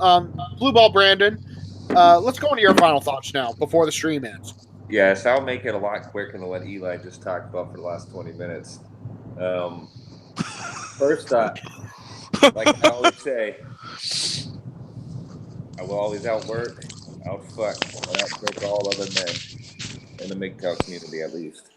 Speaker 1: Blue Ball Brandon, let's go into your final thoughts now before the stream ends.
Speaker 3: Yes, I'll make it a lot quicker than what Eli just talked about for the last 20 minutes. First thought, like I always say, I will always outwork, outfuck, and outwork all other men in the MGTOW community, at least.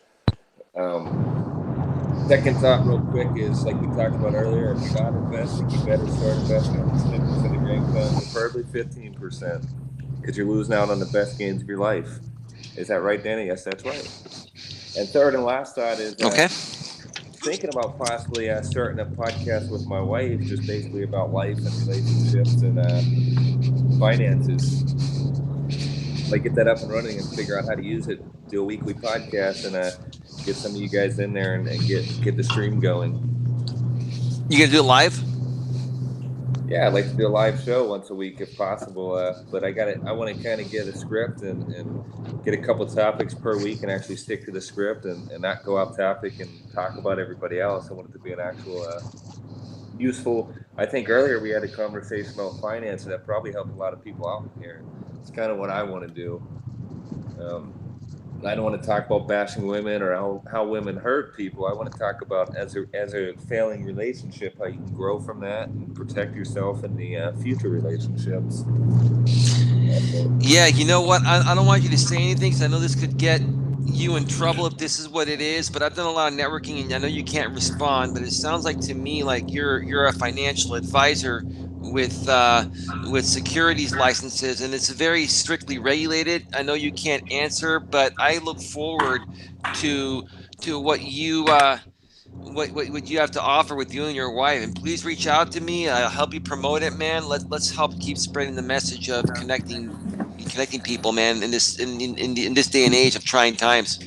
Speaker 3: Second thought, real quick, is like we talked about earlier. If you're not investing, you better start investing at least 10% of your income, preferably 15%, because you're losing out on the best gains of your life. Is that right, Danny? Yes, that's right. And third and last thought is
Speaker 5: Okay.
Speaker 3: Thinking about possibly starting a podcast with my wife, just basically about life and relationships and finances. Like get that up and running and figure out how to use it. Do a weekly podcast and get some of you guys in there and get the stream going.
Speaker 5: You gonna do it live?
Speaker 3: Yeah, I'd like to do a live show once a week if possible. But I want to kind of get a script and get a couple topics per week and actually stick to the script and not go off topic and talk about everybody else. I want it to be an actual useful. I think earlier we had a conversation about finance and that probably helped a lot of people out here. It's kind of what I want to do. I don't want to talk about bashing women or how women hurt people. I want to talk about as a failing relationship, how you can grow from that and protect yourself in the future relationships.
Speaker 5: Yeah, you know what? I don't want you to say anything because I know this could get you in trouble if this is what it is. But I've done a lot of networking, and I know you can't respond. But it sounds like to me like you're a financial advisor with securities licenses, and it's very strictly regulated. I know you can't answer, but I look forward to what you what you have to offer with you and your wife. And please reach out to me. I'll help you promote it, man. Let's help keep spreading the message of connecting people, man, in this day and age of trying times.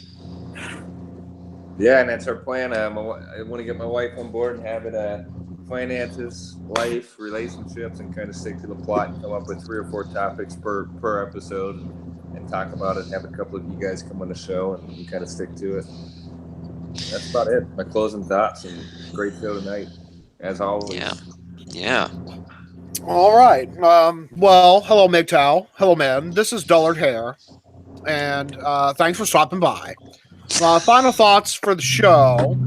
Speaker 3: Yeah, and that's our plan. I want to get my wife on board and have it finances, life, relationships, and kind of stick to the plot and come up with 3 or 4 topics per episode and talk about it and have a couple of you guys come on the show and we kind of stick to it. That's about it. My closing thoughts, and great show tonight, as always.
Speaker 5: Yeah.
Speaker 1: All right. Well, hello, MGTOW. Hello, man. This is Dullard Hair, and thanks for stopping by. Final thoughts for the show.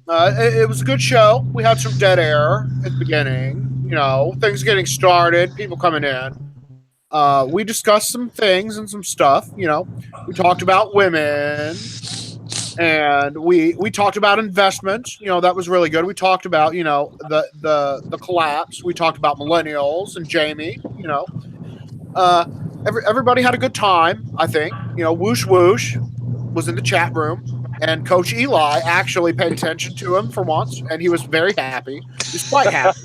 Speaker 1: It was a good show. We had some dead air at the beginning. You know, things getting started, people coming in. We discussed some things and some stuff. You know, we talked about women, and we talked about investments. You know, that was really good. We talked about, you know, the collapse. We talked about millennials and Jamie. You know, everybody had a good time. I think. You know, Whoosh Whoosh was in the chat room. And Coach Eli actually paid attention to him for once, and he was very happy. He was quite happy.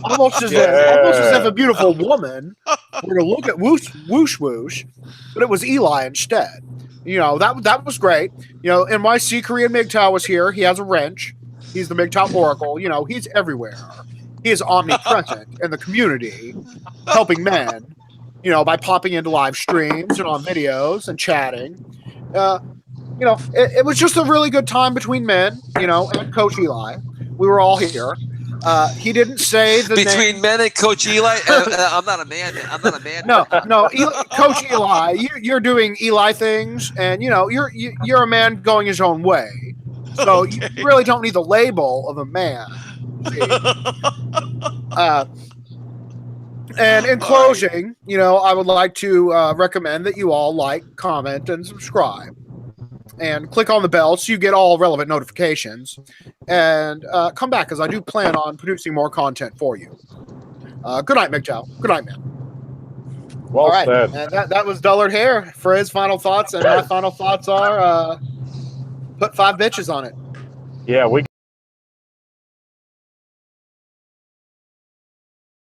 Speaker 1: almost as if a beautiful woman were to look at whoosh whoosh, but it was Eli instead. You know, that was great. You know, NYC Korean MGTOW was here. He has a wrench. He's the MGTOW Oracle. You know, he's everywhere. He is omnipresent in the community, helping men, you know, by popping into live streams and on videos and chatting. You know, it was just a really good time between men, you know, and Coach Eli. We were all here. He didn't say the name.
Speaker 5: Between men and Coach Eli, I'm not a man. I'm not a man.
Speaker 1: No, Coach Eli, you're doing Eli things, and you're a man going his own way. So
Speaker 5: Okay.
Speaker 1: you really don't need the label of a man. And in closing, I would like to recommend that you all like, comment, and subscribe. And click on the bell so you get all relevant notifications. And come back, because I do plan on producing more content for you. Good night, McJow. Good night, man.
Speaker 2: Well
Speaker 1: all right.
Speaker 2: said.
Speaker 1: And that was Dullard Hair for his final thoughts. And my final thoughts are put 5 bitches on it.
Speaker 2: Yeah, we